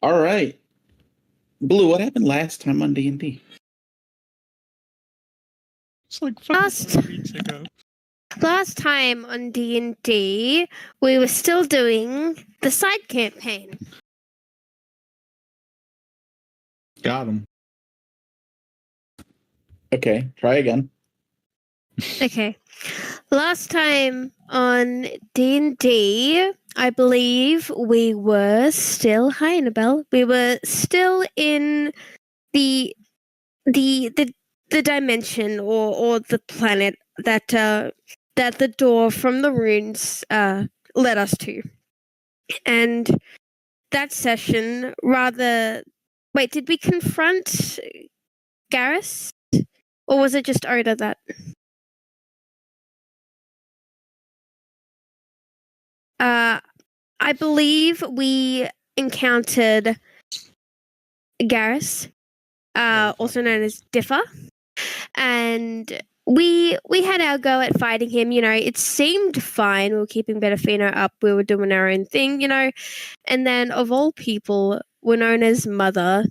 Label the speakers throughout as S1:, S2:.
S1: All right. Blue, what happened last time on D&D?
S2: It's like fucking 4 weeks ago.
S3: Last time on D&D, we were still doing the side campaign.
S4: Got him.
S1: Okay, try again.
S3: Okay. Last time on D&D, I believe we were still, hi Annabelle, we were still in the dimension or the planet that the door from the runes led us to. And that session wait, did we confront Garrus? Or was it just Oda that... I believe we encountered Garrus, also known as Differ, and we had our go at fighting him. You know, it seemed fine. We were keeping Betafino up. We were doing our own thing, you know. And then, of all people, Winona's mother,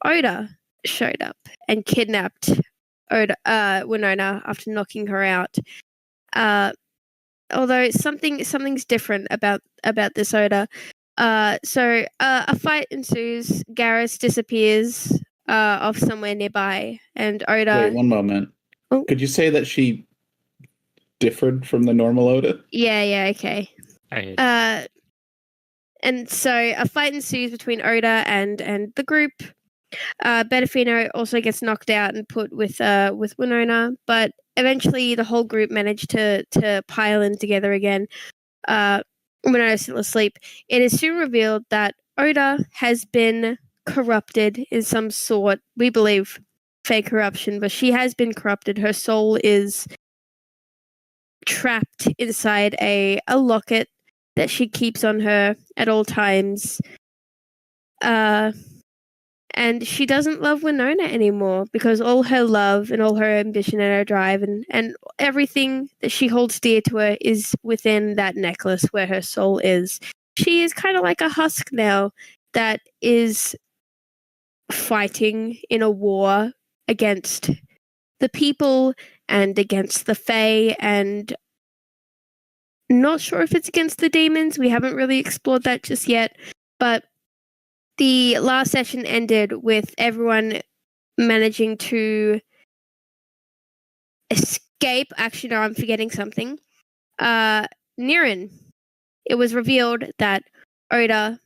S3: Oda, showed up and kidnapped Winona after knocking her out. Although something's different about this Oda. So a fight ensues. Garrus disappears off somewhere nearby, and Oda...
S1: Wait, one moment.
S3: Oh.
S1: Could you say that she differed from the normal Oda?
S3: Yeah, okay. And so a fight ensues between Oda and the group. Betafino also gets knocked out and put with Winona, but eventually the whole group managed to pile in together again. Winona's still asleep. It is soon revealed that Oda has been corrupted in some sort. We believe fake corruption, but she has been corrupted. Her soul is trapped inside a locket that she keeps on her at all times. And she doesn't love Winona anymore because all her love and all her ambition and her drive and everything that she holds dear to her is within that necklace where her soul is. She is kind of like a husk now that is fighting in a war against the people and against the Fae, and not sure if it's against the demons. We haven't really explored that just yet, but the last session ended with everyone managing to escape. Actually, no, I'm forgetting something. Niren. It was revealed that Oda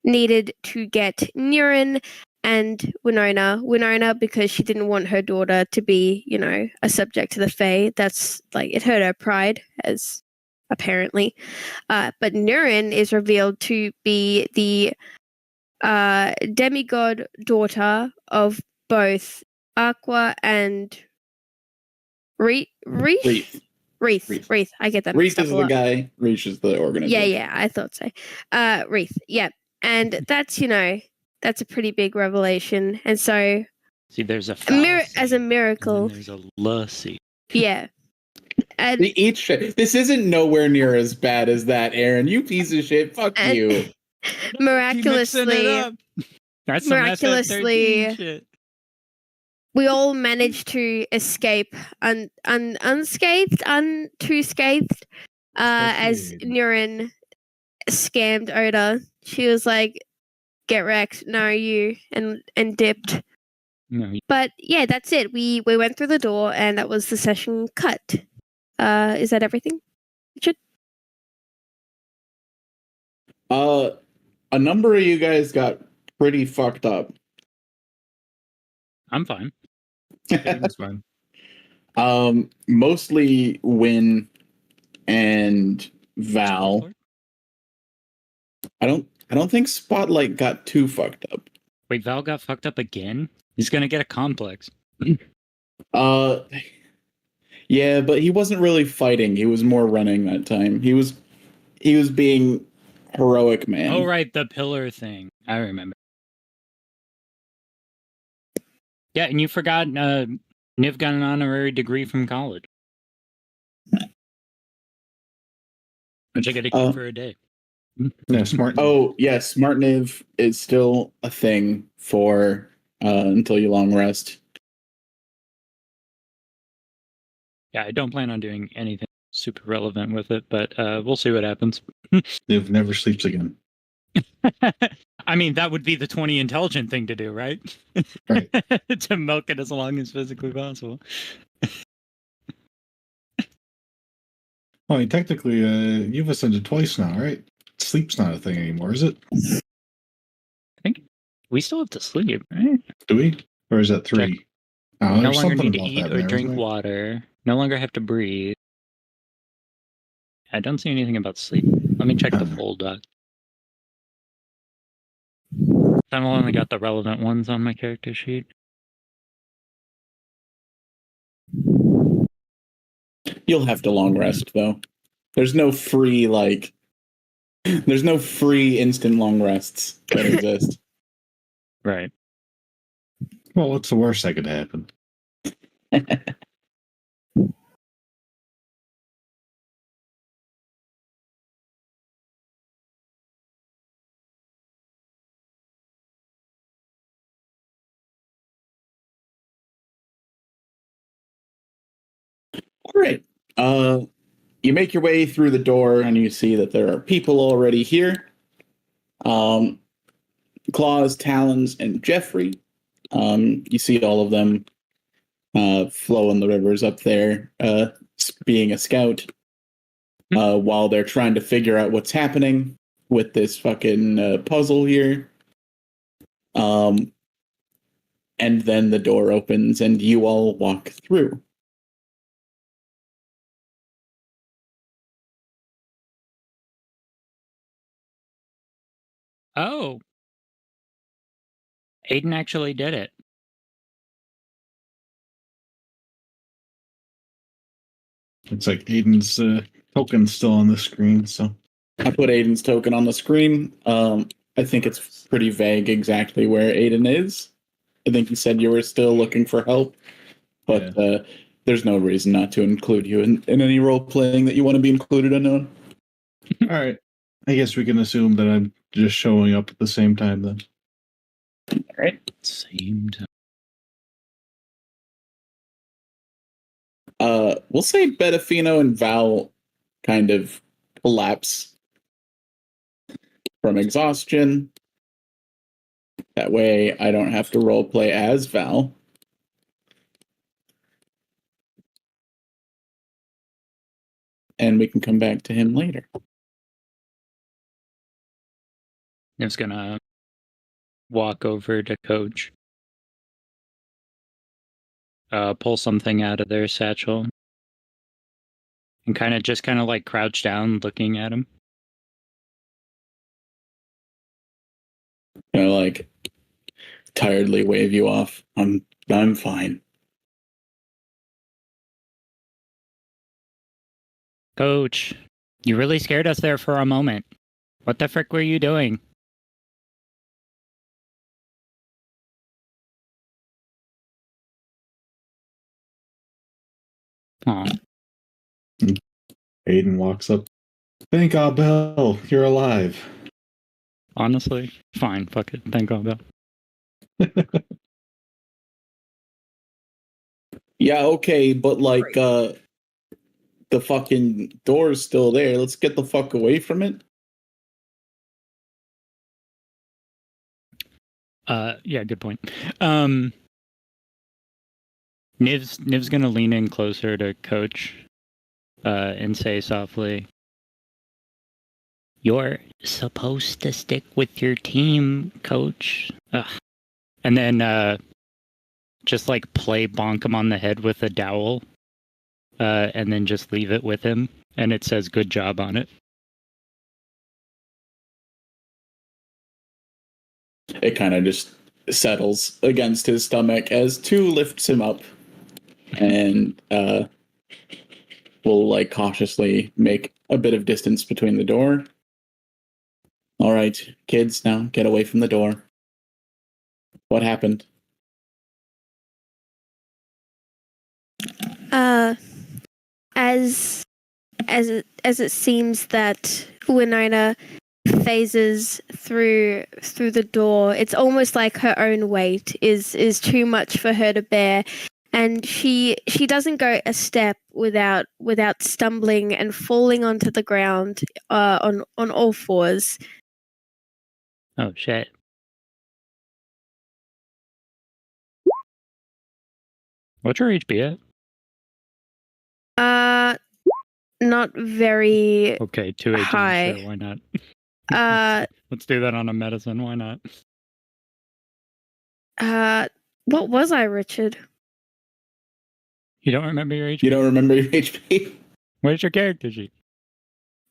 S3: needed to get Niren and Winona. Winona because she didn't want her daughter to be, you know, a subject to the Fae. That's like, it hurt her pride, as apparently. But Niren is revealed to be the demigod daughter of both Aqua and Reith. I get that
S1: Reith
S3: mixed up
S1: is
S3: a
S1: the
S3: lot.
S1: guy. Reith is the organization.
S3: Yeah, I thought so. Reith, yeah. And that's, you know, that's a pretty big revelation. And so...
S2: See, there's a
S3: as a miracle.
S2: There's a Lucy.
S3: Yeah. And,
S1: this isn't nowhere near as bad as that, Aaron. You piece of shit. Fuck you.
S3: Miraculously,
S2: That's some SF-13 shit.
S3: we all managed to escape unscathed, as Niren scammed Oda. She was like, "Get wrecked, no you," and dipped.
S2: No.
S3: But yeah, that's it. We went through the door, and that was the session cut. Is that everything, Richard?
S1: A number of you guys got pretty fucked up.
S2: I'm fine.
S4: That's fine.
S1: Mostly Win and Val. I don't think Spotlight got too fucked up.
S2: Wait, Val got fucked up again? He's gonna get a complex.
S1: Yeah, but he wasn't really fighting. He was more running that time. He was being heroic man.
S2: Oh right, the pillar thing. I remember. Yeah, and you forgot Niv got an honorary degree from college. Which I get to keep for a day.
S4: Yeah, smart.
S1: Oh, yes, Smart Niv is still a thing for until you long rest.
S2: Yeah, I don't plan on doing anything super relevant with it, but we'll see what happens.
S4: Niv never sleeps again.
S2: I mean, that would be the 20 intelligent thing to do, right?
S4: Right.
S2: To milk it as long as physically possible.
S4: Well, I mean, technically, you've ascended twice now, right? Sleep's not a thing anymore, is it?
S2: I think we still have to sleep, right?
S4: Do we? Or is that 3? Oh,
S2: No
S4: there's
S2: longer
S4: something
S2: need to
S4: about
S2: eat
S4: that
S2: or
S4: in there,
S2: drink
S4: isn't there?
S2: water. No longer have to breathe. I don't see anything about sleep. Let me check the full doc. I've only got the relevant ones on my character sheet.
S1: You'll have to long rest though. There's no free there's no free instant long rests that exist.
S2: Right.
S4: Well, what's the worst that could happen?
S1: All right. You make your way through the door and you see that there are people already here. Claws, Talons, and Jeffrey. You see all of them flowing the rivers up there, being a scout, while they're trying to figure out what's happening with this fucking puzzle here. And then the door opens and you all walk through.
S2: Oh. Aiden actually did it.
S4: It's like Aiden's token's still on the screen, so.
S1: I put Aiden's token on the screen. I think it's pretty vague exactly where Aiden is. I think you said you were still looking for help, but there's no reason not to include you in any role playing that you want to be included in.
S4: All right. I guess we can assume that I'm just showing up at the same time then.
S1: All right.
S2: Same time.
S1: We'll say Betafino and Val kind of collapse from exhaustion. That way I don't have to role play as Val. And we can come back to him later.
S2: Niv's gonna walk over to Coach. Pull something out of their satchel. And kind of like crouch down looking at him.
S1: Like tiredly wave you off. I'm fine.
S2: Coach, you really scared us there for a moment. What the frick were you doing? Aw.
S4: Aiden walks up. Thank God, Bell, you're alive.
S2: Honestly, fine, fuck it. Thank God.
S1: Yeah, okay, but like the fucking door's still there. Let's get the fuck away from it.
S2: Yeah, good point. Niv's gonna lean in closer to Coach, and say softly, "You're supposed to stick with your team, Coach." Ugh. And then just like play bonk him on the head with a dowel, and then just leave it with him, and it says "good job" on it.
S1: It kind of just settles against his stomach as 2 lifts him up and will like cautiously make a bit of distance between the door. All right, kids, now get away from the door. What happened?
S3: As it seems that Winona phases through the door. It's almost like her own weight is too much for her to bear, and she doesn't go a step without stumbling and falling onto the ground on all fours.
S2: Oh shit. What's your HP at?
S3: Not very
S2: Okay, 2 HP.
S3: high.
S2: Sure, why not?
S3: Uh,
S2: Let's do that on a medicine. Why not?
S3: what was I, Richard?
S2: You don't remember your HP?
S1: You don't remember your HP?
S2: Where's your character sheet?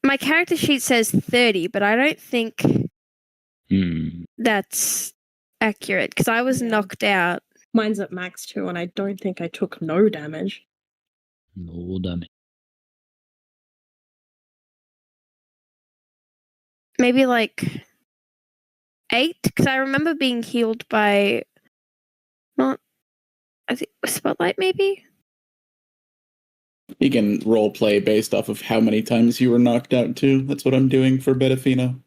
S3: My character sheet says 30, but I don't think that's accurate because I was knocked out.
S5: Mine's at max too, and I don't think I took no damage.
S2: No damage.
S3: Maybe like 8, because I remember being healed by not. I think Spotlight, maybe.
S1: You can role play based off of how many times you were knocked out too. That's what I'm doing for Betafino.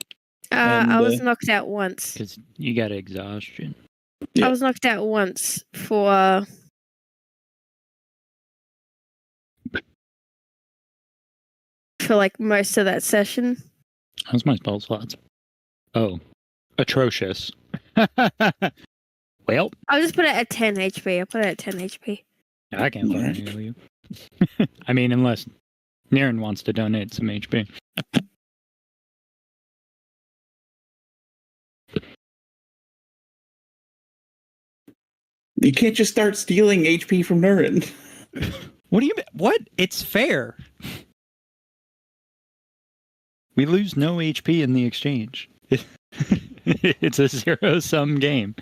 S3: I was knocked out once.
S2: Because you got exhaustion.
S1: Yeah.
S3: I was knocked out once for like most of that session.
S2: How's my spell slots? Oh, atrocious. Well,
S3: I'll just put it at 10 HP. I'll put it at 10 HP.
S2: I can't fucking heal you. I mean, unless Niren wants to donate some HP.
S1: You can't just start stealing HP from Nurin.
S2: What do you mean? What? It's fair. We lose no HP in the exchange. It's a zero-sum game.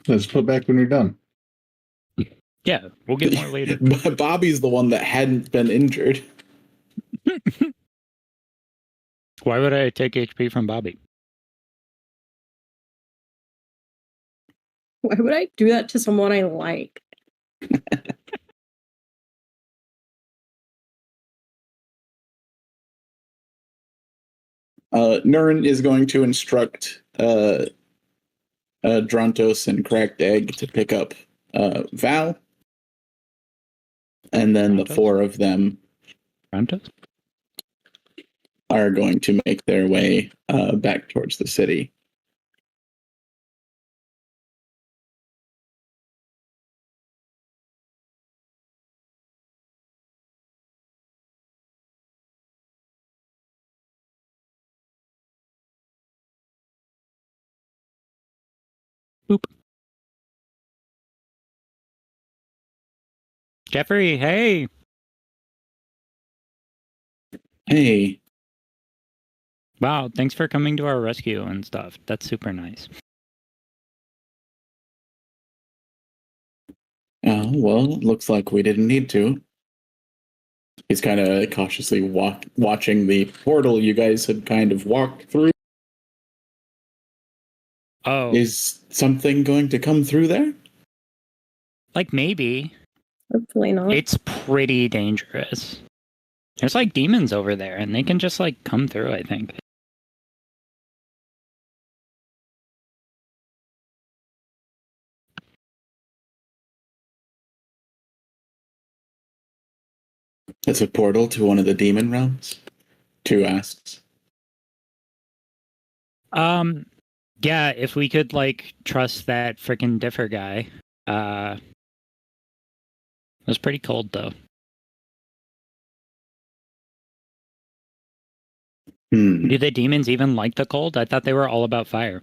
S4: Let's put back when you're done.
S2: Yeah, we'll get more later.
S1: Bobby's the one that hadn't been injured.
S2: Why would I take HP from Bobby?
S5: Why would I do that to someone I like?
S1: Nurin is going to instruct Drontos and Cracked Egg to pick up Val. And then the
S2: Drontos?
S1: 4 of them
S2: Drontos?
S1: are going to make their way back towards the city.
S2: Boop. Jeffrey, hey!
S1: Hey,
S2: Wow, thanks for coming to our rescue and stuff. That's super nice.
S1: well, looks like we didn't need to. He's kind of cautiously watching the portal you guys had kind of walked through.
S2: Oh,
S1: Is something going to come through there?
S2: like maybe.
S5: Hopefully not.
S2: It's pretty dangerous. There's like demons over there, and they can just like come through, I think.
S1: It's a portal to one of the demon realms? 2 asks.
S2: Yeah, if we could like trust that frickin' Differ guy. It was pretty cold though. Do the demons even like the cold? I thought they were all about fire.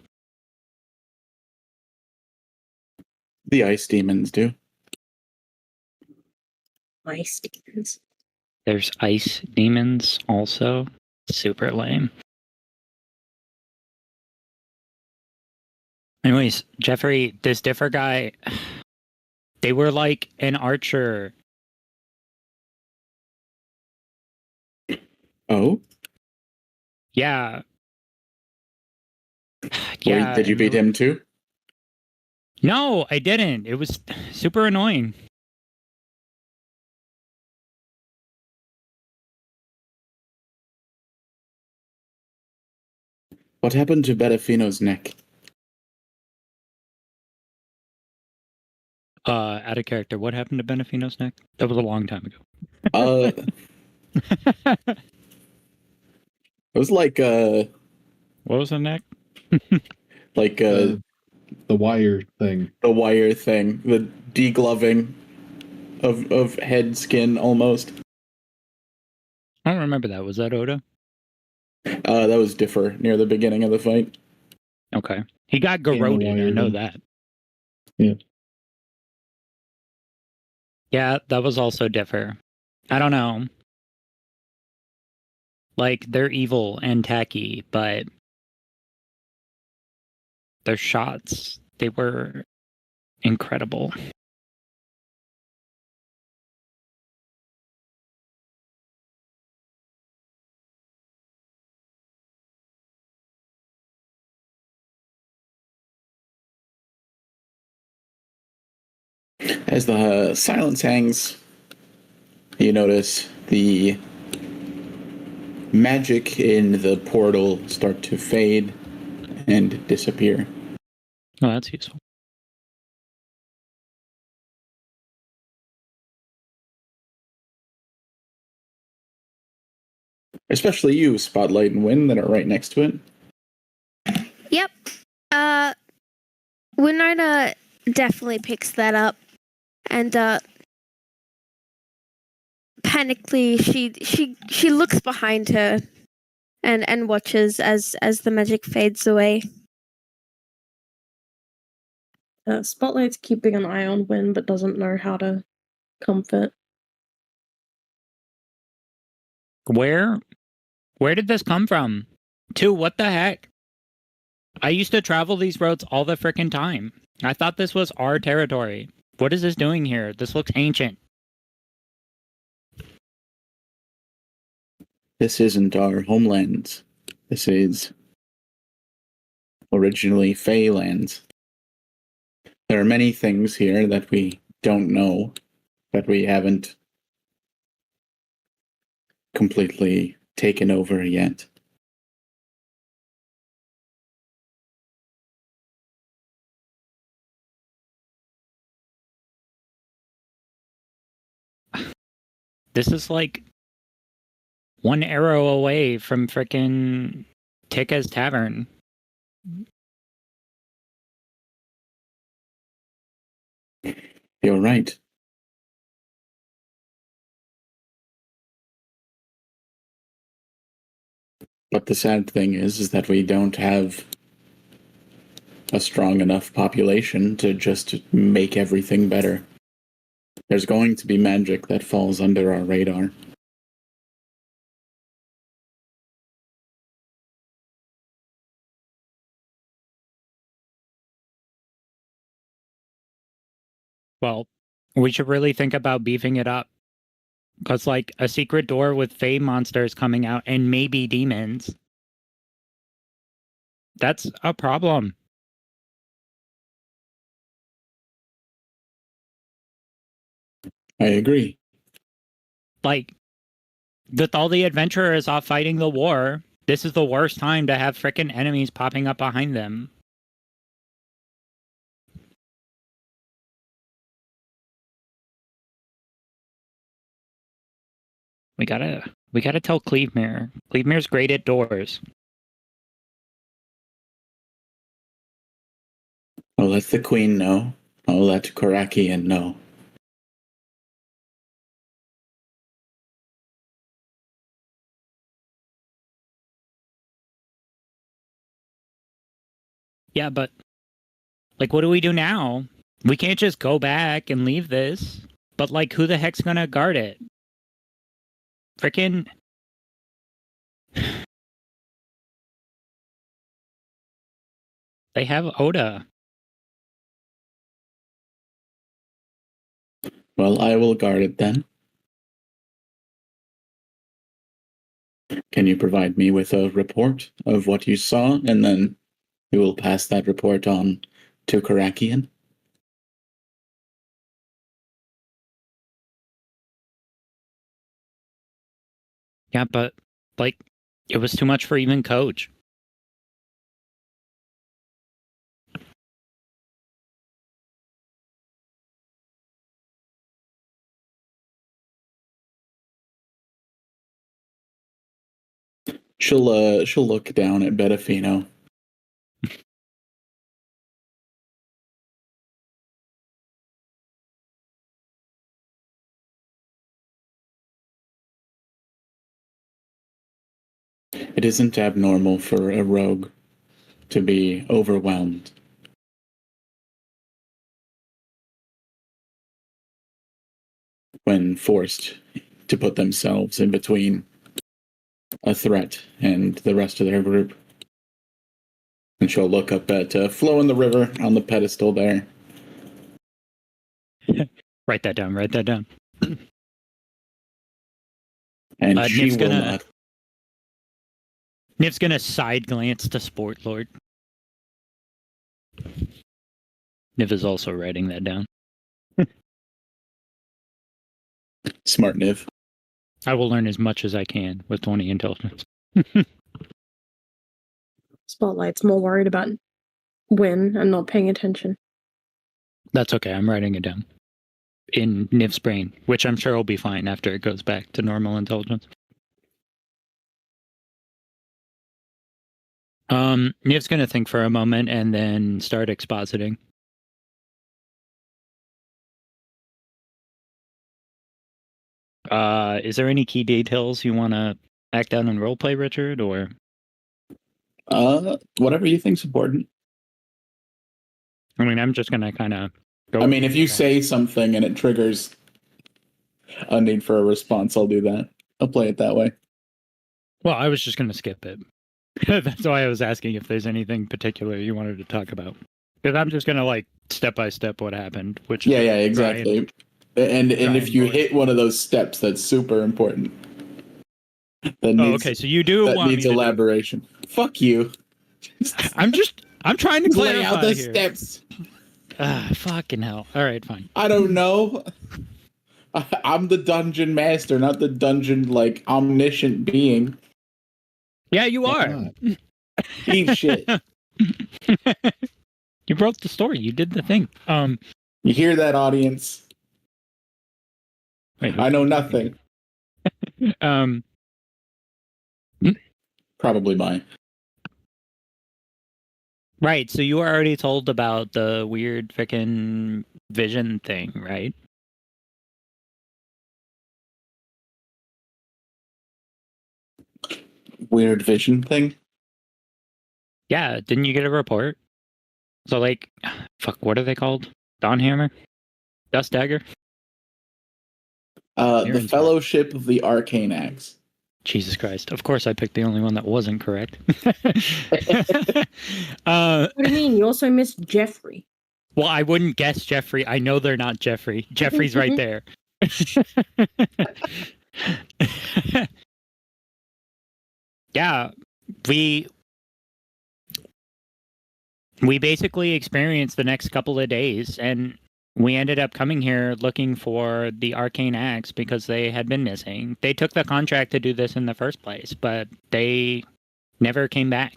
S1: The ice demons do.
S5: Ice demons.
S2: There's ice demons also. Super lame. Anyways, Jeffrey, this Differ guy, they were like an archer.
S1: Oh?
S2: Yeah.
S1: Wait, did you beat him too?
S2: No, I didn't. It was super annoying.
S1: What happened to Bedafino's neck?
S2: Out of character. What happened to Benefino's neck? That was a long time ago.
S1: It was like
S2: What was the neck?
S1: like
S4: The wire thing.
S1: the wire thing, the degloving of head skin almost.
S2: I don't remember that. Was that Oda?
S1: That was Differ near the beginning of the fight.
S2: Okay. He got
S4: the
S2: garroted. I
S4: wire
S2: know
S4: then.
S2: that.
S4: Yeah.
S2: Yeah, that was also Differ. I don't know. Like, they're evil and tacky, but their shots, they were incredible.
S1: As the silence hangs, you notice the magic in the portal start to fade and disappear.
S2: Oh, that's useful.
S1: Especially you, Spotlight and Wind, that are right next to it.
S3: Yep. Winona definitely picks that up, and panically she looks behind her, and watches as the magic fades away.
S5: Spotlight's keeping an eye on Win, but doesn't know how to comfort.
S2: Where did this come from? What the heck? I used to travel these roads all the frickin' time. I thought this was our territory. What is this doing here? This looks ancient.
S1: This isn't our homeland. This is originally Fey lands. There are many things here that we don't know, that we haven't completely taken over yet.
S2: This is like one arrow away from frickin' Tikka's Tavern.
S1: You're right. But the sad thing is that we don't have a strong enough population to just make everything better. There's going to be magic that falls under our radar.
S2: Well, we should really think about beefing it up. Because, like, a secret door with Fey monsters coming out and maybe demons. That's a problem.
S1: I agree.
S2: Like, with all the adventurers off fighting the war, this is the worst time to have frickin' enemies popping up behind them. We gotta tell Cleavemere. Cleavemere's great at doors.
S1: I'll let the Queen know. I'll let Korakian know.
S2: Yeah, but like, what do we do now? We can't just go back and leave this. But like, who the heck's gonna guard it? Frickin' they have Oda.
S1: Well, I will guard it then. Can you provide me with a report of what you saw, and then we will pass that report on to Korakian?
S2: Yeah, but like, it was too much for even Coach.
S1: She'll look down at Betafino. It isn't abnormal for a rogue to be overwhelmed. When forced to put themselves in between a threat and the rest of their group. And she'll look up at Flow in the River on the pedestal there.
S2: Write that down. Write that down.
S1: And she
S2: Nif's
S1: will
S2: gonna-
S1: not.
S2: Nif's gonna side glance to Sport Lord. Nif is also writing that down.
S1: Smart Niv.
S2: I will learn as much as I can with 20 intelligence.
S5: Spotlight's more worried about Win and not paying attention.
S2: That's okay. I'm writing it down in Nif's brain, which I'm sure will be fine after it goes back to normal intelligence. Nif's gonna think for a moment and then start expositing. Is there any key details you want to act out in roleplay, Richard, or?
S1: Whatever you think's important.
S2: I mean, I'm just gonna kind of go.
S1: I mean, if you say something and it triggers a need for a response, I'll do that. I'll play it that way.
S2: Well, I was just gonna skip it. That's why I was asking if there's anything particular you wanted to talk about. Because I'm just gonna like step by step what happened. Which
S1: Yeah, exactly. And if you
S2: Brian,
S1: hit one of those steps, that's super important. That needs,
S2: okay. So you do
S1: that
S2: want
S1: needs
S2: me to
S1: elaboration. Fuck you.
S2: I'm trying to
S1: lay out
S2: clarify
S1: the
S2: here.
S1: steps.
S2: Fucking hell. All right, fine.
S1: I don't know. I'm the dungeon master, not the dungeon like omniscient being.
S2: Yeah, you
S4: Why
S2: are.
S4: not?
S1: Eat shit.
S2: You wrote the story. You did the thing.
S1: You hear that, audience?
S2: Wait,
S1: I know nothing. Probably mine.
S2: Right. So you were already told about the weird freaking vision thing, right?
S1: Weird vision thing.
S2: Yeah. Didn't you get a report? So like, fuck. What are they called? Dawnhammer, Dust Dagger.
S1: The
S2: Aaron's
S1: Fellowship of the Arcane Axe.
S2: Jesus Christ. Of course, I picked the only one that wasn't correct.
S5: What do you mean? You also missed Jeffrey.
S2: Well, I wouldn't guess Jeffrey. I know they're not Jeffrey. Jeffrey's right there. Yeah, we basically experienced the next couple of days, and we ended up coming here looking for the arcane axe because they had been missing. They took the contract to do this in the first place, but they never came back.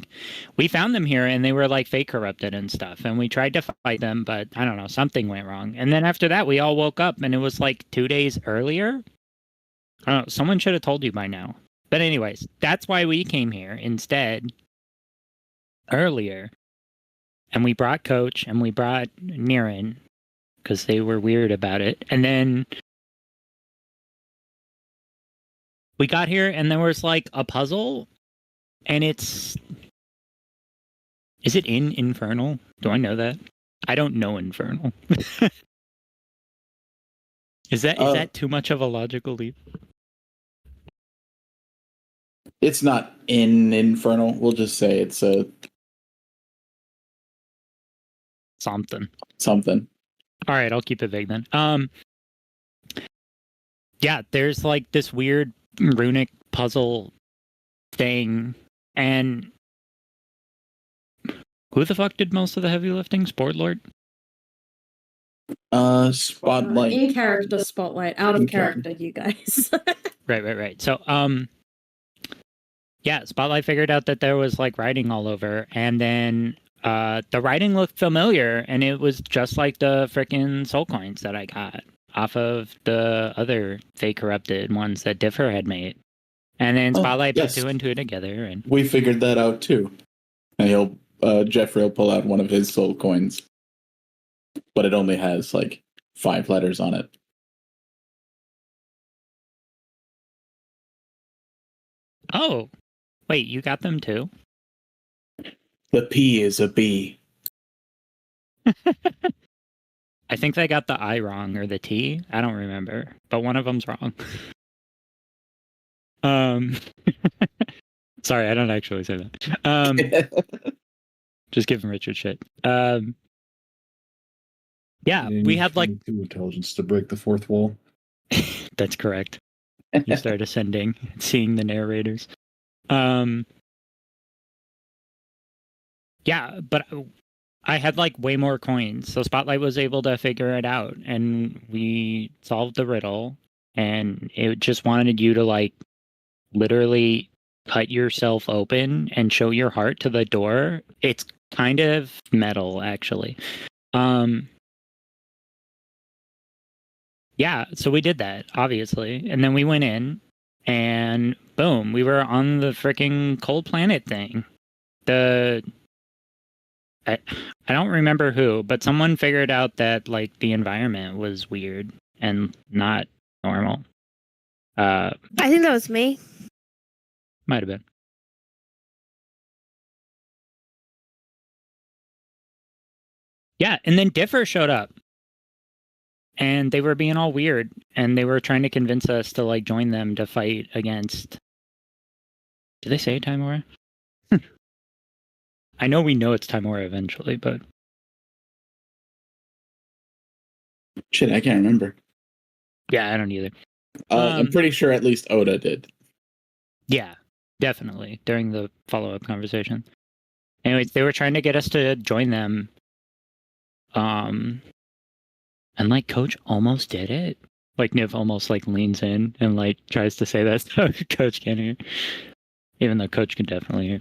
S2: We found them here and they were like fake corrupted and stuff, and we tried to fight them, but I don't know, something went wrong. And then after that, we all woke up and it was like 2 days earlier. I don't know, someone should have told you by now. But anyways, that's why we came here instead earlier. And we brought Coach and we brought Niren because they were weird about it. And then we got here and there was like a puzzle, and is it in Infernal? Do I know that? I don't know Infernal. Is that too much of a logical leap?
S1: It's not in Infernal. We'll just say it's a
S2: Something. All right, I'll keep it vague then. Yeah, there's like this weird runic puzzle thing, and who the fuck did most of the heavy lifting? Sport Lord?
S1: Spotlight.
S5: In character Spotlight, out of
S1: In
S5: character, you guys.
S2: Right. So, yeah, Spotlight figured out that there was like writing all over, and then the writing looked familiar, and it was just like the frickin' soul coins that I got off of the other fake corrupted ones that Differ had made. And then
S1: Oh,
S2: Spotlight
S1: yes.
S2: put 2 and 2 together, and
S1: We figured that out too. And Jeffrey will pull out one of his soul coins, but it only has like 5 letters on it.
S2: oh, wait, you got them too?
S1: The P is a B.
S2: I think they got the I wrong or the T. I don't remember, but one of them's wrong. Sorry, I don't actually say that. Just giving Richard shit. Yeah,
S4: You
S2: we
S4: need
S2: had like
S4: 22 intelligence to break the fourth wall.
S2: that's correct. You start ascending, seeing the narrators. Yeah, but I had like way more coins, so Spotlight was able to figure it out, and we solved the riddle. And it just wanted you to like literally cut yourself open and show your heart to the door. It's kind of metal, actually. Yeah, so we did that, obviously. And then we went in and boom, we were on the freaking cold planet thing. I don't remember who, but someone figured out that like the environment was weird and not normal.
S3: I think that was me.
S2: Might have been. Yeah, and then Differ showed up. And they were being all weird, and they were trying to convince us to like join them to fight against. Did they say Timora? I know we know it's Timora eventually, but
S1: Shit, I can't remember.
S2: yeah, I don't either.
S1: I'm pretty sure at least Oda did.
S2: Yeah, definitely during the follow-up conversation. Anyways, they were trying to get us to join them. And like Coach almost did it. Like Niv almost like leans in and like tries to say that stuff Coach can't hear. Even though Coach can definitely hear.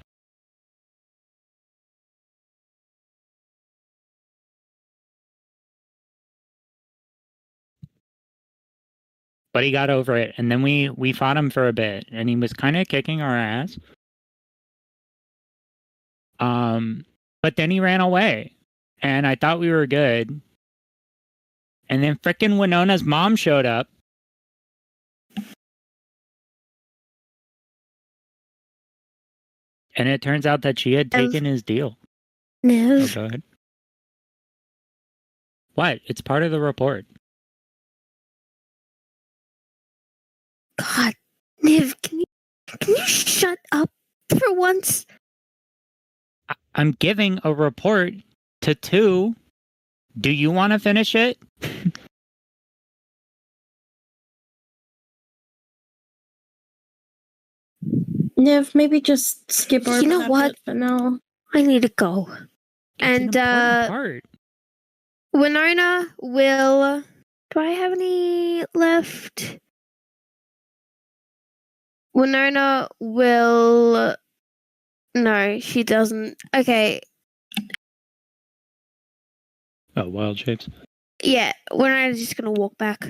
S2: But he got over it, and then we fought him for a bit, and he was kind of kicking our ass. But then he ran away, and I thought we were good. And then frickin' Winona's mom showed up. And it turns out that she had taken his deal. Oh,
S3: No.
S2: go ahead. What? It's part of the report.
S3: God, Niv, can you shut up for once?
S2: I'm giving a report to 2. Do you want to finish it?
S5: Niv, maybe just skip over
S3: You know
S5: that
S3: what?
S5: bit for now.
S3: I need to go.
S2: It's
S3: And,
S2: an important part.
S3: Winona will. Do I have any left? Winona will. No, she doesn't. Okay,
S2: Oh, wild shapes.
S3: yeah, Winona's just gonna walk back.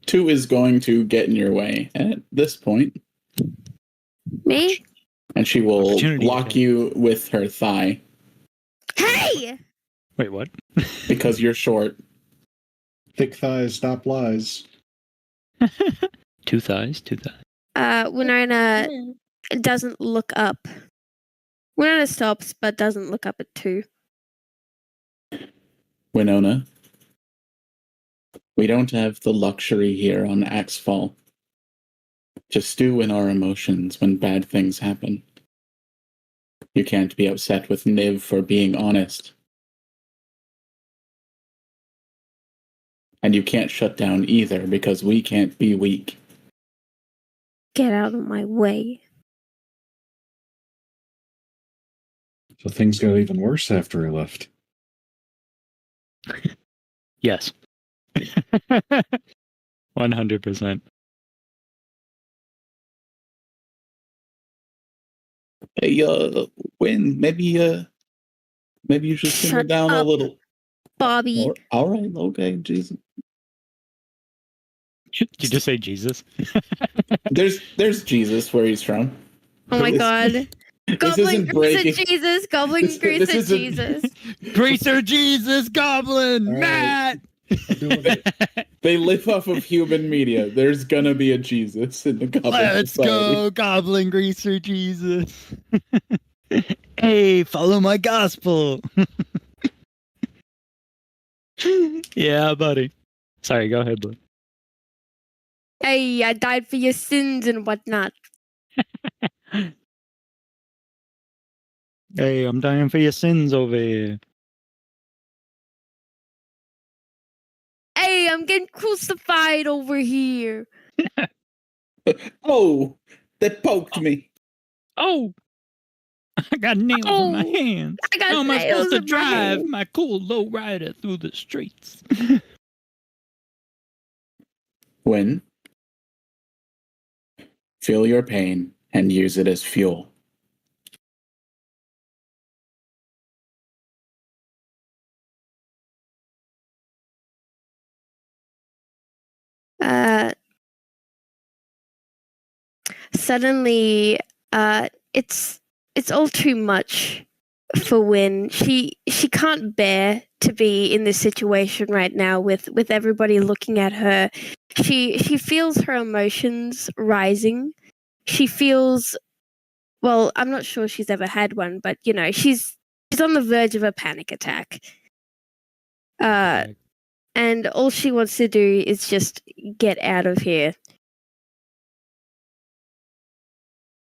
S1: 2 is going to get in your way at this point,
S3: Me?
S1: and she will
S2: Opportunity
S1: lock
S2: attack.
S1: you with her thigh
S3: Hey!
S2: Wait, what?
S1: because you're short.
S4: Thick thighs, stop lies.
S2: 2 thighs, 2 thighs.
S3: Winona doesn't look up. Winona stops, but doesn't look up at 2.
S1: Winona, we don't have the luxury here on Axfall to stew in our emotions when bad things happen. You can't be upset with Niv for being honest. And you can't shut down either because we can't be weak.
S3: Get out of my way.
S4: So things got even worse after I left.
S2: Yes. 100%.
S1: Hey, Win, maybe you should simmer
S3: Shut
S1: down a
S3: up.
S1: little.
S3: Bobby.
S1: All right, okay, Jesus.
S2: Did you just say Jesus?
S1: There's Jesus where he's from.
S3: Oh my
S1: This-
S3: god.
S1: This
S3: Goblin
S1: isn't
S3: Greaser
S1: breaking.
S3: Jesus, Goblin
S1: This
S3: Greaser
S1: isn't-
S3: Jesus.
S2: Greaser Jesus Goblin,
S4: All right.
S2: Matt.
S4: I'm doing it.
S1: They live off of human media. There's gonna be a Jesus in the Goblin
S2: Let's
S1: Society.
S2: go, Goblin Greaser Jesus. Hey, follow my gospel. Yeah, buddy. Sorry, go ahead, Blue.
S3: Hey, I died for your sins and whatnot.
S2: Hey, I'm dying for your sins over here.
S3: Hey, I'm getting crucified over here.
S1: Oh, that poked me.
S2: Oh, I got nails in my
S3: Oh,
S2: hands.
S3: I got
S2: How am I
S3: nails
S2: supposed to
S3: in my
S2: drive
S3: hand.
S2: my cool lowrider through the streets?
S1: When feel your pain and use it as fuel.
S3: Uh, suddenly, it's all too much for Win. She can't bear to be in this situation right now with everybody looking at her. She feels her emotions rising. She feels, well, I'm not sure she's ever had one, but you know, she's on the verge of a panic attack. And all she wants to do is just get out of here.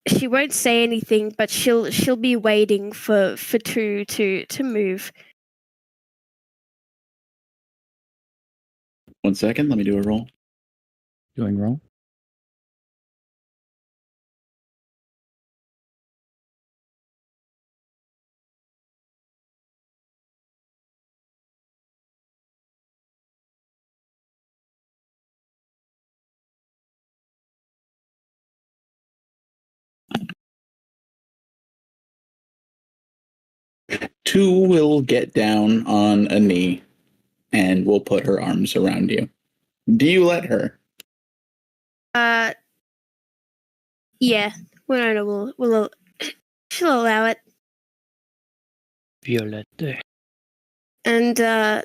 S3: She won't say anything, but she'll be waiting for two to move.
S1: 1 second, let me do a roll.
S2: Doing wrong?
S1: Two will get down on a knee and will put her arms around you. Do you let her?
S3: Yeah, Winona will she'll allow it.
S2: Violette.
S3: And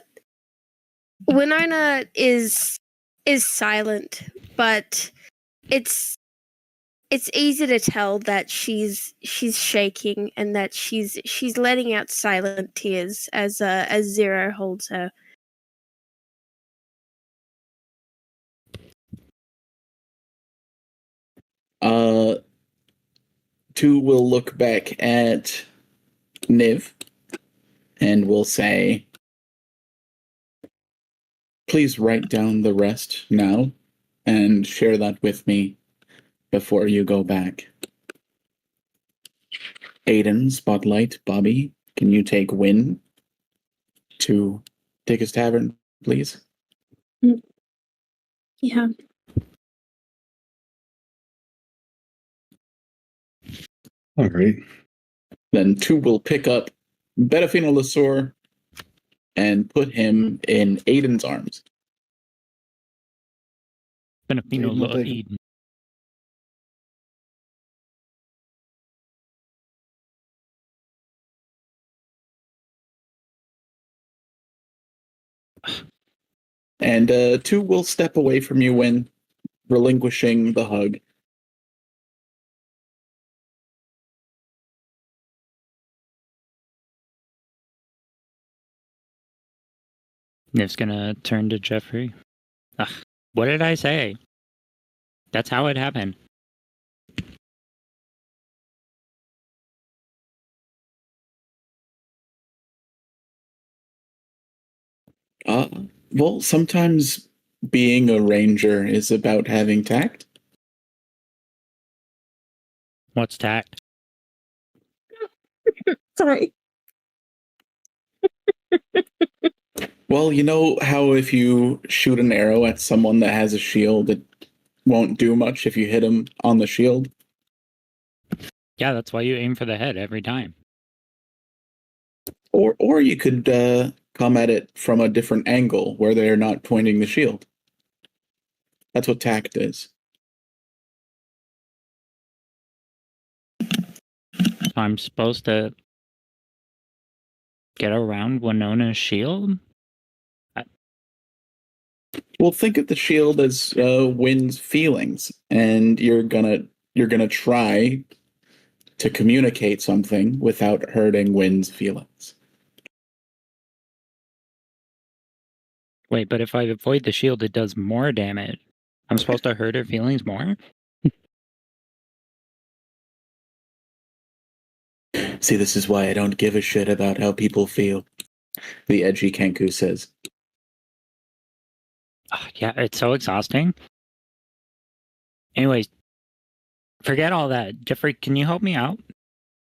S3: Winona is silent, but it's easy to tell that she's shaking and that she's letting out silent tears as Zero holds her.
S1: Two will look back at Niv and will say, please write down the rest now and share that with me before you go back. Aiden, Spotlight, Bobby, can you take Win to Tickets Tavern, please?
S5: Yeah.
S4: All right.
S1: Then two will pick up Betafino Lasor and put him in Aiden's arms.
S2: Benefino
S4: Aiden will take it.
S2: Eden.
S1: And two will step away from you when relinquishing the hug.
S2: Niv's gonna turn to Jeffrey. Ugh, what did I say? That's how it happened.
S1: Well, sometimes being a ranger is about having tact.
S2: What's tact?
S5: Sorry.
S1: Well, you know how if you shoot an arrow at someone that has a shield, it won't do much if you hit them on the shield?
S2: Yeah, that's why you aim for the head every time.
S1: Or you could come at it from a different angle where they're not pointing the shield. That's what tact is.
S2: I'm supposed to get around Winona's shield?
S1: Well, think of the shield as Wynn's feelings, and you're gonna try to communicate something without hurting Wynn's feelings.
S2: Wait, but if I avoid the shield, it does more damage. I'm supposed to hurt her feelings more?
S1: See, this is why I don't give a shit about how people feel. The edgy Kenku says.
S2: Yeah, it's so exhausting. Anyways, forget all that. Jeffrey, can you help me out?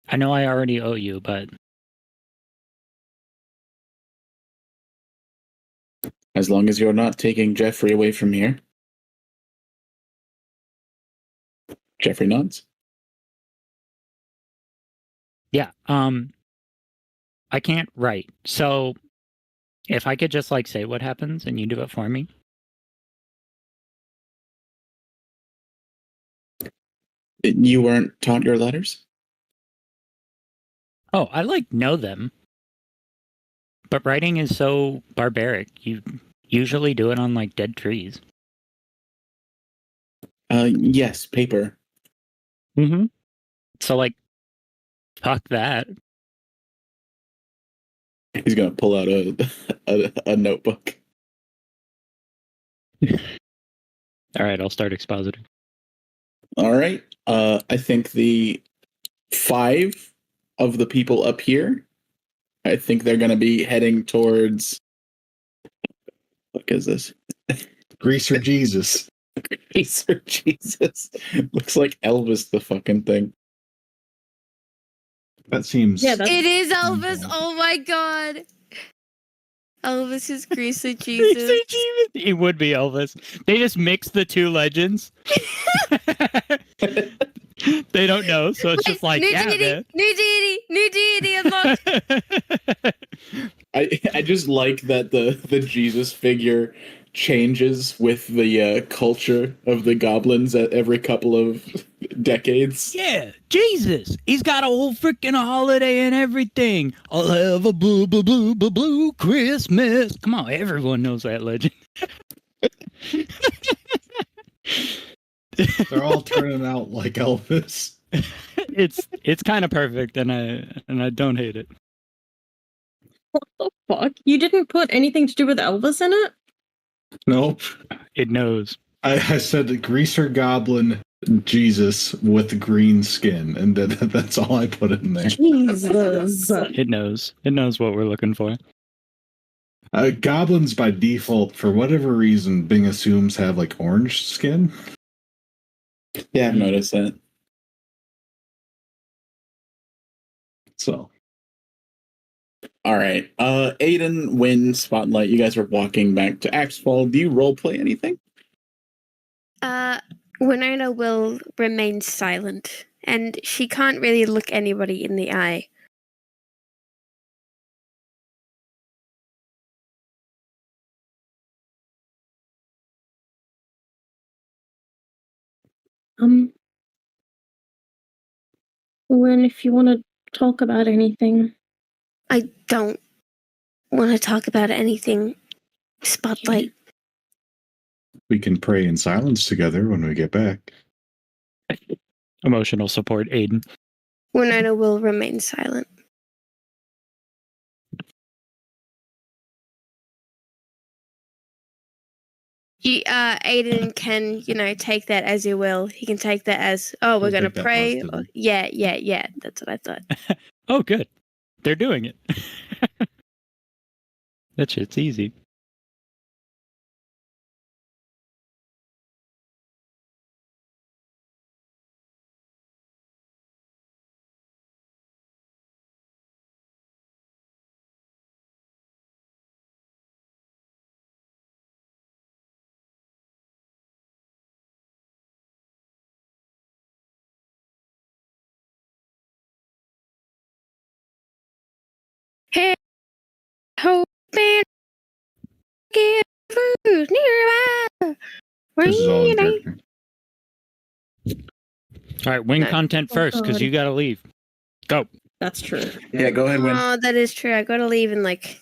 S2: I know I already owe you, but...
S1: As long as you're not taking Jeffrey away from here. Jeffrey nods.
S2: Yeah, I can't write. So, if I could just, like, say what happens and you do it for me?
S1: You weren't taught your letters?
S2: Oh, I, like, know them. But writing is so barbaric. You usually do it on, like, dead trees.
S1: Yes, paper.
S2: Mm-hmm. So, like, fuck that.
S1: He's gonna pull out a notebook.
S2: All right, I'll start expositing.
S1: All right. I think the 5 of the people up here, I think they're gonna be heading towards. What is this?
S4: Greaser Jesus.
S1: Greaser Jesus. Looks like Elvis the fucking thing.
S4: That seems.
S5: Yeah, that's
S3: It is Elvis.
S4: Okay.
S3: Oh my god. Elvis is Greaser Jesus.
S2: It would be Elvis. They just mix the two legends. They don't know, so it's just like,
S3: new
S2: yeah,
S3: deity,
S2: man.
S3: new deity unlocked.
S1: I just like that the Jesus figure changes with the culture of the goblins at every couple of decades.
S2: Yeah, Jesus. He's got a whole freaking holiday and everything. I'll have a blue, blue, blue, blue, blue Christmas. Come on, everyone knows that legend.
S4: They're all turning out like Elvis.
S2: It's kind of perfect, and I don't hate it.
S5: what the fuck? You didn't put anything to do with Elvis in it?
S4: Nope.
S2: It knows.
S4: I said Greaser Goblin Jesus with green skin, and that's all I put in there.
S5: Jesus.
S2: It knows. It knows what we're looking for.
S4: Goblins by default, for whatever reason, Bing assumes have like orange skin.
S1: Yeah, I've noticed that.
S4: So
S1: All right. Aiden, Win, Spotlight, you guys are walking back to Axfall. Do you roleplay anything?
S3: Winona will remain silent, and she can't really look anybody in the eye.
S5: When if you want to talk about anything.
S3: I don't want to talk about anything. Spotlight.
S4: we can pray in silence together when we get back.
S2: Emotional support, Aiden.
S3: Winona will remain silent. Aiden can, take that as you will. He can take that as, oh, we're
S4: He'll
S3: going to
S4: take that
S3: pray.
S4: positively.
S3: Yeah. That's what I thought.
S2: Oh, good. They're doing it. That shit's easy.
S3: Hey, hoping get food nearby.
S4: This is all in character.
S2: All right, win
S3: No.
S2: content
S5: Oh,
S2: first because
S5: God.
S2: you gotta leave. Go.
S5: That's true.
S1: Yeah, go ahead, Win.
S3: Oh, that is true. I gotta leave in like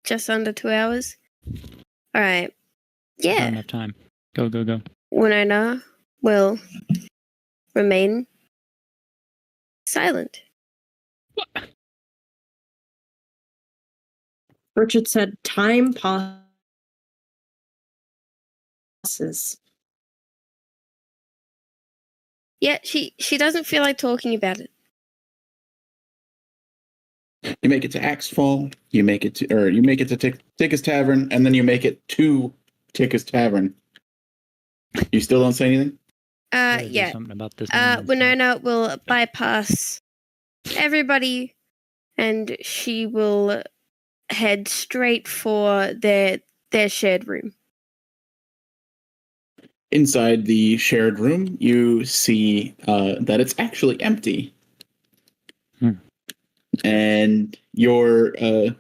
S3: just under 2 hours. All right.
S2: Not
S3: Yeah.
S2: enough time. Go, go, go.
S3: Winona will remain silent.
S5: Richard said, "Time passes."
S3: Yeah, she doesn't feel like talking about it.
S1: You make it to Axefall. You make it to Ticka's Tavern, and then you make it to Ticka's Tavern. You still don't say anything?
S2: Gotta do
S3: Yeah.
S2: something about this. animal.
S3: Winona will bypass everybody, and she will head straight for their shared room.
S1: Inside the shared room, you see that it's actually empty. And you're a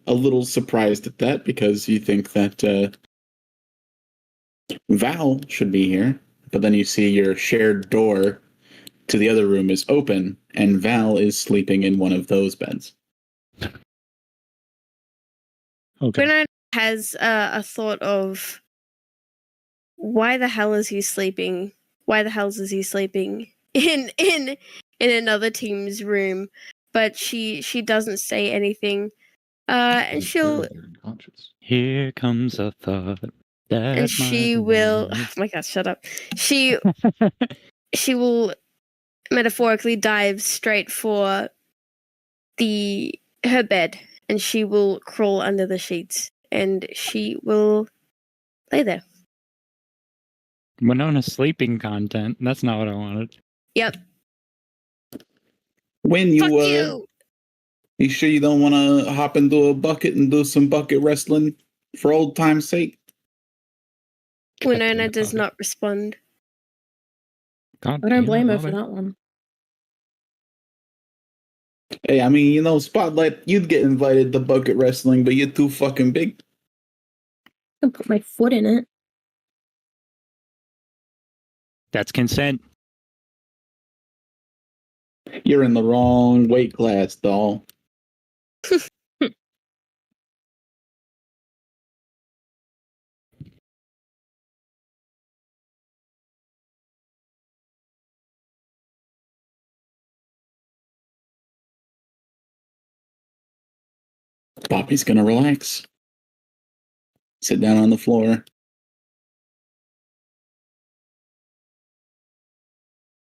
S1: little surprised at that because you think that Val should be here. But then you see your shared door to the other room is open, and Val is sleeping in one of those beds.
S2: Okay.
S3: Winona has a thought of why the hell is he sleeping? Why the hell is he sleeping in another team's room? But she doesn't say anything. And she'll
S4: Unconscious.
S2: Here comes a thought. That
S3: and she
S2: might
S3: will.
S2: rise.
S3: Oh my god! Shut up. She will metaphorically dive straight for her bed, and she will crawl under the sheets, and she will lay there.
S2: Winona sleeping content. That's not what I wanted.
S3: Yep.
S1: When you
S3: Fuck you.
S1: you sure you don't want to hop into a bucket and do some bucket wrestling for old time's sake?
S3: Winona does not respond.
S2: God
S5: I don't
S2: damn it,
S5: blame her
S2: Bobby.
S5: for that one.
S1: Hey, I mean, Spotlight, you'd get invited to bucket wrestling, but you're too fucking big.
S5: I can put my foot in it.
S2: That's consent.
S1: You're in the wrong weight class, doll. Poppy's gonna relax. Sit down on the floor.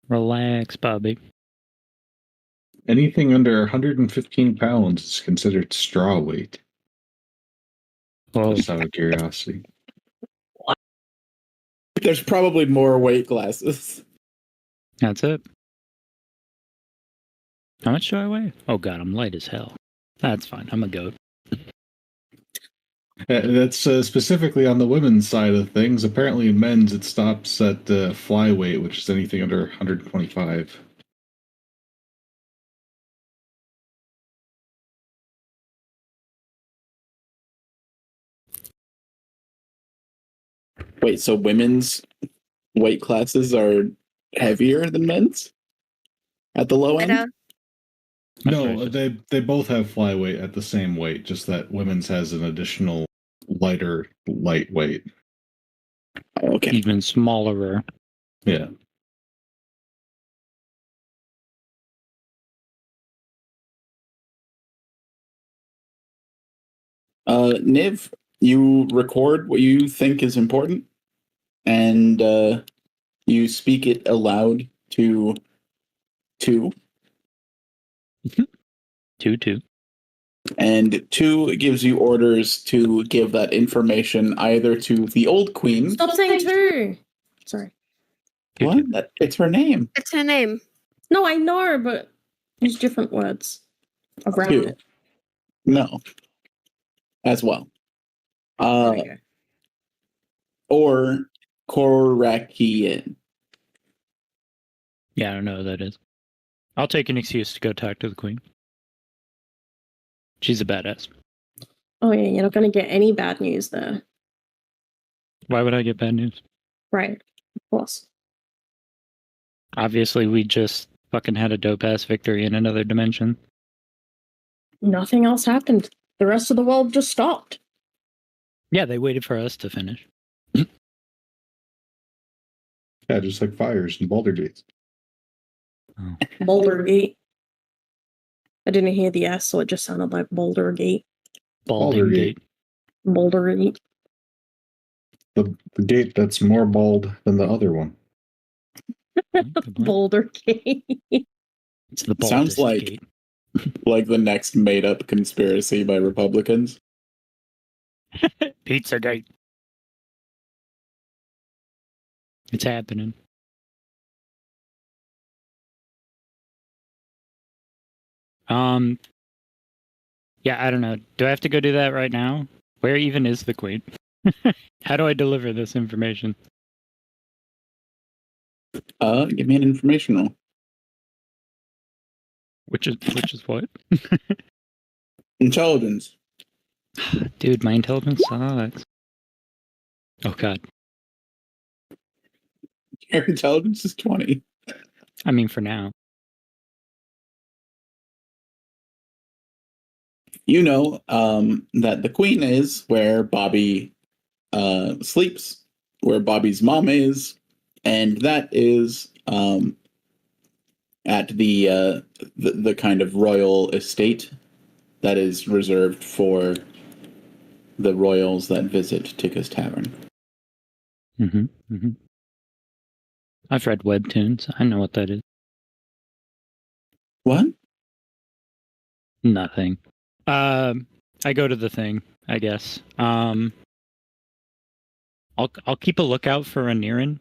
S2: Relax, Bobby.
S4: Anything under 115 pounds is considered straw weight.
S2: Well,
S4: Just out of curiosity.
S1: There's probably more weight classes.
S2: that's it. How much do I weigh? Oh god, I'm light as hell. That's fine. I'm a goat.
S4: That's specifically on the women's side of things. Apparently, in men's, it stops at flyweight, which is anything under 125.
S1: Wait, so women's weight classes are heavier than men's? At the low end?
S3: Better.
S4: No, they both have flyweight at the same weight, just that women's has an additional lightweight.
S1: Okay.
S2: Even smaller.
S4: Yeah.
S1: Niv, you record what you think is important, and you speak it aloud to two.
S2: 2-2.
S1: And two gives you orders to give that information either to the old queen.
S5: Stop saying two. Sorry.
S1: What? It's her name.
S3: It's her name.
S5: No, I know, but use different words around
S1: Two.
S5: it.
S1: No. As well.
S5: There we go.
S1: Or Korakian.
S2: Yeah, I don't know who that is. I'll take an excuse to go talk to the queen. She's a badass.
S5: Oh yeah, you're not going to get any bad news there.
S2: Why would I get bad news?
S5: Right. Of course.
S2: Obviously, we just fucking had a dope-ass victory in another dimension.
S5: Nothing else happened. The rest of the world just stopped.
S2: Yeah, they waited for us to finish.
S4: Yeah, just like fires and Boulder Gates.
S2: Oh.
S5: Boulder Gate. I didn't hear the S, so it just sounded like Boulder Gate.
S2: Balding
S4: Gate.
S2: Gate.
S5: Boulder Gate.
S4: The gate that's more bald than the other one.
S2: Good point.
S5: Boulder Gate.
S2: It's the
S1: Sounds
S2: baldest
S1: like-
S2: gate.
S1: Like the next made-up conspiracy by Republicans.
S2: Pizza Gate. It's happening. Yeah, I don't know. Do I have to go do that right now? Where even is the queen? How do I deliver this information?
S1: Give me an information roll.
S2: Which is what?
S1: Intelligence.
S2: Dude, my intelligence sucks. Oh god.
S1: Your intelligence is 20.
S2: I mean, for now.
S1: You know that the queen is where Bobby sleeps, where Bobby's mom is, and that is at the kind of royal estate that is reserved for the royals that visit Tikka's Tavern.
S2: Mm-hmm. Mm-hmm. I've read webtoons. I know what that is.
S1: What?
S2: Nothing. I go to the thing, I guess. I'll keep a lookout for a Niran,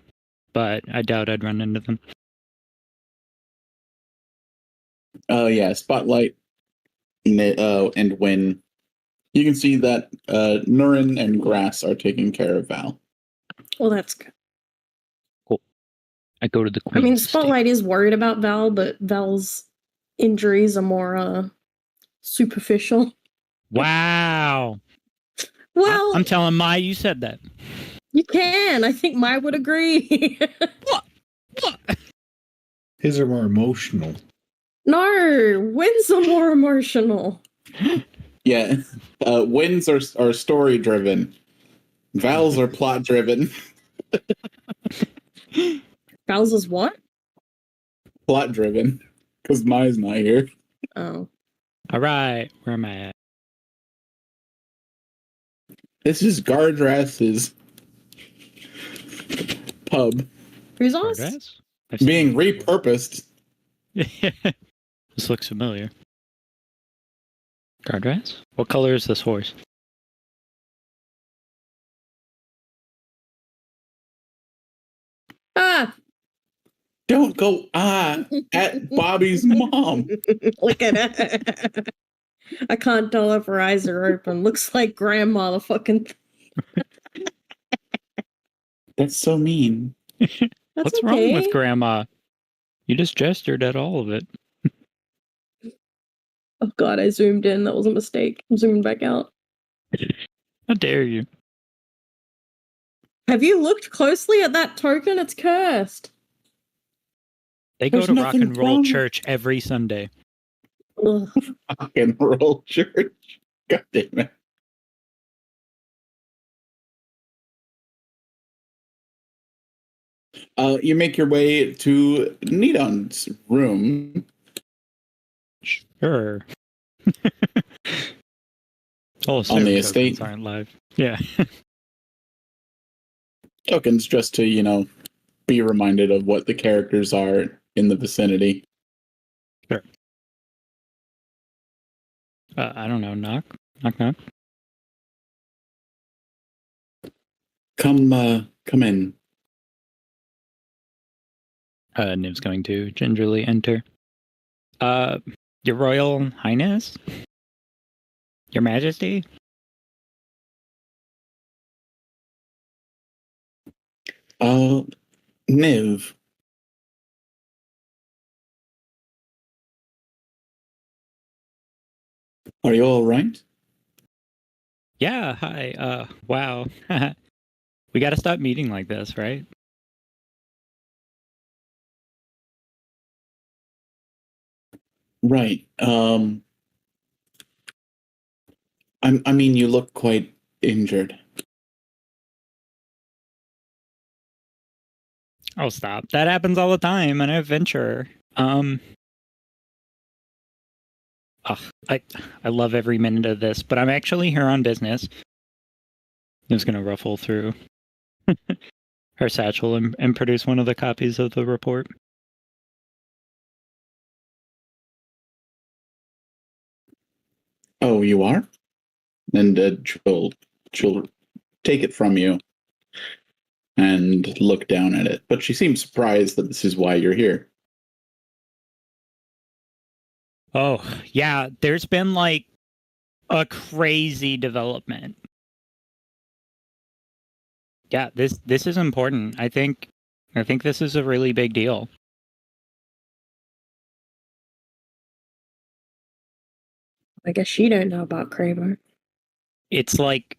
S2: but I doubt I'd run into them.
S1: Oh yeah, Spotlight. And when you can see that Nurin and Grass are taking care of Val.
S5: Well, that's good.
S2: I go to the
S5: I
S2: queen's
S5: mean,
S2: estate.
S5: Spotlight is worried about Val, but Val's injuries are more superficial.
S2: Wow.
S5: Well,
S2: I'm telling Mai you said that.
S5: you can. I think Mai would agree.
S2: What?
S4: His are more emotional.
S5: No, wins are more emotional.
S1: Yeah, wins are story driven. Val's are plot driven.
S5: Val's is what?
S1: Plot driven. Because Mai's not here.
S5: Oh.
S2: All right, where am I at?
S1: This is Gardrass's pub
S5: Who's ours?
S2: Progress?
S1: being repurposed.
S2: This looks familiar. Guardrass? What color is this horse?
S5: Ah!
S1: Don't go at Bobby's mom.
S5: Look at it. I can't tell if her eyes are open. Looks like grandma the fucking
S1: That's so mean.
S5: That's
S2: What's
S5: okay.
S2: wrong with Grandma? You just gestured at all of it.
S5: Oh god, I zoomed in. That was a mistake. I'm zooming back out.
S2: How dare you?
S5: Have you looked closely at that token? It's cursed.
S2: They go
S1: There's
S2: to rock
S1: nothing
S2: and roll
S1: wrong.
S2: church every Sunday.
S5: Ugh.
S1: Rock and roll church. God damn it. You make your way to Nidon's room.
S2: Sure. Oh,
S1: On the estate.
S2: aren't live. Yeah.
S1: Tokens just to, be reminded of what the characters are in the vicinity.
S2: I don't know. Knock. Knock, knock.
S1: Come in.
S2: Niv's going to gingerly enter. Your Royal Highness? Your Majesty?
S1: Niv. Are you all right?
S2: Yeah, hi. Wow. We got to stop meeting like this, right?
S1: Right. I mean, you look quite injured.
S2: Oh, stop. That happens all the time. I'm an adventurer. Ugh, I love every minute of this, but I'm actually here on business. I'm just going to ruffle through her satchel and produce one of the copies of the report.
S1: Oh, you are? And she'll take it from you and look down at it. But she seems surprised that this is why you're here.
S2: Oh, yeah, there's been like a crazy development. Yeah, this is important. I think this is a really big deal.
S5: I guess she don't know about Kramer.
S2: It's like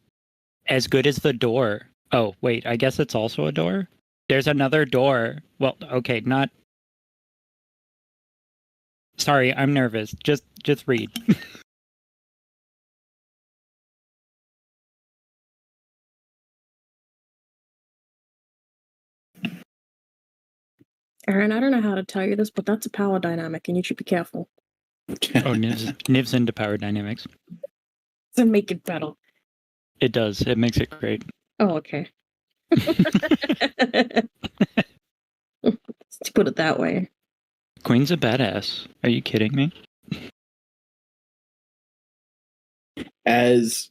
S2: as good as the door. Oh, wait, I guess it's also a door? There's another door. Well, okay, not... Sorry, I'm nervous. Just read.
S5: Aaron, I don't know how to tell you this, but that's a power dynamic, and you should be careful.
S2: Oh, Niv's into power dynamics.
S5: To make it better.
S2: It does. It makes it great.
S5: Oh, okay. To put it that way.
S2: Queen's a badass. Are you kidding me?
S1: As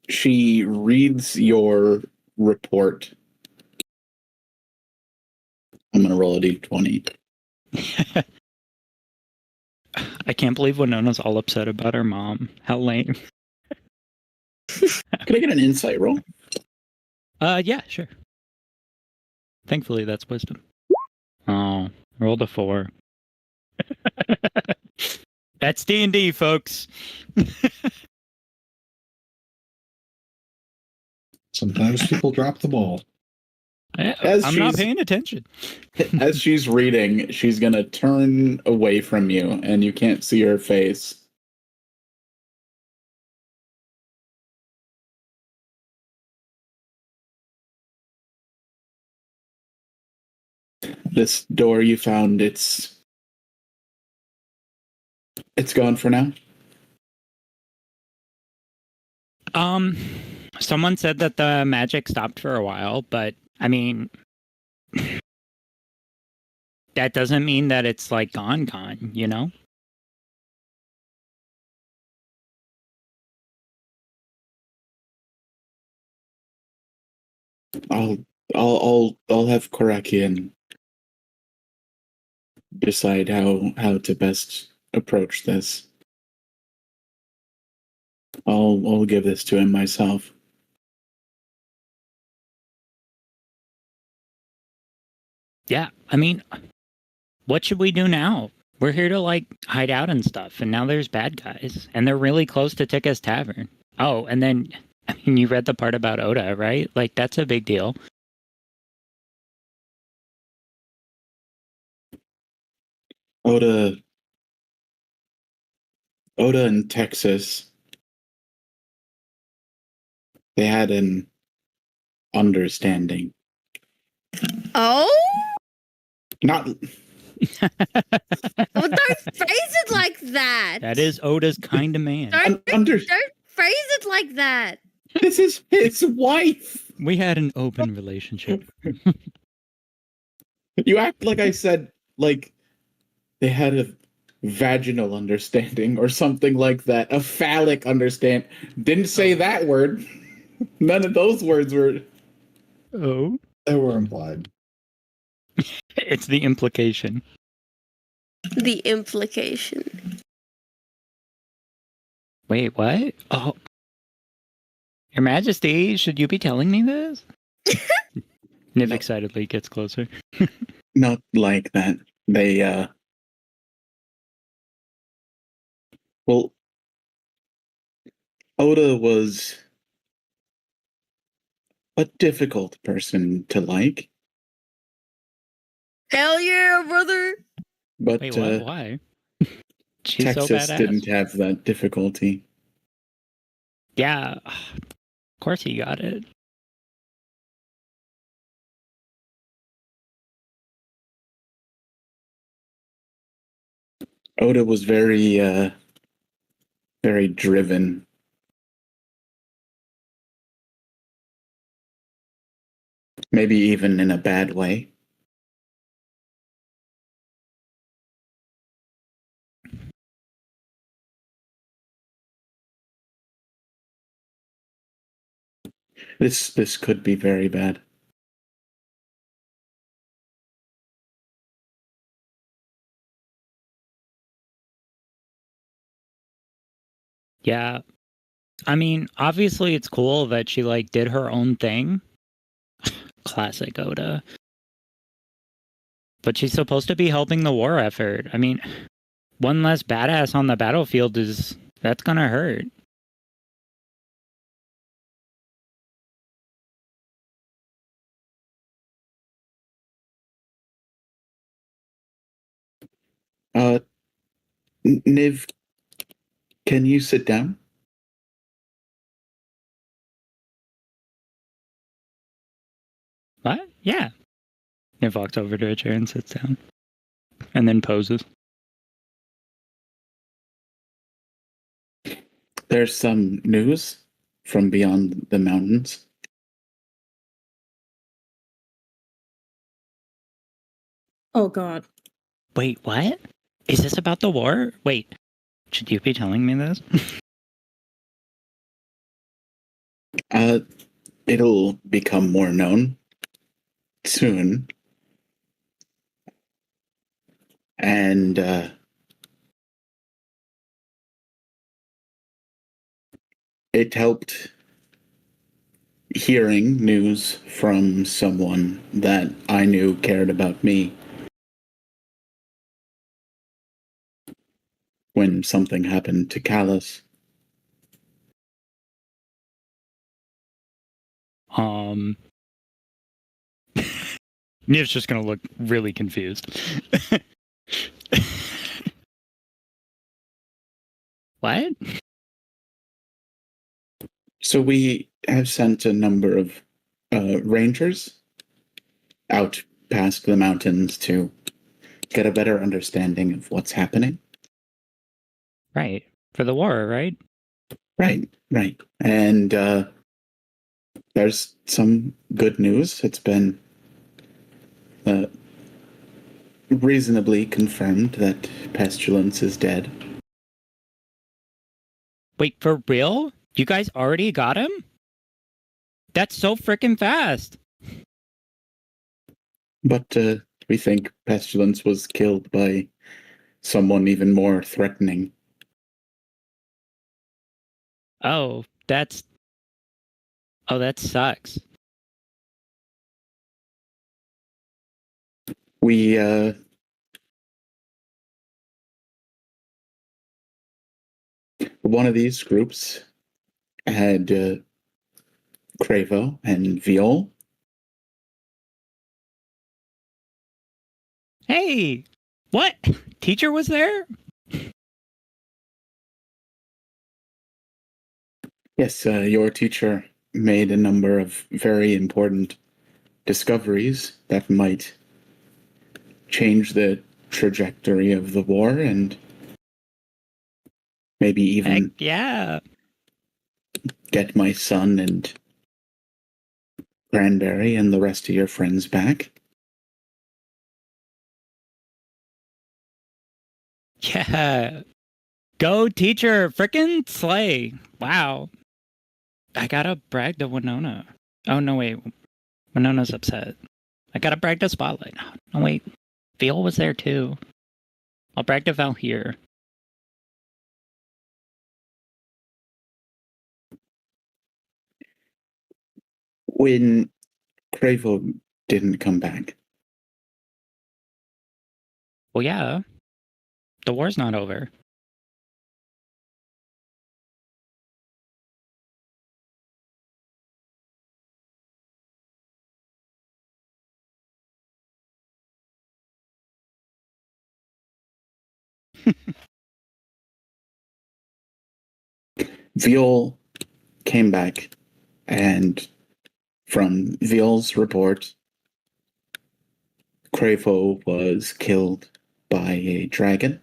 S1: she reads your report, I'm going to roll a d20.
S2: I can't believe Winona's all upset about her mom. How lame.
S1: Could I get an insight roll?
S2: Yeah, sure. Thankfully, that's wisdom. Oh, rolled a 4. That's D&D, folks.
S4: Sometimes people drop the ball.
S2: I'm not paying attention.
S1: As she's reading, she's going to turn away from you, and you can't see her face. This door you found, it's gone for now.
S2: Someone said that the magic stopped for a while, but I mean, that doesn't mean that it's like gone, you know?
S1: I'll have Korakian decide how to best approach this. I'll give this to him myself.
S2: Yeah, I mean, what should we do now? We're here to like hide out and stuff, and now there's bad guys, and they're really close to Tikka's Tavern. Oh, and then I mean, you read the part about Oda, right? Like that's a big deal.
S1: Oda in Texas, they had an understanding.
S3: Oh?
S1: Not
S3: Well, don't phrase it like that.
S2: That is Oda's kind of man.
S3: Don't phrase it like that.
S1: This is his wife.
S2: We had an open relationship.
S1: You act like I said like they had a vaginal understanding or something like that. A phallic understand. Didn't say that word. None of those words were.
S2: Oh,
S4: They were implied.
S2: it's the implication.
S3: The implication.
S2: Wait, what? Oh, Your Majesty, should you be telling me this? Niv excitedly gets closer.
S1: Not like that. They well, Oda was a difficult person to like.
S3: Hell yeah, brother!
S1: But
S2: Wait, what? Why? She's so
S1: Texas
S2: badass.
S1: didn't have that difficulty.
S2: Yeah, of course he got it.
S1: Oda was very driven. Maybe even in a bad way. This could be very bad.
S2: Yeah. I mean, obviously it's cool that she like did her own thing. Classic Oda. But she's supposed to be helping the war effort. I mean, one less badass on the battlefield that's gonna hurt.
S1: Niv, can you sit down?
S2: What? Yeah. Niv walks over to a chair and sits down. And then poses.
S1: There's some news from beyond the mountains.
S5: Oh God.
S2: Wait, what? Is this about the war? Wait, should you be telling me this?
S1: It'll become more known soon. And it helped hearing news from someone that I knew cared about me when something happened to Callus.
S2: Niv's just gonna look really confused. What?
S1: So we have sent a number of rangers out past the mountains to get a better understanding of what's happening.
S2: Right. For the war, right?
S1: Right. And there's some good news. It's been reasonably confirmed that Pestilence is dead.
S2: Wait, for real? You guys already got him? That's so freaking fast.
S1: But we think Pestilence was killed by someone even more threatening.
S2: Oh, that sucks.
S1: We one of these groups had Cravo and Viol.
S2: Hey, what? Teacher was there?
S1: Yes, your teacher made a number of very important discoveries that might change the trajectory of the war and maybe even
S2: Heck yeah.
S1: get my son and Cranberry and the rest of your friends back.
S2: Yeah. Go teacher, frickin' slay. Wow. I gotta brag to Winona. Oh no wait. Winona's upset. I gotta brag to Spotlight. No wait. Viol was there too. I'll brag to Val here.
S1: When Cravo didn't come back,
S2: Well yeah. The war's not over.
S1: Viol came back, and from Viol's report, Cravo was killed by a dragon.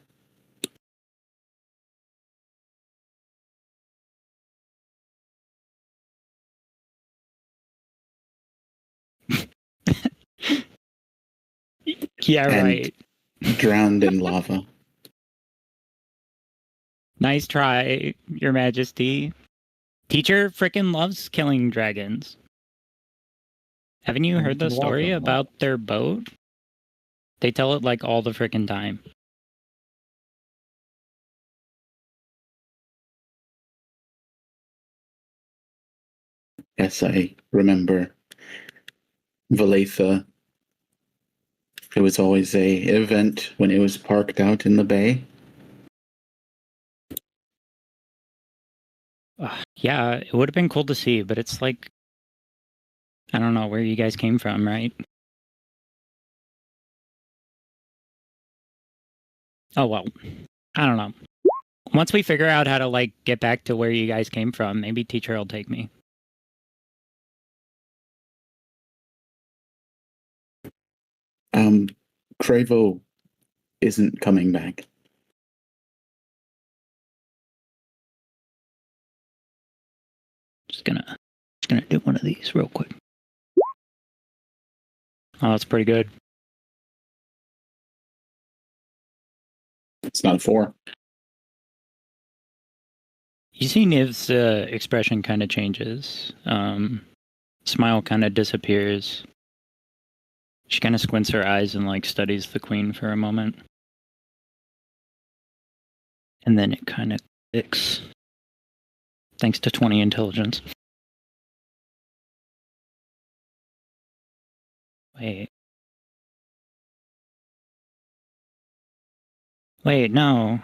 S2: Yeah,
S1: And-
S2: right.
S1: Drowned in lava.
S2: Nice try, Your Majesty. Teacher frickin' loves killing dragons. Haven't you heard the
S4: You're
S2: story
S4: welcome.
S2: about their boat? They tell it like all the frickin' time.
S1: Yes, I remember. Valetha. It was always a event when it was parked out in the bay.
S2: Yeah, it would have been cool to see, but it's like, I don't know where you guys came from, right? Oh, well, I don't know. Once we figure out how to like get back to where you guys came from, maybe teacher will take me.
S1: Cravo isn't coming back.
S2: Just gonna do one of these real quick. Oh, that's pretty good.
S1: It's not a 4.
S2: You see Niv's expression kind of changes. Smile kind of disappears. She kind of squints her eyes and like studies the queen for a moment. And then it kind of clicks. Thanks to 20 intelligence. Wait. Wait, no.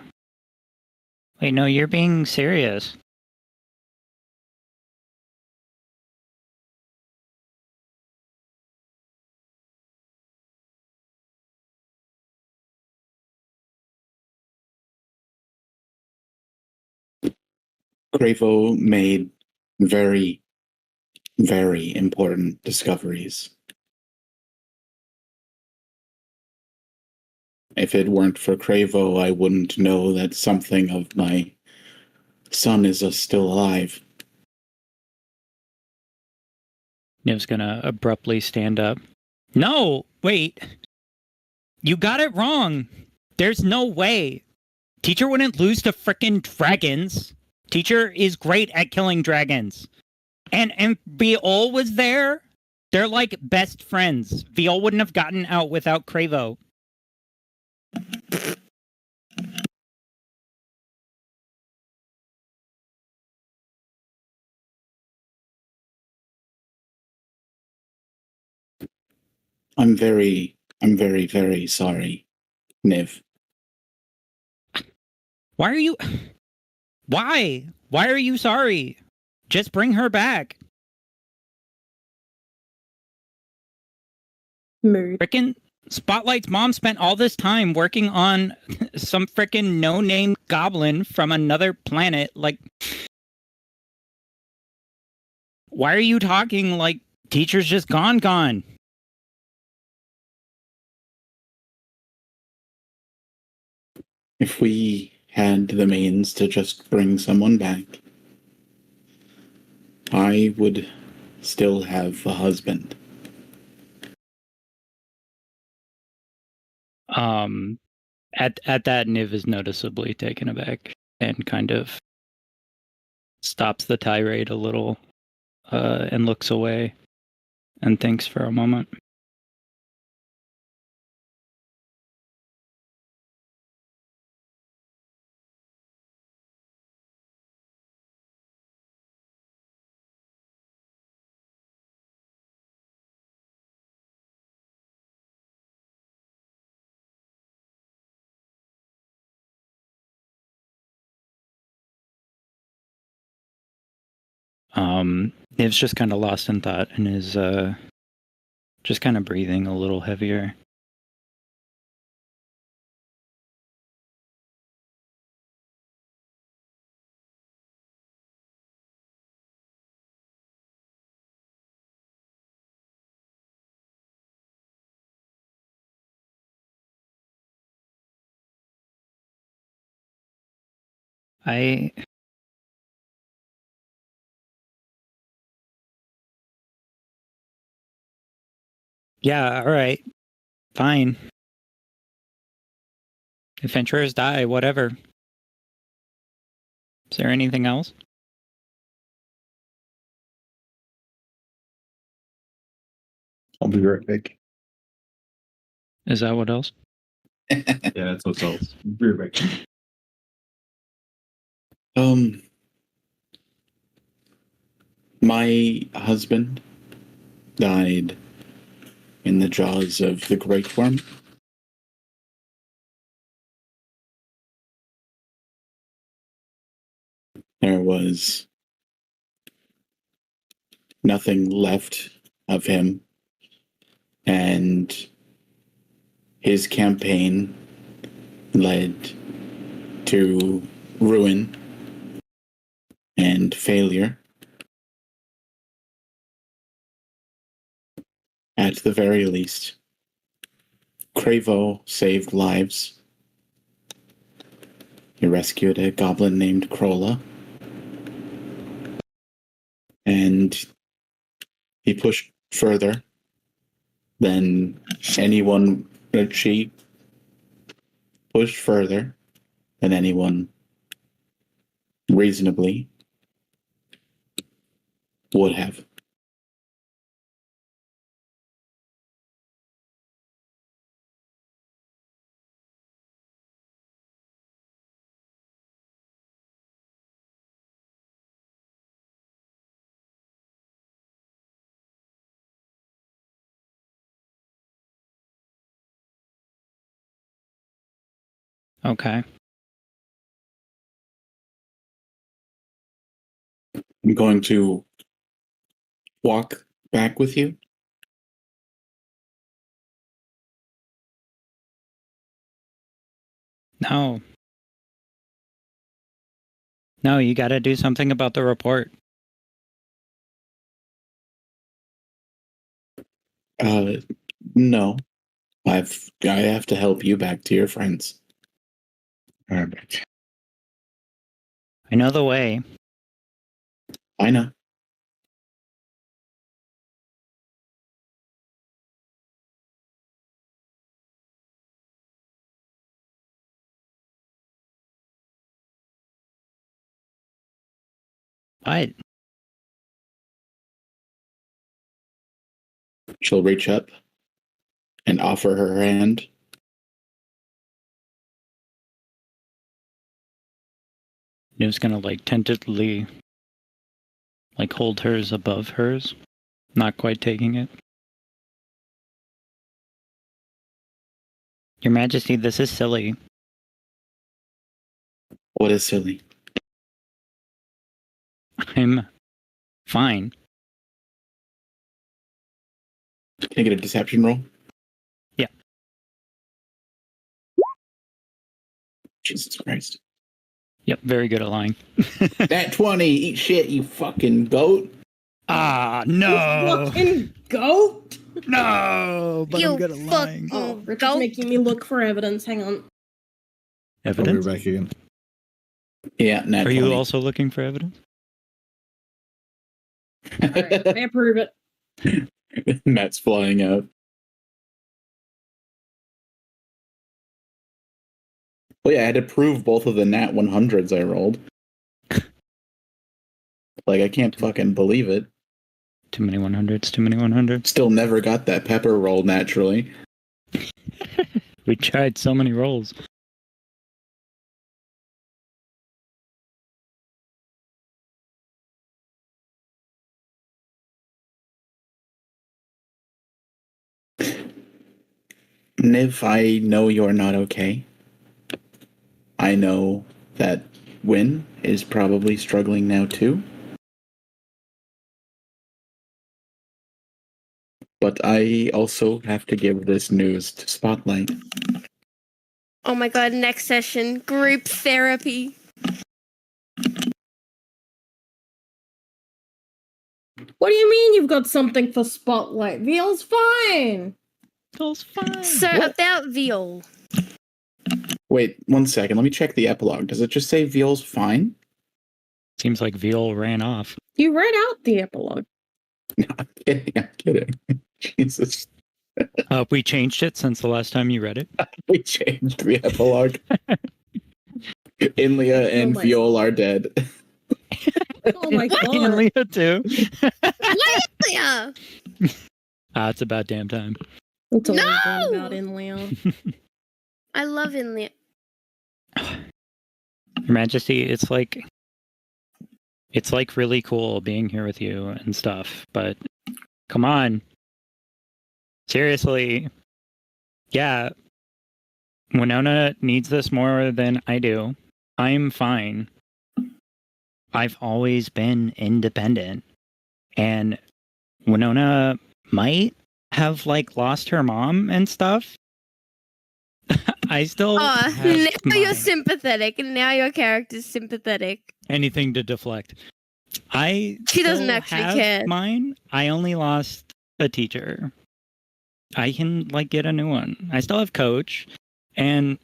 S2: Wait, no, you're being serious.
S1: Cravo made very, very important discoveries. If it weren't for Cravo, I wouldn't know that something of my son is still alive.
S2: Niv's gonna abruptly stand up. No! Wait! You got it wrong! There's no way! Teacher wouldn't lose to frickin' dragons! Teacher is great at killing dragons! And Viol was there? They're like best friends. Viol wouldn't have gotten out without Cravo.
S1: I'm very, very sorry, Niv.
S2: Why are you... Why? Why are you sorry? Just bring her back.
S5: Mood.
S2: Frickin' Spotlight's mom spent all this time working on some frickin' no-name goblin from another planet. Like, why are you talking like teacher's just gone?
S1: If we had the means to just bring someone back, I would still have a husband.
S2: At that, Niv is noticeably taken aback and kind of stops the tirade a little, and looks away and thinks for a moment. Niv's just kind of lost in thought and is just kind of breathing a little heavier. I Yeah, all right. Fine. Adventurers die, whatever. Is there anything else?
S4: I'll be right back.
S2: Is that what else?
S4: Yeah, that's what's else. Be right back.
S1: My husband died in the jaws of the great worm. There was nothing left of him, and his campaign led to ruin and failure. At the very least, Cravo saved lives. He rescued a goblin named Krola. And he pushed further than anyone. She pushed further than anyone reasonably would have.
S2: Okay.
S1: I'm going to walk back with you.
S2: No. No, you gotta do something about the report.
S1: No. I have to help you back to your friends.
S4: All right.
S2: I know the way.
S1: I know.
S2: What?
S1: She'll reach up and offer her hand.
S2: New's gonna like tentatively like hold hers above hers, not quite taking it. Your Majesty, this is silly.
S1: What is silly?
S2: I'm fine.
S1: Can I get a deception roll?
S2: Yeah.
S1: Jesus Christ.
S2: Yep, very good at lying.
S1: That 20, eat shit, you fucking goat.
S2: Ah, no!
S5: Fucking goat!
S2: No! But
S3: You
S2: I'm good at lying.
S5: Oh, Richard's
S3: Goat.
S5: making me look for evidence. Hang on.
S4: I'll be
S2: Evidence?
S4: back again.
S1: Yeah, nat
S2: Are
S1: 20.
S2: you also looking for evidence?
S5: Alright, I approve it.
S1: Matt's flying out. Well, yeah, I had to prove both of the nat 100s I rolled. Like, I can't fucking believe it.
S2: Too many 100s, too many 100s.
S1: Still never got that pepper roll naturally.
S2: We tried so many rolls.
S1: Niv, I know you're not okay. I know that Win is probably struggling now too. But I also have to give this news to Spotlight.
S3: Oh my god, next session, group therapy.
S5: What do you mean you've got something for Spotlight? Veal's fine.
S2: Feels fine.
S3: So
S1: What?
S3: about Veal.
S1: Wait, 1 second. Let me check the epilogue. Does it just say Veal's fine?
S2: Seems like Veal ran off.
S5: You read out the epilogue.
S1: No, I'm kidding. I'm kidding. Jesus.
S2: We changed it since the last time you read it.
S1: We changed the epilogue. Inlia and
S5: my
S1: Viol are dead.
S5: Oh my god.
S2: And Leah too.
S3: Yeah.
S2: It's about damn time.
S5: It's always
S3: No!
S5: been about in Leon.
S3: I love Inlia.
S2: Your Majesty, it's like really cool being here with you and stuff, but come on. Seriously. Yeah. Winona needs this more than I do. I'm fine. I've always been independent. And Winona might have lost her mom and stuff. I still
S3: Oh,
S2: have
S3: now you're
S2: mine.
S3: sympathetic, and now your character's sympathetic.
S2: Anything to deflect.
S3: She doesn't
S2: still
S3: actually
S2: have
S3: care.
S2: Mine. I only lost a teacher. I can get a new one. I still have coach, and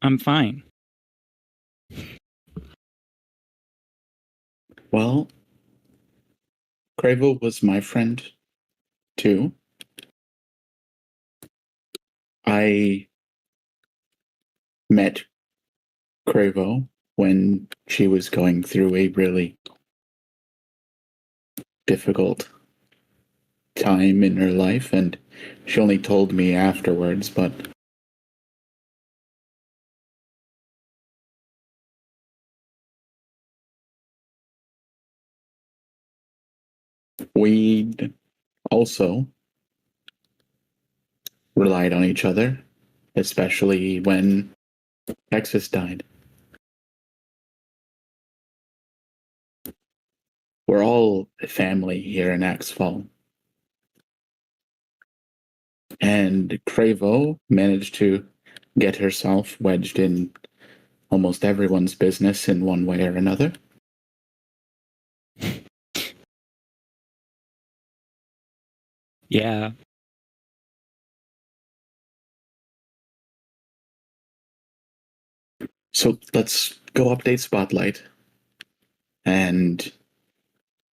S2: I'm fine.
S1: Well, Cravo was my friend too. I met Cravo when she was going through a really difficult time in her life, and she only told me afterwards, but we also relied on each other, especially when Texas died. We're all a family here in Axfall. And Cravo managed to get herself wedged in almost everyone's business in one way or another.
S2: Yeah.
S1: So let's go update Spotlight. And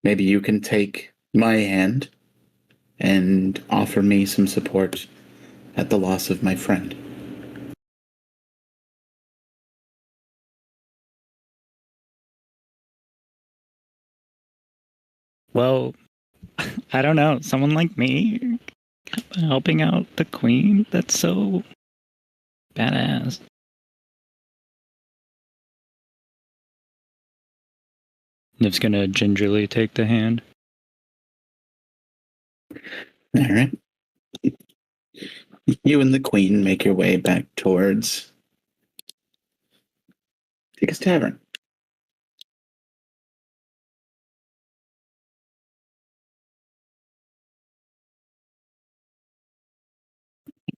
S1: maybe you can take my hand and offer me some support at the loss of my friend.
S2: Well, I don't know. Someone like me helping out the queen? That's so badass. Niv's gonna gingerly take the hand.
S1: All right. You and the queen make your way back towards Tika's Tavern.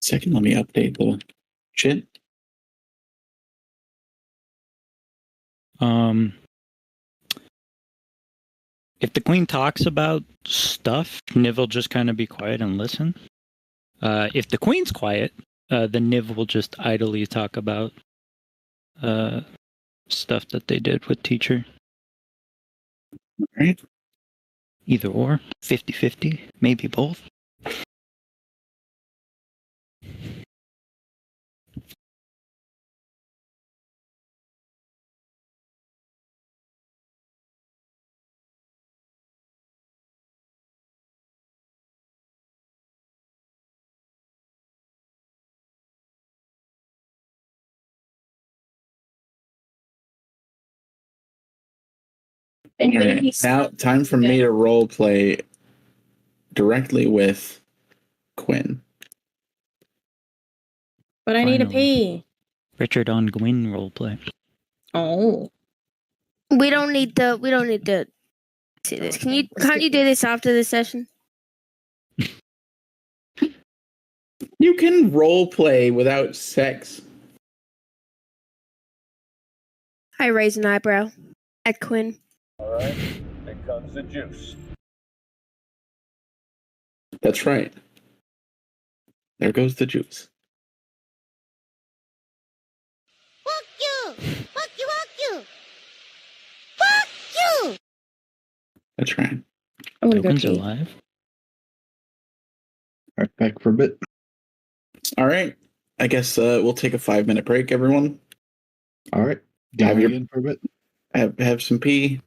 S1: Second, let me update the shit.
S2: If the queen talks about stuff, Niv will just kind of be quiet and listen. If the queen's quiet, then Niv will just idly talk about stuff that they did with teacher.
S1: All right.
S2: Either or, 50-50, maybe both.
S1: Okay, now time for me to role play directly with Quinn.
S5: But I need to
S2: Finally.
S5: pee.
S2: Richard on Gwyn roleplay.
S5: Oh.
S3: We don't need to see this. Can't you do this after the session?
S1: You can role play without sex.
S3: I raise an eyebrow at Quinn.
S6: All right. Here comes the juice.
S1: That's right. There goes the juice.
S7: Fuck you! Fuck you! Fuck you! Fuck you!
S1: That's right.
S5: I want to go
S2: Logan's
S5: pee.
S2: alive.
S4: All right, back for a bit.
S1: All right. I guess we'll take a 5-minute break, everyone.
S4: All right.
S1: Have your-
S4: in for a bit.
S1: Have some pee.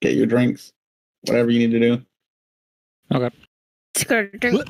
S1: Get your drinks. Whatever you need to do.
S3: Let's go to drink.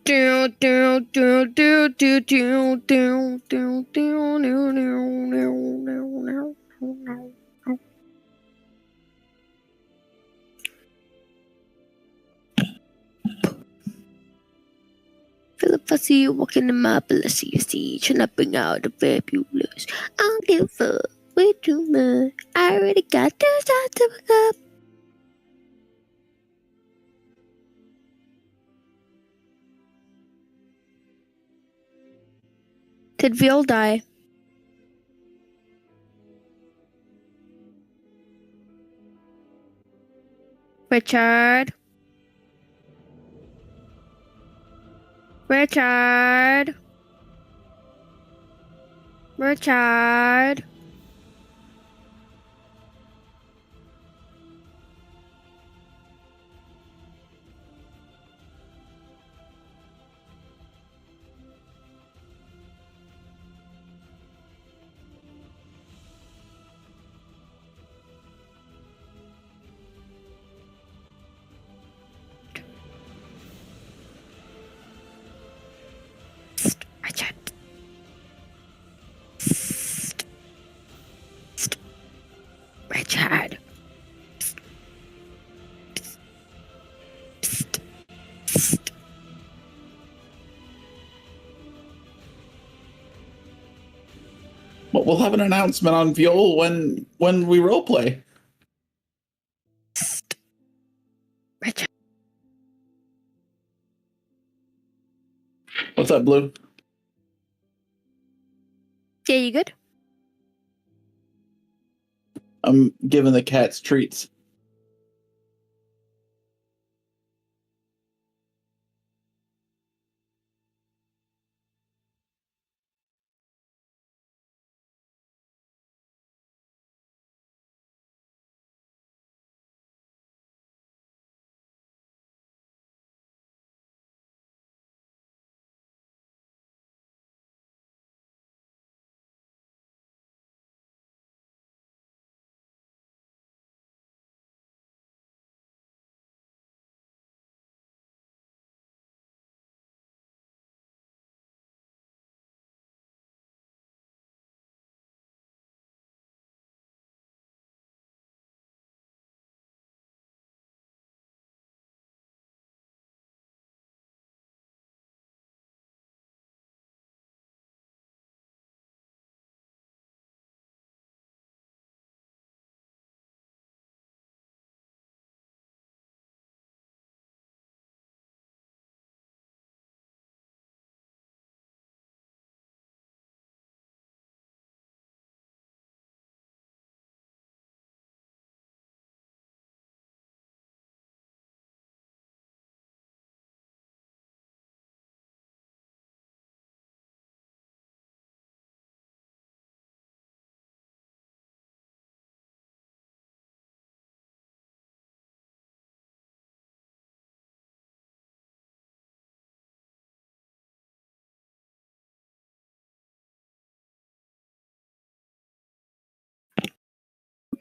S3: Do do do do do do do do do no no no no no. Philip, I see you walking in my blessed stage, and I bring out the fabulous. I don't give a fuck way too much. I already got this out to pick up. Did Veal die? Richard? Richard? Richard? Richard. Richard.
S1: Well, we'll have an announcement on Viol when we roleplay.
S3: Richard.
S1: What's up, Blue?
S3: Yeah, you good?
S1: I'm giving the cats treats.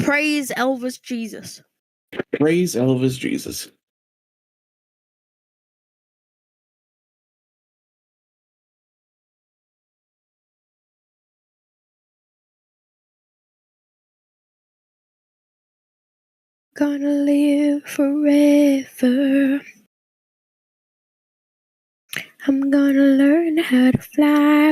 S3: Praise Elvis Jesus.
S1: Praise Elvis Jesus.
S3: Gonna live forever. I'm gonna learn how to fly.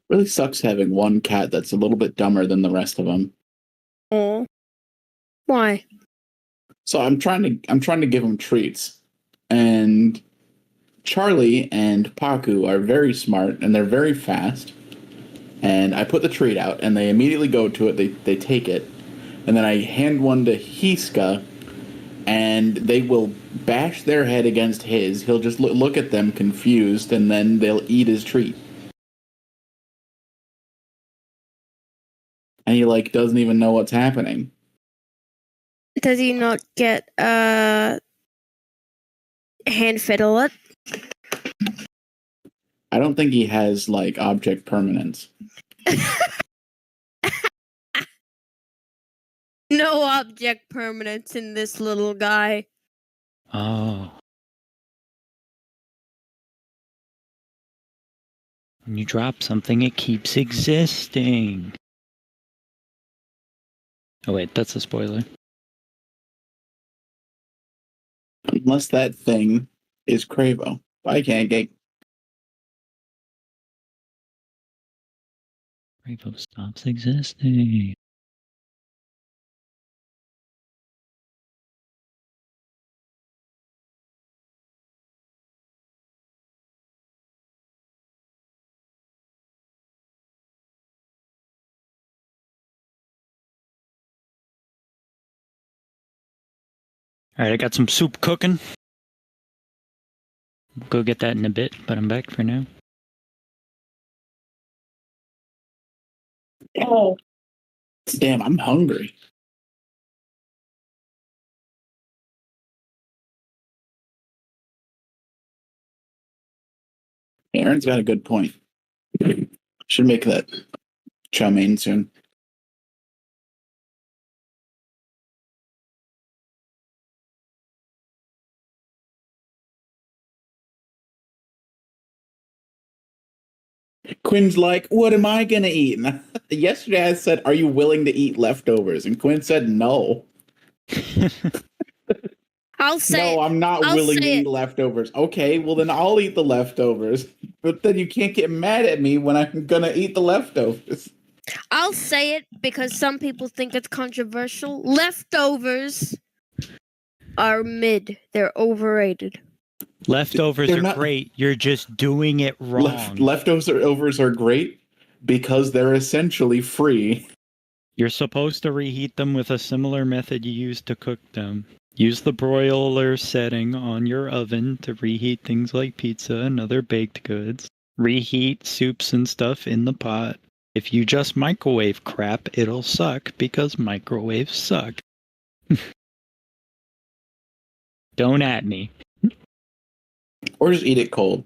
S1: Really sucks having one cat that's a little bit dumber than the rest of them.
S3: Oh. Why?
S1: So I'm trying to give him treats, and Charlie and Paku are very smart and they're very fast. And I put the treat out, and they immediately go to it. They take it, and then I hand one to Hiska, and they will bash their head against his. He'll just look at them confused, and then they'll eat his treat. And he like doesn't even know what's happening.
S3: Does he not get hand fed a lot?
S1: I don't think he has like object permanence.
S3: No object permanence in this little guy.
S2: Oh. When you drop something, it keeps existing. Oh wait, that's a spoiler.
S1: Unless that thing is Cravo. I can't get.
S2: Bravo stops existing. Alright, I got some soup cooking. Go get that in a bit, but I'm back for now.
S1: Oh. Damn, I'm hungry. Aaron's got a good point. Should make that chow mein soon. Quinn's like, what am I gonna eat? And yesterday I said, are you willing to eat leftovers? And Quinn said no.
S3: I'll say
S1: No, I'm not
S3: I'll
S1: willing to
S3: say
S1: eat leftovers. Okay, well then I'll eat the leftovers. But then you can't get mad at me when I'm gonna eat the leftovers.
S3: I'll say it because some people think it's controversial. Leftovers are mid. They're overrated.
S2: Leftovers
S1: They're
S2: are
S1: not-
S2: great. You're just doing it wrong.
S1: Leftovers are great because they're essentially free.
S2: You're supposed to reheat them with a similar method you used to cook them. Use the broiler setting on your oven to reheat things like pizza and other baked goods. Reheat soups and stuff in the pot. If you just microwave crap, it'll suck because microwaves suck. Don't at me.
S1: Or just eat it cold.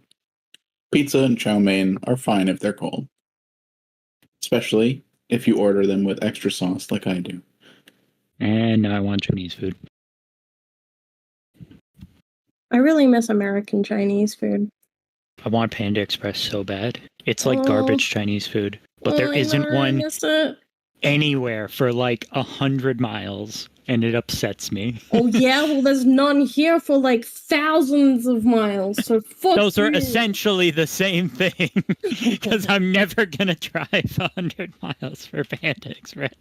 S1: Pizza and chow mein are fine if they're cold. Especially if you order them with extra sauce like I do.
S2: And now I want Chinese food.
S5: I really miss American Chinese food.
S2: I want Panda Express so bad. It's like
S5: Oh.
S2: garbage Chinese food. But there
S5: I
S2: isn't
S5: know, I
S2: one
S5: miss it.
S2: anywhere for like 100 miles. And it upsets me.
S5: Oh yeah, well there's none here for like thousands of miles. So fuck
S2: Those are
S5: you.
S2: essentially the same thing. Because I'm never going to drive 100 miles for Panda Express.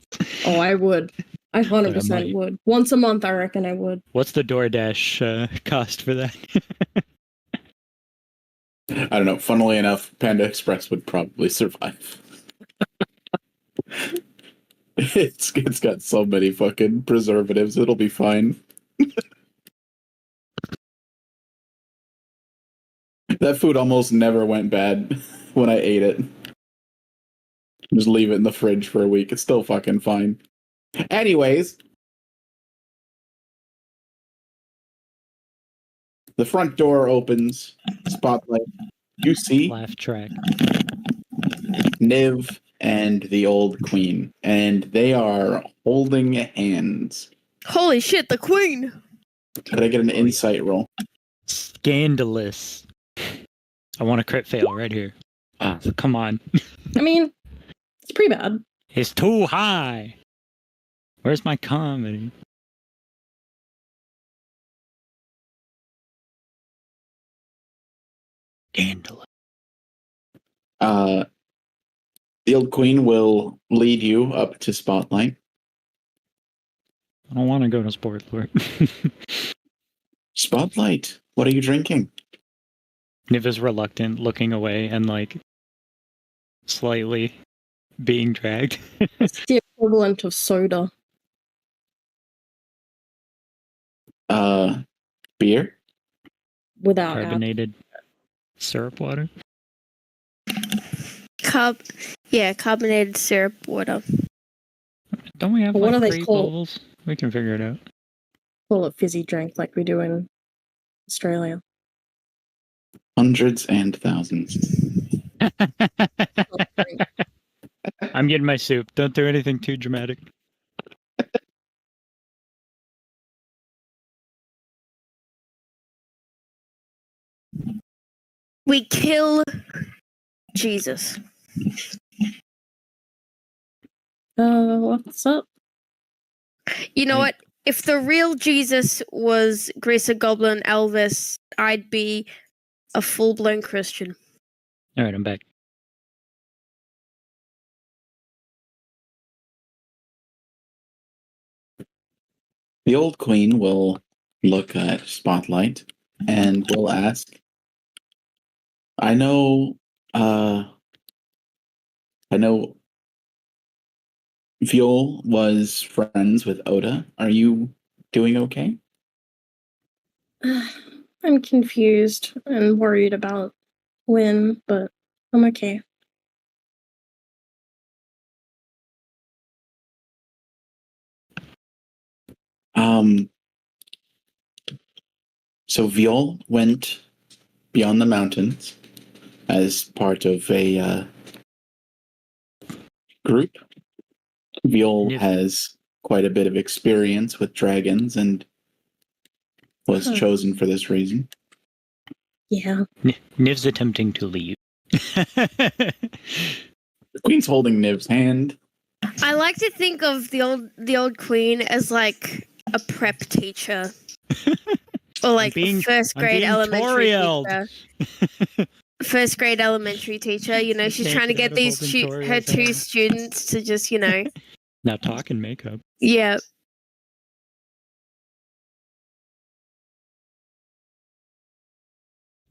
S5: Oh, I would. I 100%
S2: might.
S5: would. Once a month, I reckon I would.
S2: What's the DoorDash cost for that?
S1: I don't know. Funnily enough, Panda Express would probably survive. It's got so many fucking preservatives. It'll be fine. That food almost never went bad when I ate it. Just leave it in the fridge for a week. It's still fucking fine. Anyways, the front door opens. Spotlight. You see
S2: Laugh track.
S1: Niv and the old queen, and they are holding hands.
S3: Holy shit, the queen!
S1: Could I get an insight roll?
S2: Scandalous. I want a crit fail right here. Come on.
S5: I mean, it's pretty bad.
S2: It's too high. Where's my comedy? Scandalous.
S1: The old queen will lead you up to Spotlight.
S2: I don't want to go to Sport Lord.
S1: Spotlight, what are you drinking?
S2: Niv is reluctant, looking away and like slightly being dragged.
S5: It's the equivalent of soda.
S1: Beer?
S5: Without alcohol.
S2: Carbonated syrup water.
S3: Carbonated syrup water.
S2: Don't we have
S5: What
S2: like
S5: are they
S2: 3
S5: called?
S2: bowls? We can figure it out.
S5: Call it fizzy drink like we do in Australia.
S1: Hundreds and thousands.
S2: I'm getting my soup. Don't do anything too dramatic.
S3: We kill Jesus.
S5: What's up?
S3: You know what? If the real Jesus was Greaser Goblin Elvis, I'd be a full-blown Christian.
S2: All right, I'm back.
S1: The old queen will look at Spotlight and will ask, I know Viol was friends with Oda. Are you doing okay?
S5: I'm confused and worried about Win, but I'm okay.
S1: So Viol went beyond the mountains as part of a group. Viol
S2: Yes.
S1: has quite a bit of experience with dragons and was chosen for this reason.
S5: Yeah.
S2: Niv's attempting to leave.
S1: The queen's holding Niv's hand.
S3: I like to think of the old queen as like a prep teacher. Or like
S2: being-
S3: first
S2: I'm
S3: grade
S2: being
S3: elementary
S2: tutorialed.
S3: teacher. First grade elementary teacher, you know, she's
S2: Can't
S3: trying to
S2: get
S3: get these
S2: edible
S3: her
S2: tutorials
S3: two
S2: out.
S3: students to just, you know,
S2: Now talk and makeup.
S3: yeah.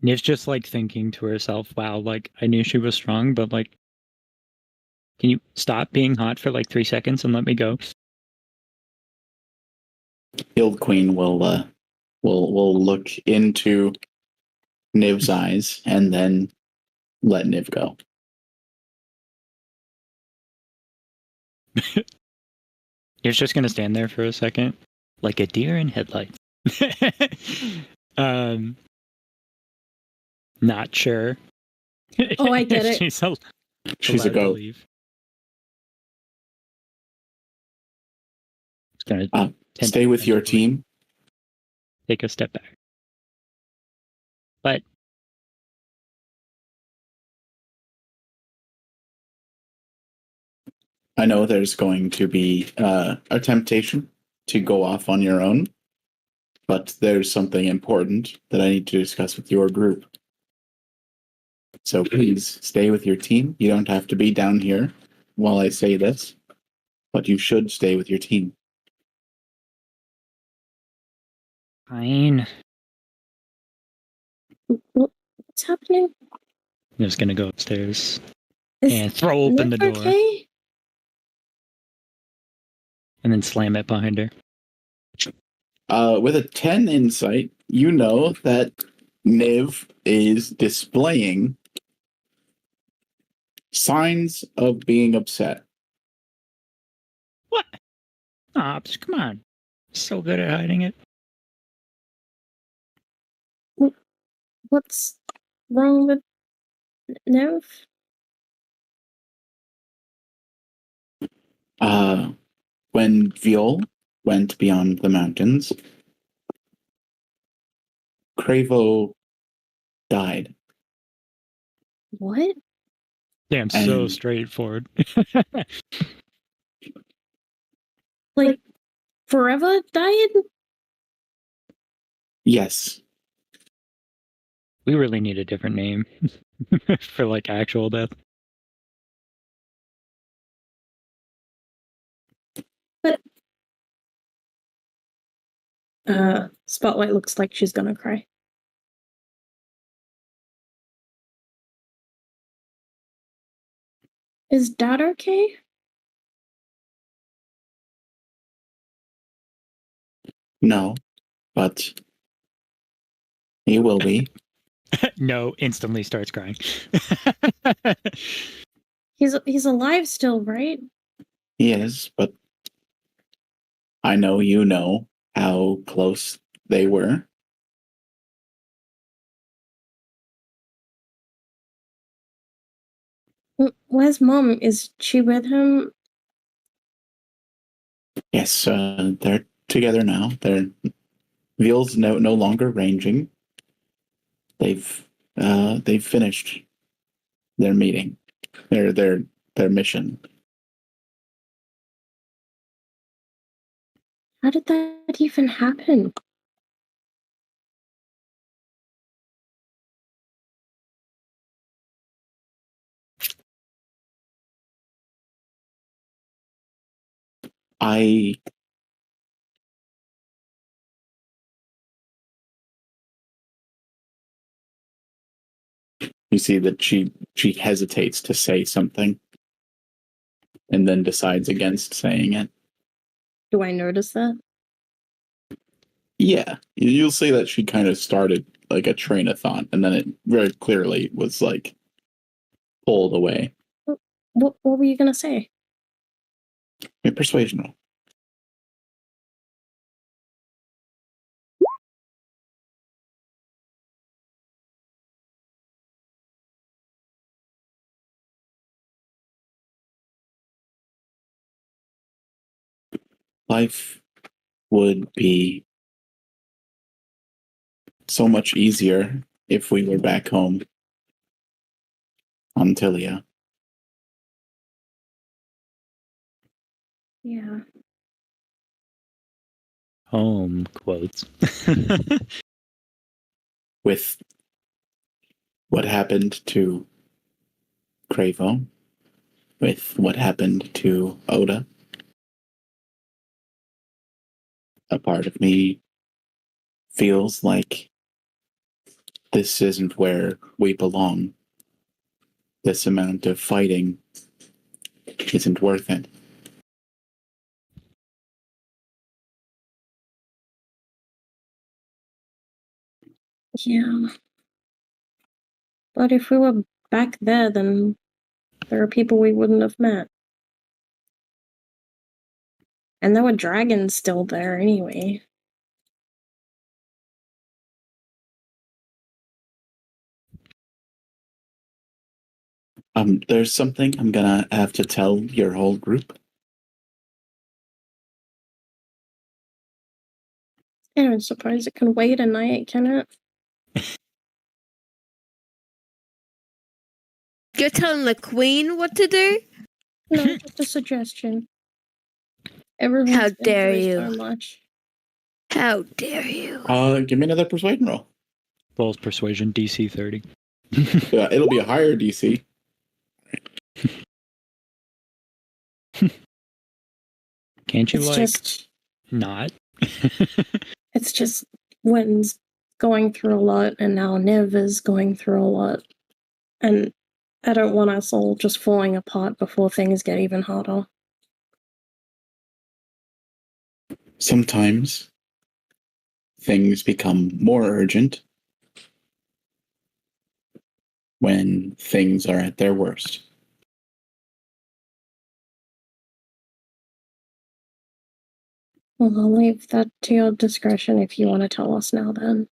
S2: Niv's just like thinking to herself, wow, like I knew she was strong, but like, can you stop being hot for like 3 seconds and let me go?
S1: Guild Queen will look into Niv's eyes and then let Niv go.
S2: Niv's just gonna stand there for a second, like a deer in headlights. Not sure.
S5: Oh, I get it.
S1: She's a
S2: allowed to
S1: goat.
S2: leave. It's gonna
S1: Stay with your
S2: tentatively
S1: team.
S2: take a step back. But
S1: I know there's going to be a temptation to go off on your own, but there's something important that I need to discuss with your group. So please stay with your team. You don't have to be down here while I say this, but you should stay with your team.
S2: fine.
S5: What's happening?
S2: I'm just gonna go upstairs
S5: Is
S2: and throw open the
S5: Niv
S2: door
S5: okay?
S2: and then slam it behind her.
S1: With a 10 insight, you know that Niv is displaying signs of being upset.
S2: What? Ops, come on. So good at hiding it.
S5: What's wrong with Nev?
S1: When Viol went beyond the mountains, Cravo died.
S5: What?
S2: Damn, so
S1: And-
S2: straightforward.
S5: Like, forever died?
S1: Yes,
S2: We really need a different name for like actual death.
S5: Spotlight looks like she's gonna cry. Is Dad okay?
S1: no, but he will be.
S2: No, instantly starts crying.
S5: He's alive still, right?
S1: He is, but I know you know how close they were.
S5: Where's Mom? Is she with him?
S1: Yes, they're together now. Veal's no longer ranging. They've finished their meeting, their mission.
S5: How did that even happen?
S1: I You see that she hesitates to say something and then decides against saying it.
S5: Do I notice that?
S1: Yeah, you'll see that she kind of started like a train of thought, and then it very clearly was like pulled away.
S5: What were you gonna say?
S1: A persuasion roll. Life would be so much easier if we were back home on Tilia.
S5: Yeah.
S2: Home quotes.
S1: With what happened to Cravo, with what happened to Oda, a part of me feels like This isn't where we belong. This amount of fighting isn't worth it.
S5: Yeah. But if we were back there, then there are people we wouldn't have met. And there were dragons still there anyway.
S1: There's something I'm gonna have to tell your whole group.
S5: I don't suppose it can wait a night, can it?
S3: You're telling the queen what to do?
S5: No, just a suggestion. Everyone's
S3: How
S5: been
S3: dare
S5: through
S3: you.
S5: so much.
S3: How dare you?
S1: Give me another persuasion roll.
S2: Both persuasion DC 30.
S1: It'll be a higher DC.
S2: Can't you,
S5: It's just
S2: not?
S5: it's just Wynn's going through a lot, and now Niv is going through a lot. And I don't want us all just falling apart before things get even harder.
S1: Sometimes things become more urgent when things are at their worst.
S5: Well, I'll leave that to your discretion if you want to tell us now then.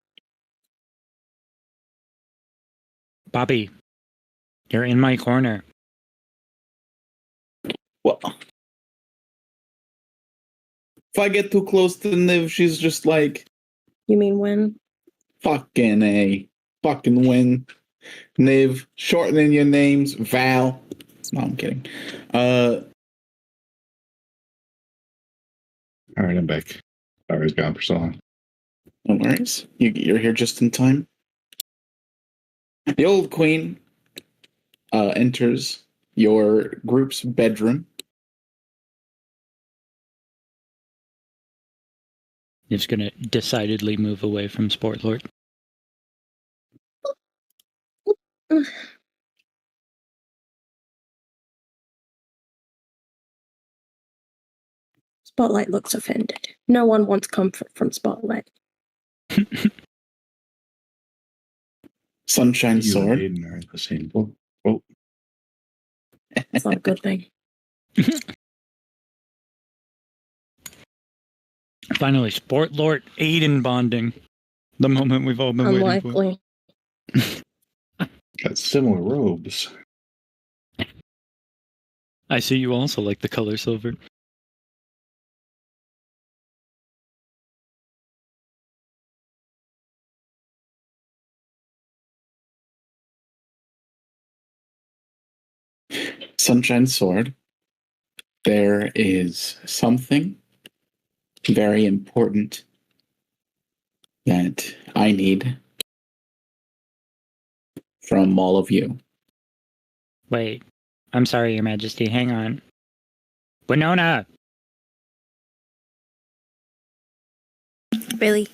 S2: Bobby, you're in my corner.
S1: Well, if I get too close to Niv, she's just like,
S5: You mean Wynn?
S1: fucking A. Fucking win. Niv, shortening your names, Val. No, I'm kidding.
S4: All right, I'm back. I was gone for so long.
S1: No worries. You're here just in time. The old queen enters your group's bedroom.
S2: It's gonna decidedly move away from Sport Lord.
S5: Spotlight looks offended. No one wants comfort from Spotlight.
S1: Sunshine
S4: You and
S1: Sword.
S4: Aiden are in the same boat. Oh,
S5: It's not a good thing.
S2: Finally, Sport Lord Aiden bonding. The moment we've all been waiting for.
S5: Unlikely.
S4: got similar robes.
S2: I see you also like the color silver.
S1: Sunshine Sword. There is something very important that I need from all of you.
S2: Wait, I'm sorry, Your Majesty. Hang on. Winona!
S3: Really?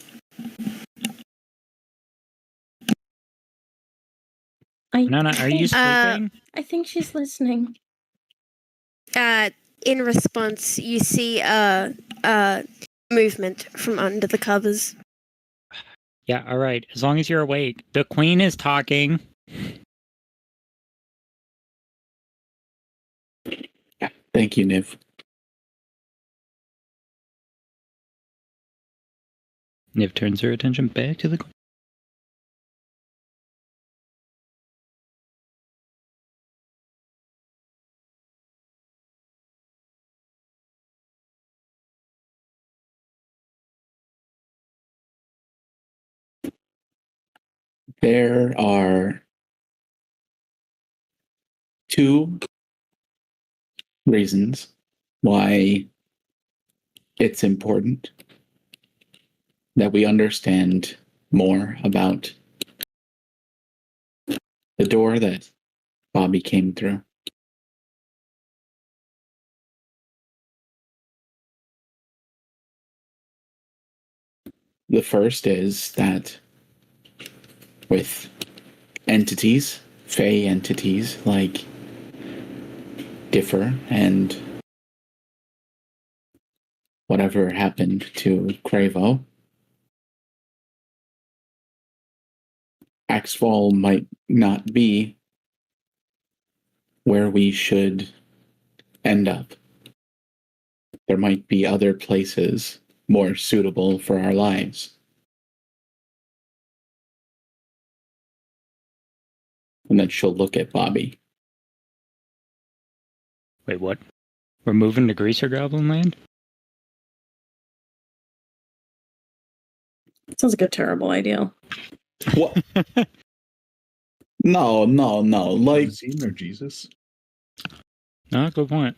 S2: Winona, are you sleeping?
S5: I think she's listening.
S3: In response, you see movement from under the covers.
S2: Yeah, alright. As long as you're awake. The Queen is talking.
S1: Yeah, thank you, Niv.
S2: Niv turns her attention back to the Queen.
S1: There are two reasons why it's important that we understand more about the door that Bobby came through. The first is that with entities, fey entities like Differ and whatever happened to Cravo. Axfall might not be where we should end up. There might be other places more suitable for our lives. And then she'll look at Bobby.
S2: Wait, what? We're moving to Greaser Goblin Land?
S5: Sounds like a terrible idea.
S1: What? No. Like,
S4: Zine or Jesus?
S2: No, good point.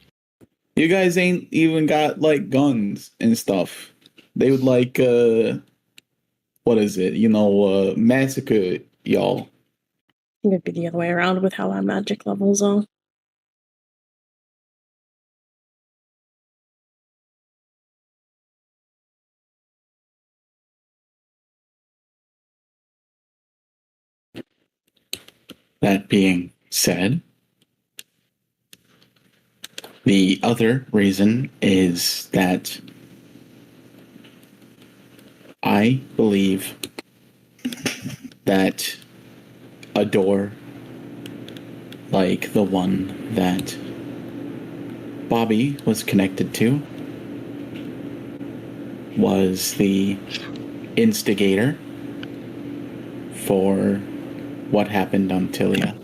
S1: you guys ain't even got, like, guns and stuff. They would, like, what is it? Massacre y'all.
S5: It would be the other way around with how our magic levels are.
S1: That being said, the other reason is that I believe that a door like the one that Bobby was connected to was the instigator for what happened on Tilia.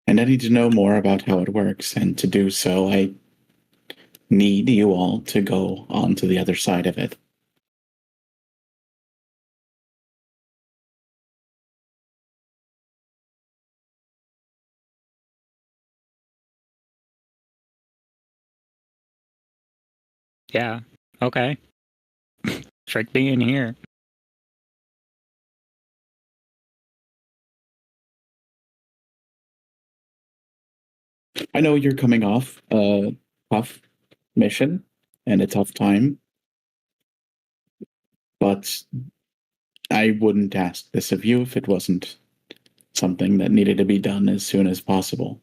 S1: And I need to know more about how it works, and to do so, I need you all to go on to the other side of it.
S2: Yeah. Okay. Trick me in here.
S1: I know you're coming off a tough mission and a tough time, but I wouldn't ask this of you if it wasn't something that needed to be done as soon as possible.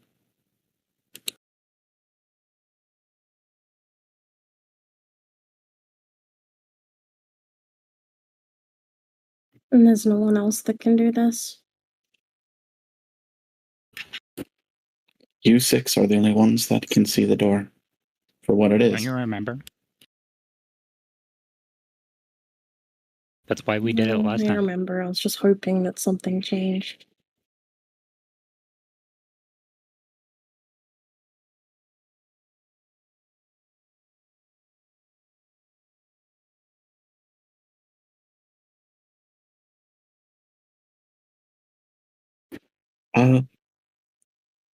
S5: And there's no one else that can do this.
S1: You six are the only ones that can see the door for what it
S2: Don't
S1: is.
S2: you remember? That's why we did it last
S5: I
S2: time.
S5: remember. I was just hoping that something changed.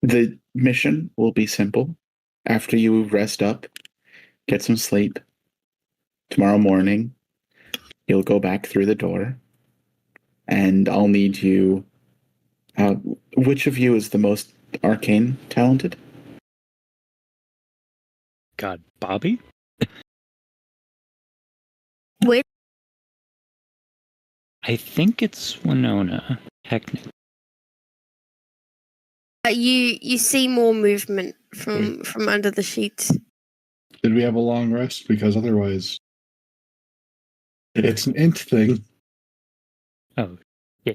S1: The mission will be simple. After you rest up, get some sleep, tomorrow morning, you'll go back through the door, and I'll need you. Which of you is the most arcane talented?
S2: God, Bobby?
S3: Which
S2: I think it's Winona, technically.
S3: you see more movement from under the sheets.
S4: Did we have a long rest? Because otherwise, it's an int thing.
S2: Oh, yeah.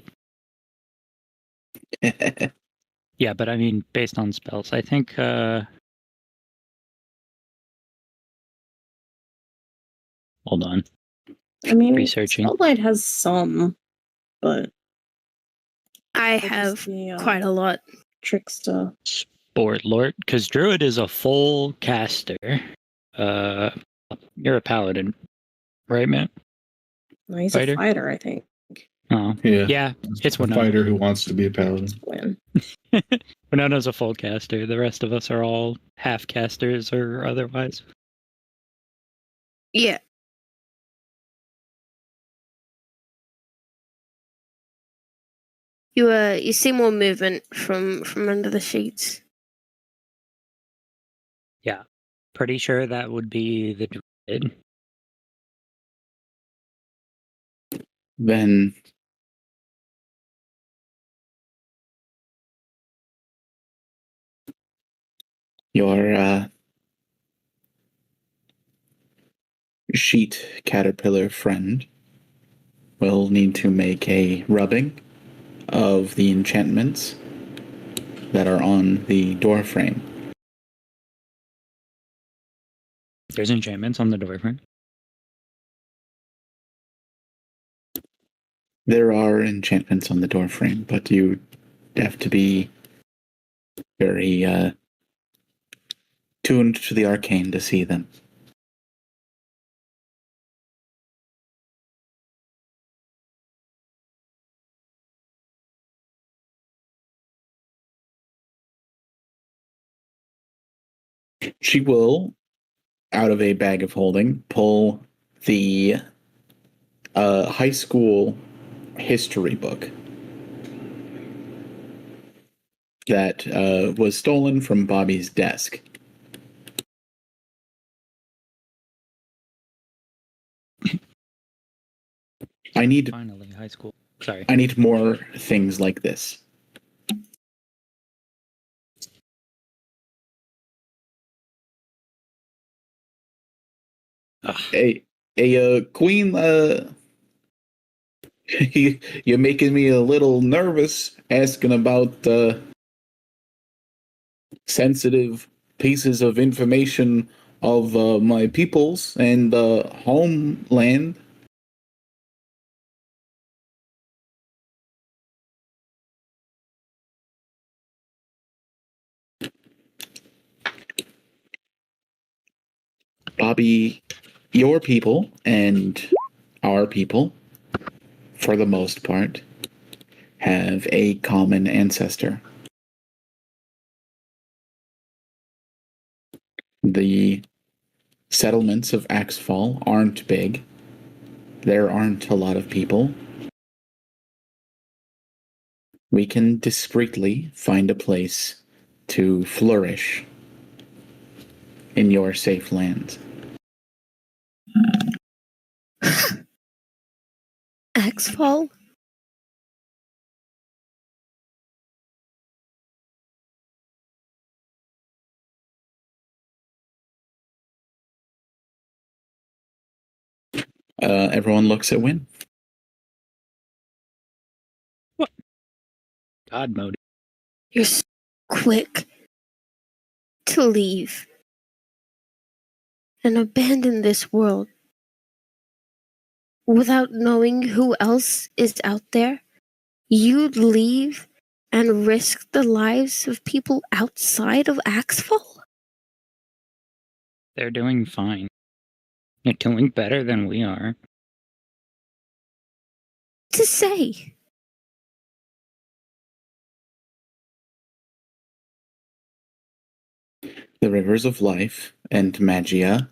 S2: Yeah, but I mean, based on spells, I think, hold on.
S5: I mean,
S2: Researching.
S5: Spellblight has some, but
S3: I
S5: just
S3: have
S5: the,
S3: quite a lot.
S5: Trickster.
S2: Sport Lord, because Druid is a full caster. You're a paladin, right, man?
S5: No, he's
S2: Fighter?
S5: a fighter, I think.
S2: Oh,
S4: Yeah.
S2: yeah, it's
S4: a
S2: Winona.
S4: fighter who wants to be a paladin.
S5: Win.
S2: Winona's a full caster. The rest of us are all half casters or otherwise.
S3: Yeah. You see more movement from under the sheets.
S2: Yeah. Pretty sure that would be the druid.
S1: Then your sheet caterpillar friend will need to make a rubbing of the enchantments that are on the door frame.
S2: There's enchantments on the door frame.
S1: There are enchantments on the door frame, but you have to be very tuned to the arcane to see them. She will, out of a bag of holding, pull the high school history book that was stolen from Bobby's desk. I need
S2: Finally, high school. Sorry.
S1: I need more things like this. Queen, you're making me a little nervous asking about sensitive pieces of information of my peoples and homeland. Bobby, your people and our people, for the most part, have a common ancestor. The settlements of Axfall aren't big. There aren't a lot of people. We can discreetly find a place to flourish in your safe lands.
S3: Axfall?
S1: Everyone looks at Win.
S2: God mode.
S3: You're so quick to leave and abandon this world without knowing who else is out there. You'd leave and risk the lives of people outside of Axfall?
S2: They're doing fine. They're doing better than we are.
S3: To say.
S1: The rivers of life and magia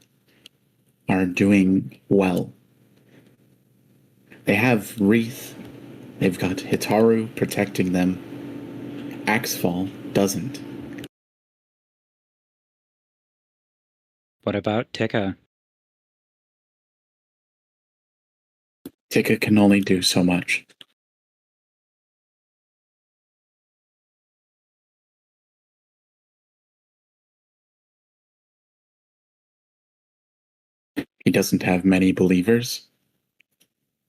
S1: are doing well. They have Wreath. They've got Hitaru protecting them. Axfall doesn't.
S2: What about Tika?
S1: Tika can only do so much. He doesn't have many believers.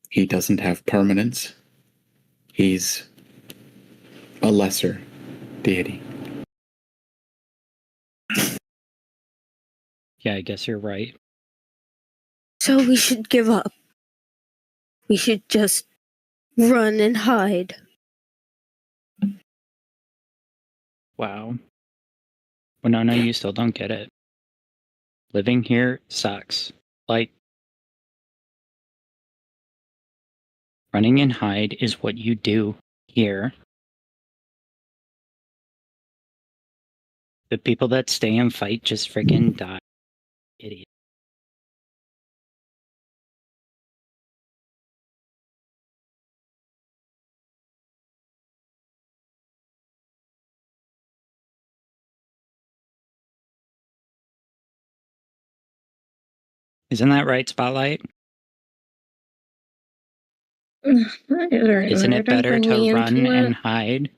S1: He doesn't have permanence. He's a lesser deity.
S2: Yeah, I guess you're right.
S3: So we should give up. We should just run and hide.
S2: Wow. Well, no, you still don't get it. Living here sucks. Like, running and hide is what you do here. The people that stay and fight just friggin' die. Idiot. Isn't that right, Spotlight? Isn't it better to run and hide?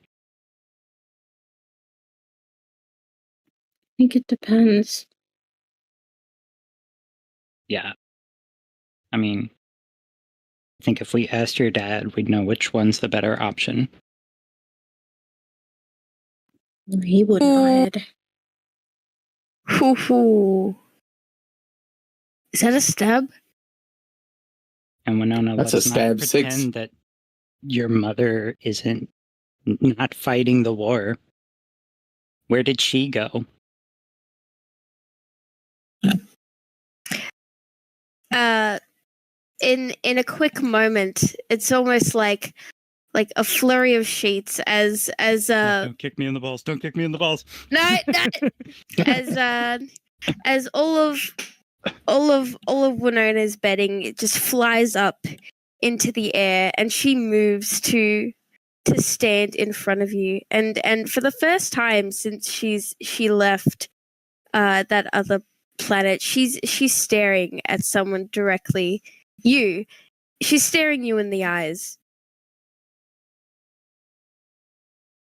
S5: I think it depends.
S2: Yeah. I mean, I think if we asked your dad, we'd know which one's the better option.
S5: He would hide.
S3: Hoo hoo. Is that a stab?
S2: And Winona,
S1: That's a
S2: let's not
S1: stab
S2: pretend
S1: 6.
S2: that your mother isn't not fighting the war. Where did she go?
S3: In a quick moment, it's almost like a flurry of sheets as
S2: Don't kick me in the balls. Don't kick me in the balls.
S3: no, as all of Winona's bedding, it just flies up into the air, and she moves to stand in front of you, and for the first time since she left that other planet, she's staring at someone directly. She's staring you in the eyes,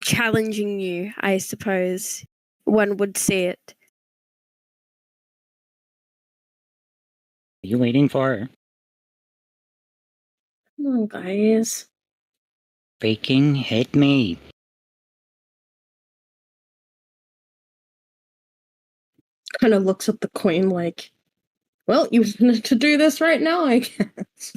S3: challenging you, I suppose one would say it.
S2: Are you waiting for her?
S5: Come on, guys.
S2: Freaking hit me.
S5: Kind of looks at the queen like, well, you wanted to do this right now, I guess.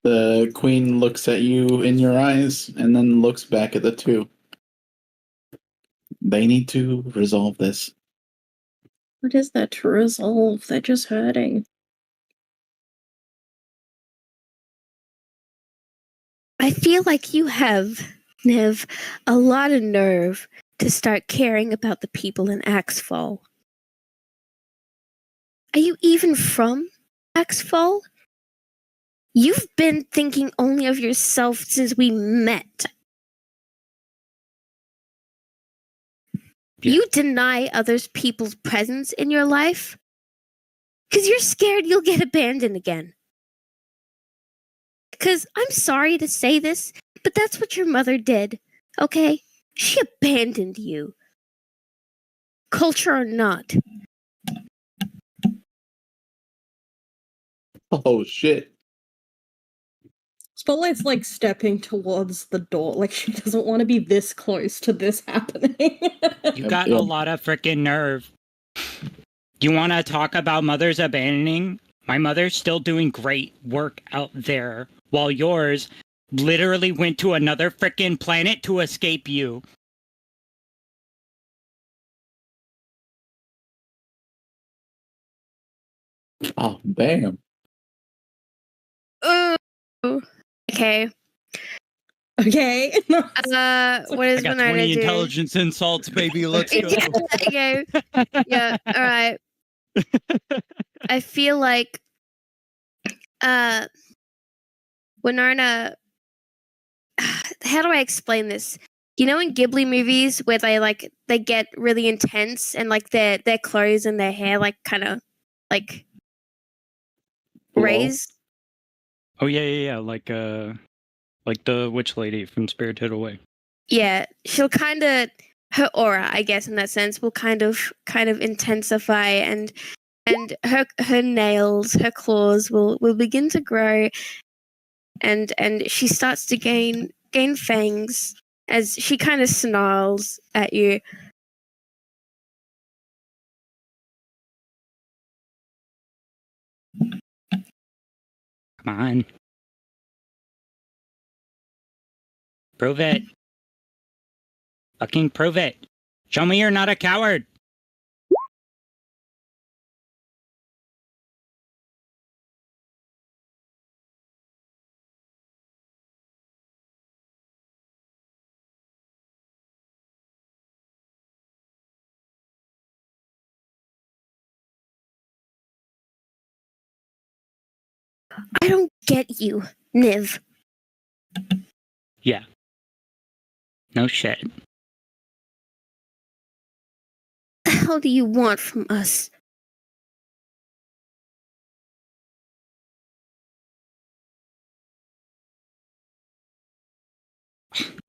S1: The queen looks at you in your eyes and then looks back at the two. They need to resolve this.
S5: What is that to resolve? They're just hurting.
S3: I feel like you have, Nev, a lot of nerve to start caring about the people in Axfall. Are you even from Axfall? You've been thinking only of yourself since we met.
S2: Yeah.
S3: You deny others people's presence in your life because you're scared you'll get abandoned again. Because I'm sorry to say this, but that's what your mother did, okay? She abandoned you. Culture or not.
S1: Oh shit.
S5: Spotlight's like stepping towards the door, like she doesn't want to be this close to this happening.
S2: You got a lot of freaking nerve. You want to talk about mothers abandoning? My mother's still doing great work out there, while yours literally went to another freaking planet to escape you.
S1: Oh, damn.
S3: Okay.
S5: Okay.
S3: What is
S2: I got
S3: Winona
S2: 20
S3: do?
S2: intelligence insults, baby. Let's go.
S3: Okay. Yeah, alright. I feel like Winona, how do I explain this? You know in Ghibli movies where they get really intense and like their clothes and their hair like kind of like
S1: Blow.
S3: raise?
S2: Oh yeah. Like the witch lady from Spirited Away.
S3: Yeah, she'll kind of, her aura, I guess, in that sense, will kind of intensify, and her nails, her claws will begin to grow, and she starts to gain fangs as she kind of snarls at you.
S2: Come on. Prove it. Fucking prove it. Show me you're not a coward.
S3: I don't get you, Niv.
S2: Yeah. No shit.
S3: hell do you want from us?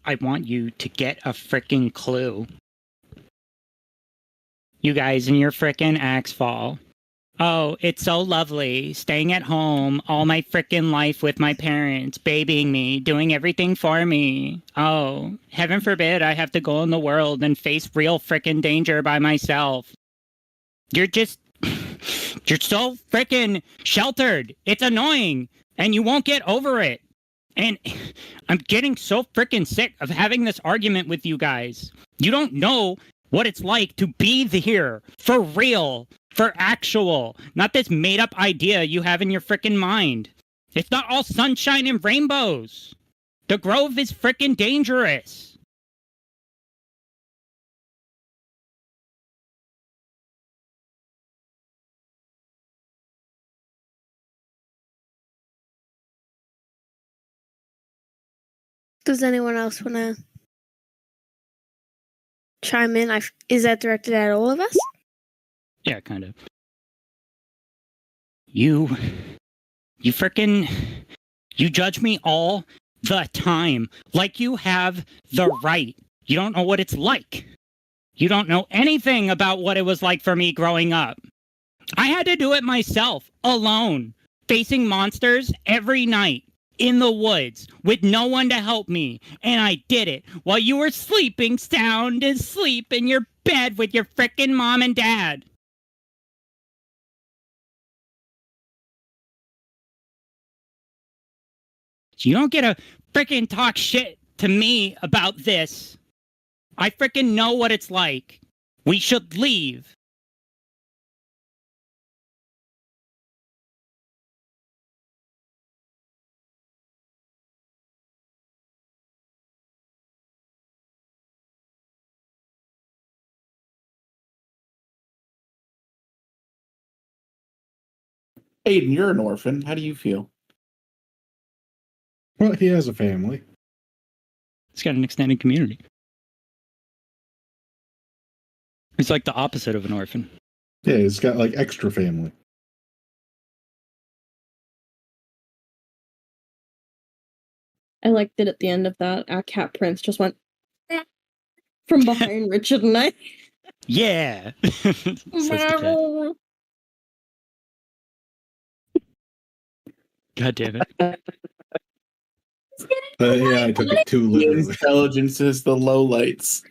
S2: I want you to get a frickin' clue. You guys in your frickin' axe fall. Oh, it's so lovely, staying at home all my frickin' life with my parents, babying me, doing everything for me. Oh, heaven forbid I have to go in the world and face real frickin' danger by myself. You're just... You're so frickin' sheltered. It's annoying, and you won't get over it. And I'm getting so frickin' sick of having this argument with you guys. You don't know what it's like to be here, for real, for actual, not this made-up idea you have in your frickin' mind. It's not all sunshine and rainbows. The Grove is frickin' dangerous.
S3: Does anyone else want to chime in? Is that directed at all of us?
S2: Yeah, kind of. You frickin', you judge me all the time, like you have the right. You don't know what it's like. You don't know anything about what it was like for me growing up. I had to do it myself, alone, facing monsters every night, in the woods, with no one to help me. And I did it while you were sleeping sound asleep in your bed with your frickin' mom and dad. You don't get to frickin' talk shit to me about this. I frickin' know what it's like. We should leave.
S1: Aiden, you're an orphan. How do you feel?
S4: Well, he has a family.
S2: He's got an extended community. He's like the opposite of an orphan.
S4: Yeah, he's got like extra family.
S5: I liked it at the end of that. Our cat Prince just went from behind Richard and I.
S2: Yeah. Says the cat. God damn it.
S4: Yeah, I took it too literally.
S1: Intelligence is the lowlights.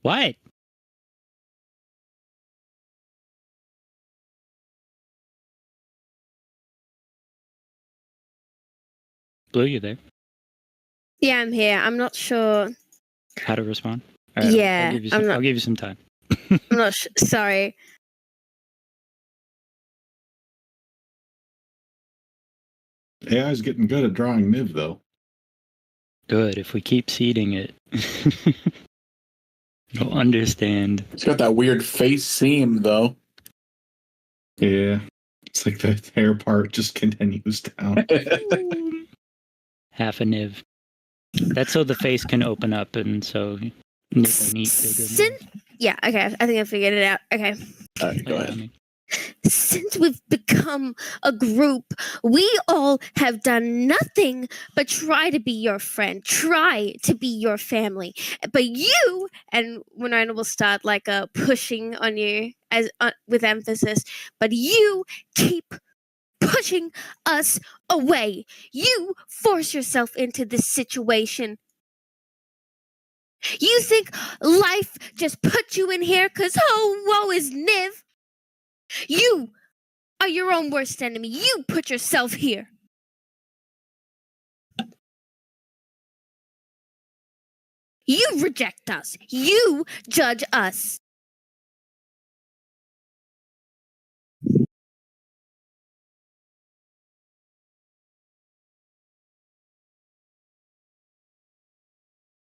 S2: What? Blue, you there?
S3: Yeah, I'm here. I'm not sure.
S2: How to respond?
S3: Yeah,
S2: I'll give you some time.
S3: I'm not sorry.
S4: AI's getting good at drawing Niv, though.
S2: Good. If we keep seeding it, you'll understand.
S1: It's got that weird face seam, though.
S4: Yeah. It's like the hair part just continues down.
S2: Half a niv. That's so the face can open up and so niv can eat bigger.
S3: Yeah, okay. I think I figured it out. Okay.
S1: All right, go ahead.
S3: Since we've become a group, we all have done nothing but try to be your friend, try to be your family. But you, and Winona will start like pushing on you as with emphasis, but you keep pushing us away. You force yourself into this situation. You think life just put you in here because, oh, woe is Niv? You are your own worst enemy. You put yourself here. You reject us. You judge us.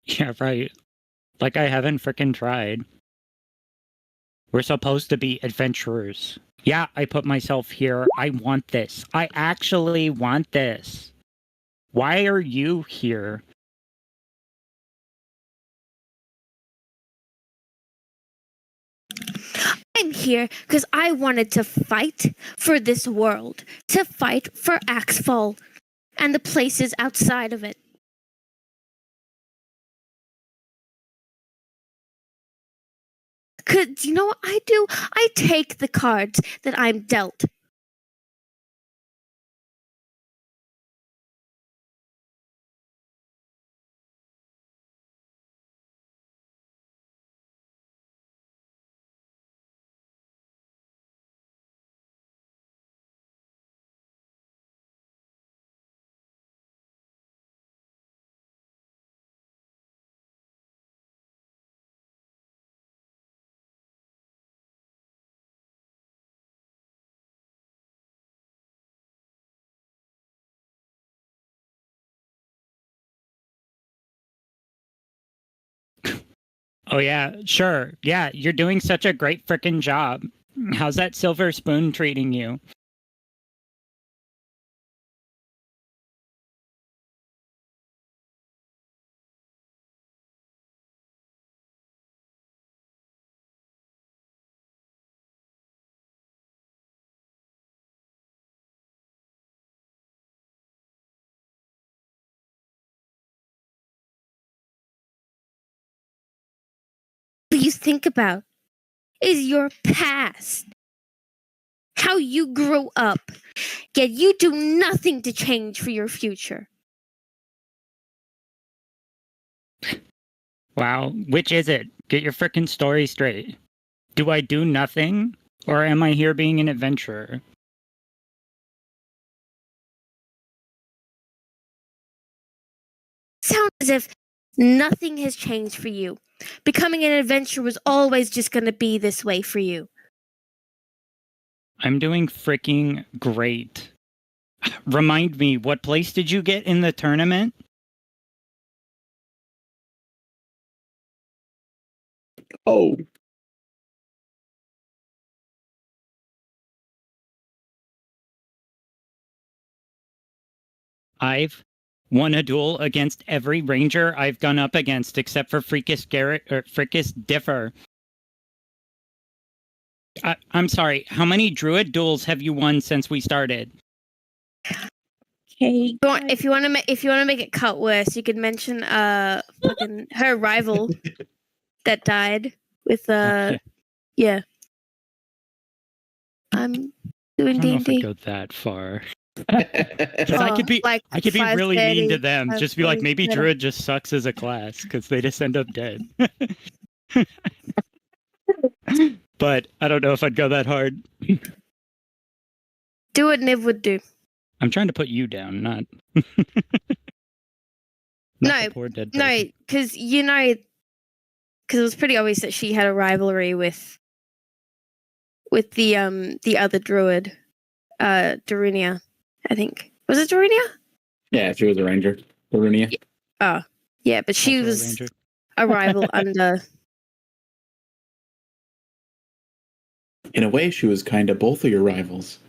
S2: Yeah, right. Like I haven't frickin' tried. We're supposed to be adventurers. Yeah, I put myself here. I want this. I actually want this. Why are you here?
S3: I'm here because I wanted to fight for this world, to fight for Axfall and the places outside of it. Because you know what I do? I take the cards that I'm dealt.
S2: Oh yeah, sure. Yeah, you're doing such a great frickin' job. How's that silver spoon treating you?
S3: Please think about is your past. How you grew up. Yet you do nothing to change for your future.
S2: Wow, which is it? Get your frickin' story straight. Do I do nothing? Or am I here being an adventurer?
S3: Sounds as if nothing has changed for you. Becoming an adventurer was always just going to be this way for you.
S2: I'm doing freaking great. Remind me, what place did you get in the tournament?
S1: Oh,
S2: I've won a duel against every ranger I've gone up against except for Freakus Garrett or Freakus Differ. I'm sorry, how many druid duels have you won since we started?
S5: Okay.
S3: If you want to make it cut worse, you could mention fucking her rival that died with yeah. I'm doing
S2: I don't know if I'd
S3: D&D.
S2: go that far. Because I could be really mean to them. Just be like, maybe Druid just sucks as a class because they just end up dead. But I don't know if I'd go that hard.
S3: Do what Niv would do.
S2: I'm trying to put you down, not
S3: No,
S2: the poor dead
S3: No,
S2: person.
S3: because it was pretty obvious that she had a rivalry with the other druid, Darunia, I think. Was it Darunia?
S1: yeah, she was a ranger. Darunia.
S3: Oh, yeah, but she
S2: Also a
S3: was
S2: ranger.
S3: a rival under.
S1: In a way, she was kind of both of your rivals.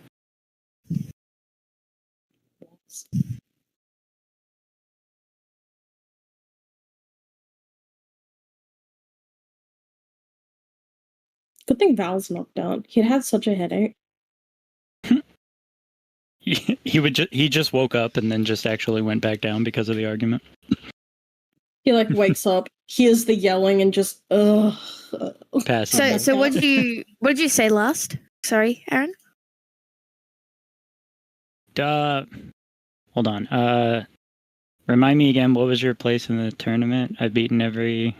S5: Good thing Val's knocked out. He'd had such a headache.
S2: He just woke up and then just actually went back down because of the argument.
S5: He like wakes up, hears the yelling, and just
S2: Passes.
S3: So what did you say last? Sorry, Aaron.
S2: Hold on. Remind me again, what was your place in the tournament? I've beaten every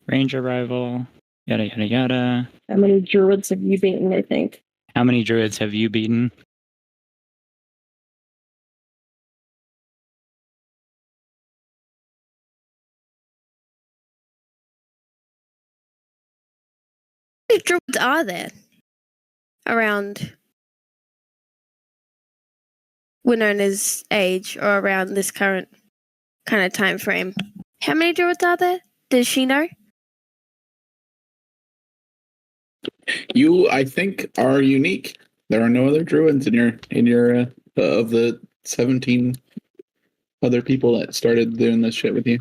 S2: ranger rival. Yada yada yada.
S5: How many druids have you beaten, I think?
S2: How many druids have you beaten?
S3: How many druids are there around Winona's age or around this current kind of time frame? How many druids are there? Does she know?
S1: You, I think, are unique. There are no other druids in your of the 17 other people that started doing this shit with you.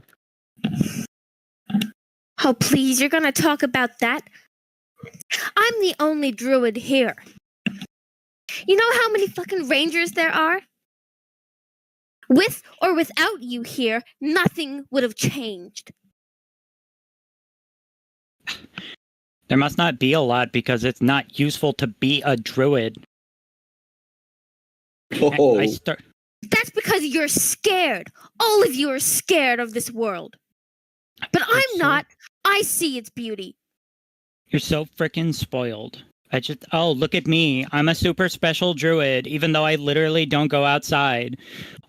S3: Oh, please, you're gonna talk about that? I'm the only druid here. You know how many fucking rangers there are? With or without you here, nothing would have changed.
S2: There must not be a lot because it's not useful to be a druid.
S1: Oh,
S3: That's because you're scared. All of you are scared of this world. But I'm not. I see its beauty.
S2: You're so freaking spoiled. Look at me. I'm a super special druid, even though I literally don't go outside.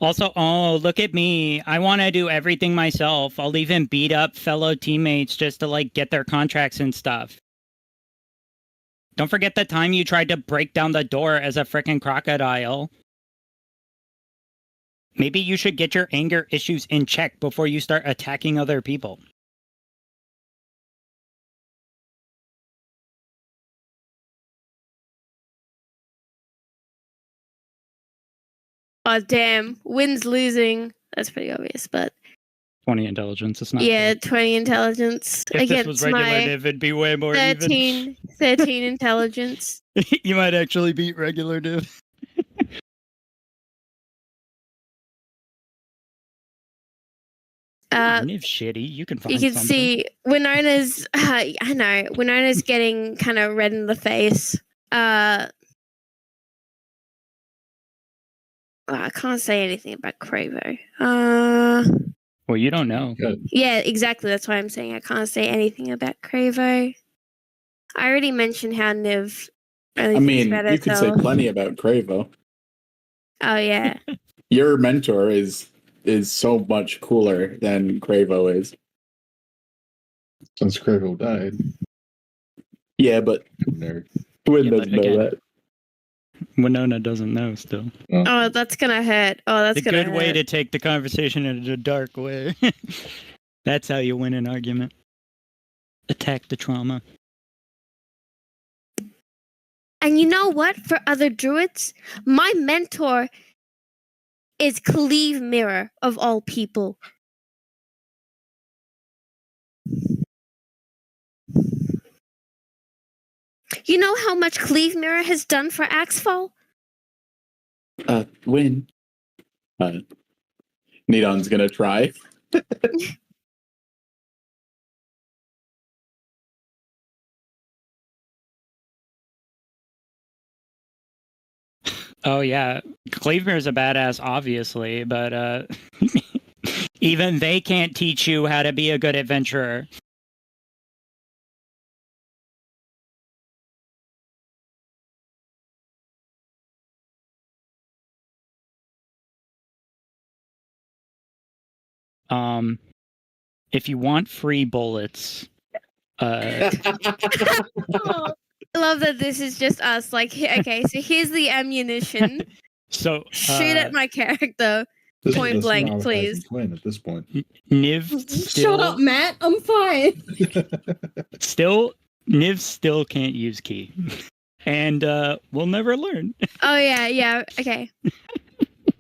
S2: Also, look at me. I want to do everything myself. I'll even beat up fellow teammates just to, get their contracts and stuff. Don't forget the time you tried to break down the door as a freaking crocodile. Maybe you should get your anger issues in check before you start attacking other people.
S3: Oh, damn. Wynn's losing. That's pretty obvious, but
S2: 20 intelligence, it's not
S3: yeah,
S2: fair.
S3: 20 intelligence
S2: If this
S3: against
S2: was regular
S3: my
S2: Niv, it'd be way more even.
S3: 13 intelligence.
S2: You might actually beat regular Niv. Niv's shitty. You can find
S3: You can
S2: something.
S3: see Winona's. I know Winona's getting kind of red in the face. I can't say anything about Cravo.
S2: Well, you don't know.
S3: Yeah, exactly. That's why I'm saying I can't say anything about Cravo. I already mentioned how Niv.
S1: I mean, you can say plenty about Cravo.
S3: Oh yeah.
S1: Your mentor is so much cooler than Cravo is.
S4: Since Cravo died.
S1: Yeah, but
S4: Nerd.
S1: Wynn doesn't know that.
S2: Winona doesn't know still.
S3: Oh, that's gonna hurt. Oh, that's
S2: gonna hurt. A good way to take the conversation in a dark way. That's how you win an argument. Attack the trauma.
S3: And you know what? For other druids, my mentor is Cleave Mirror of all people. You know how much Cleave Mirror has done for Axfall?
S1: Win. Nidon's gonna try.
S2: Oh yeah, Cleaver's a badass, obviously, but even they can't teach you how to be a good adventurer. If you want free bullets,
S3: I love that this is just us. Like, okay, so here's the ammunition.
S2: So
S3: shoot at my character. Point blank, please.
S4: Twin at this point.
S2: Niv
S5: Shut up, Matt. I'm fine.
S2: Niv still can't use key, and we'll never learn.
S3: Oh yeah, okay.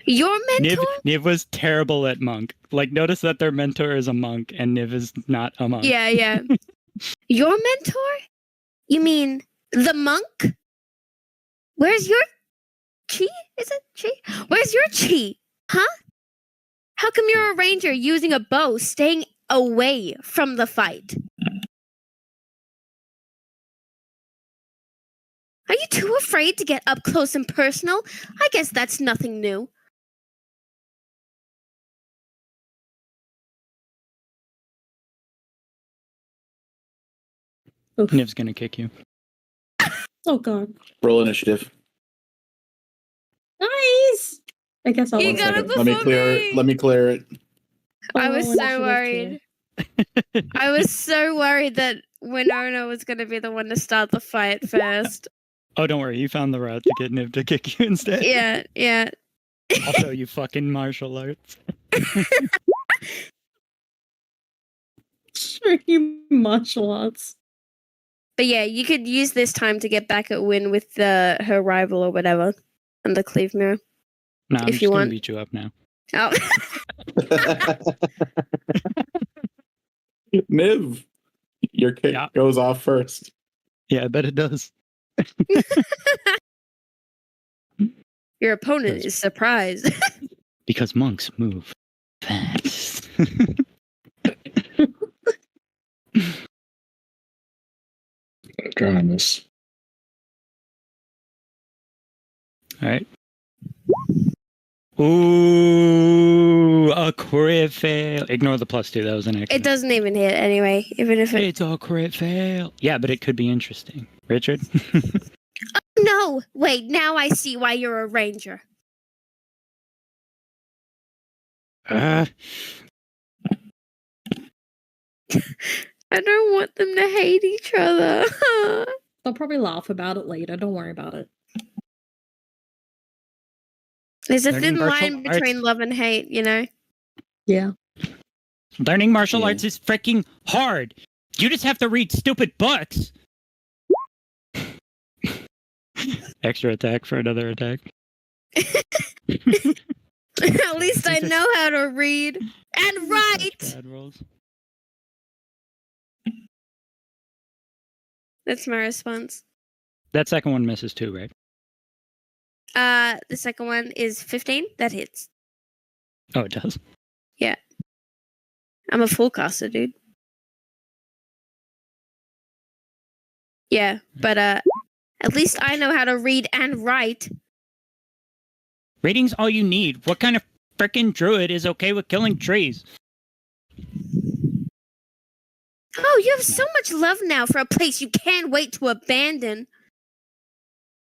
S3: Your mentor?
S2: Niv was terrible at monk. Notice that their mentor is a monk, and Niv is not a monk.
S3: Yeah. Your mentor? You mean the monk? Where's your chi? Is it chi? Where's your chi? Huh? How come you're a ranger using a bow, staying away from the fight? Are you too afraid to get up close and personal? I guess that's nothing new.
S5: Oof.
S2: Niv's gonna kick you.
S5: Oh god.
S1: Roll initiative.
S5: Nice. I guess I'll.
S3: You got it
S1: Let me clear it.
S3: I was so worried. I was so worried that Winona was going to be the one to start the fight first.
S2: Oh, don't worry. You found the route to get Niv to kick you instead.
S3: Yeah.
S2: I'll show you fucking martial arts.
S5: Sure, you martial arts.
S3: But yeah, you could use this time to get back at Win with her rival or whatever on the cleave mirror.
S2: No, I'm
S3: If
S2: just
S3: you
S2: gonna
S3: want.
S2: beat you up now.
S3: Oh.
S1: Niv, your kick
S2: Yeah.
S1: goes off first.
S2: Yeah, I bet it does.
S3: Your opponent
S2: Yes.
S3: is surprised.
S2: Because monks move fast.
S4: Try on this.
S2: All right. Ooh, a crit fail. Ignore the +2. That was an accident.
S3: It doesn't even hit anyway, even if it.
S2: It's a crit fail. Yeah, but it could be interesting. Richard?
S3: No! Wait, now I see why you're a ranger.
S2: Uh,
S3: I don't want them to hate each other.
S5: They'll probably laugh about it later. Don't worry about it.
S3: There's a
S2: Learning
S3: thin
S2: martial
S3: line between
S2: arts.
S3: love and hate, you know?
S5: Yeah.
S2: learning martial
S1: Yeah.
S2: arts is freaking hard. You just have to read stupid books. Extra attack for another attack.
S3: At least I know how to read and
S2: Such
S3: write.
S2: bad rolls.
S3: That's my response.
S2: That second one misses too, right?
S3: The second one is 15. That hits.
S2: Oh, it does.
S3: I'm a full caster, dude. Yeah, but at least I know how to read and write.
S2: Reading's all you need. What kind of frickin' druid is okay with killing trees?
S3: Oh, you have so much love now for a place you can't wait to abandon.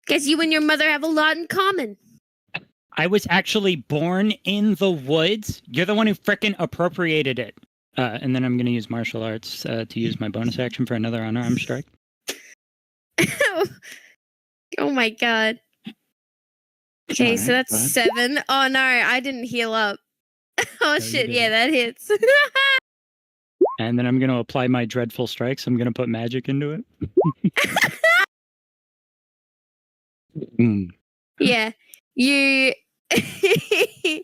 S3: Guess you and your mother have a lot in common.
S2: I was actually born in the woods. You're the one who frickin' appropriated it. And then I'm going to use martial arts to use my bonus action for another unarmed strike.
S3: Oh my god. Okay, so
S1: Alright,
S3: that's
S1: go ahead.
S3: 7. Oh no, I didn't heal up. Oh
S2: you
S3: shit, yeah,
S2: didn't.
S3: that hits.
S2: And then I'm going to apply my dreadful strikes. I'm going to put magic into it.
S3: Yeah, you.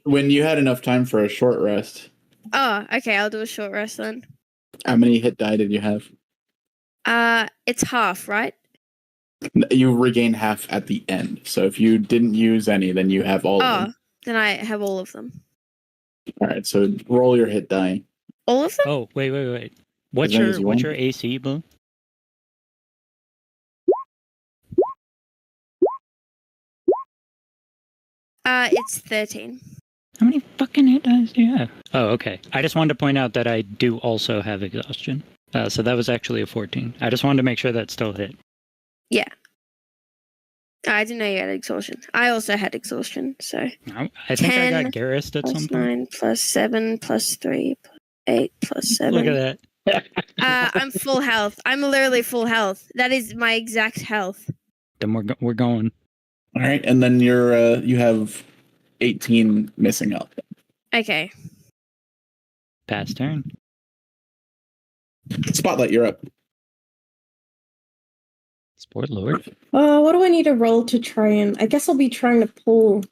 S1: When you had enough time for a short rest,
S3: Oh, okay, I'll do a short rest then.
S1: how many hit die did you have?
S3: It's half, right?
S1: You regain half at the end. So if you didn't use any, then you have all of
S3: Oh,
S1: them.
S3: then I have all of them.
S1: All right, so roll your hit die.
S3: All of them?
S2: Oh, wait. What's
S1: As many as
S2: your
S1: you
S2: what's
S1: want.
S2: your AC, Blue?
S3: It's 13.
S2: How many fucking hit dice do you have? Oh, okay. I just wanted to point out that I do also have exhaustion. So that was actually a 14. I just wanted to make sure that still hit.
S3: I didn't know you had exhaustion. I also had exhaustion, so.
S2: I think I
S3: 10
S2: got Garrist at
S3: Plus
S2: some point.
S3: 9, plus 7, plus 3, plus 8, plus 7.
S2: Look at that.
S3: I'm full health. I'm literally full health. That is my exact health.
S2: Then we're going.
S1: All right, and then you have 18 missing up.
S3: Okay.
S2: Pass turn.
S1: Spotlight, you're up.
S2: Sport Lord.
S5: What do I need to roll to try and... I guess I'll be trying to pull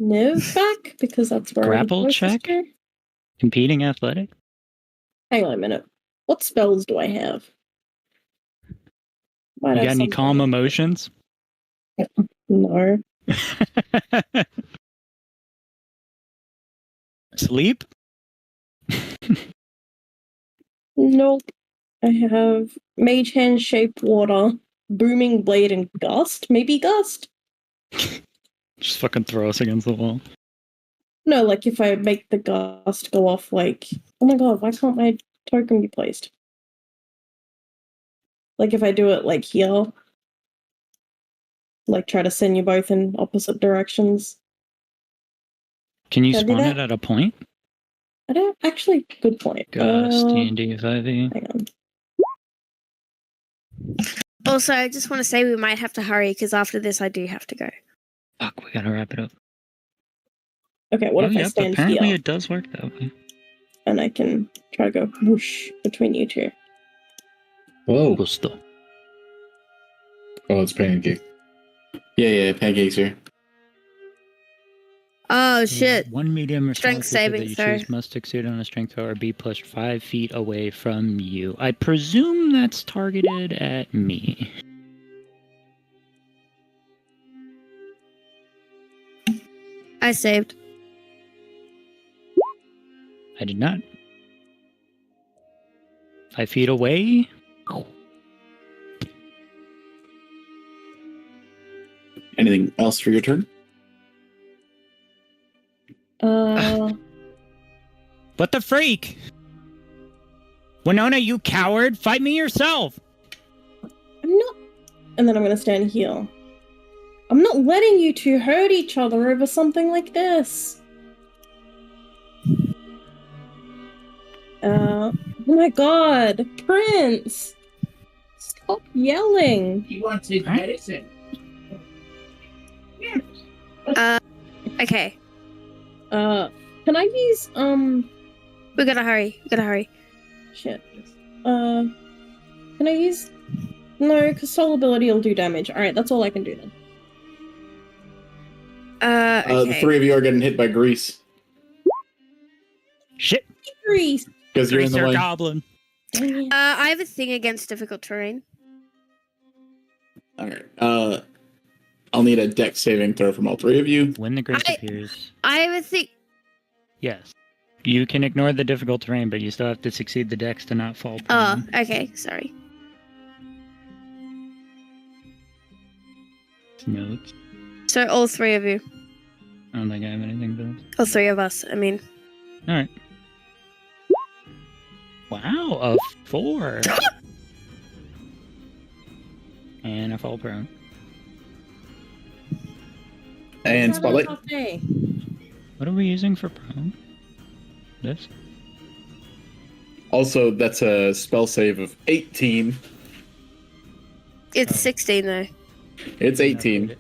S5: Niv back, because that's where
S2: Grapple
S5: I'm closest
S2: check?
S5: to.
S2: Competing athletic.
S5: Hang on a minute. What spells do I have? Might
S2: You
S5: have
S2: got any
S5: something.
S2: calm emotions?
S5: No.
S2: Sleep?
S5: Nope. I have Mage Hand, Shape Water, Booming Blade, and Gust. Maybe Gust?
S2: Just fucking throw us against the wall.
S5: No, like if I make the Gust go off, like... Oh my god, why can't my token be placed? Like if I do it like here. Like try to send you both in opposite directions.
S2: Can you
S5: Can I do
S2: spawn
S5: that?
S2: it at a point?
S5: I don't... Actually, good point.
S2: Gust, D&D 5e.
S5: Hang on.
S3: Also, I just want to say we might have to hurry because after this I do have to go.
S2: Fuck, we gotta wrap it up.
S5: Okay, what if I
S2: yep,
S5: stand
S2: apparently
S5: here
S2: it does work that way.
S5: and I can try to go whoosh between you two?
S4: Whoa.
S2: Gusto.
S4: Oh, it's pancake.
S1: Yeah, pancakes here.
S3: Oh shit!
S2: One medium or small
S3: Strength
S2: creature that
S3: saving
S2: you
S3: throw.
S2: choose must succeed on a strength throw or be pushed 5 feet away from you. I presume that's targeted at me.
S3: I saved.
S2: I did not. 5 feet away?
S1: Anything else for your turn?
S2: What the freak? Winona, you coward! Fight me yourself!
S5: I'm not. And then I'm going to stand here. I'm not letting you two hurt each other over something like this. Oh my god, Prince! Stop yelling!
S1: He wants his medicine.
S3: Okay.
S5: Can I use,
S3: We gotta hurry.
S5: shit. Can I use... No, because soul ability will do damage. Alright, that's all I can do then.
S3: Okay.
S1: The three of you are getting hit by grease
S2: Shit!
S5: Grease!
S1: because you're in the
S2: Greaser
S1: way.
S2: goblin.
S5: Dang it.
S3: I have a thing against difficult terrain.
S1: All right. I'll need a dex saving throw from all three of you.
S2: When the grace
S3: I-
S2: appears,
S3: I have a thing.
S2: yes. You can ignore the difficult terrain, but you still have to succeed the dex to not fall
S3: Oh,
S2: prone.
S3: okay. Sorry.
S2: Notes.
S3: So all three of you,
S2: I don't think I have anything for this.
S3: all three of us. I mean,
S2: Alright. Wow, a 4. And I fall prone.
S1: And
S5: Having a
S1: spotlight.
S5: tough day.
S2: What are we using for prone? This?
S1: Also, that's a spell save of 18.
S3: it's
S2: Oh.
S3: 16 though.
S1: It's 18.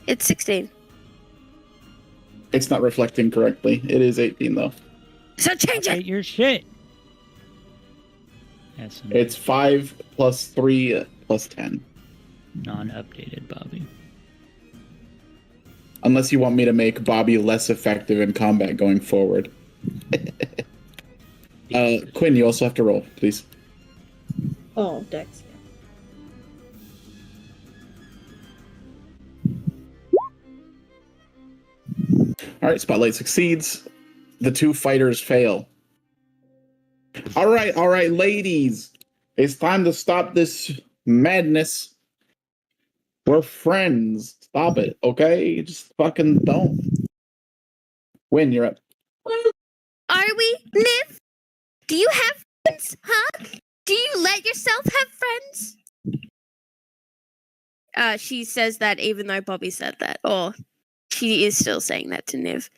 S3: It's 16.
S1: It's not reflecting correctly. It is 18 though.
S3: So change
S2: Update
S3: it.
S2: your shit! That's some
S1: It's 5 plus 3 plus 10.
S2: non-updated Bobby.
S1: Unless you want me to make Bobby less effective in combat going forward. Quinn, you also have to roll, please.
S5: Oh, Dex.
S1: All right, spotlight succeeds. The two fighters fail. All right, ladies. It's time to stop this madness. We're friends. Stop it, okay? Just fucking don't. Win, you're up.
S3: Are we, Liv? Do you have friends, huh? Do you let yourself have friends? She says that even though Bobby said that, or she is still saying that to Niv.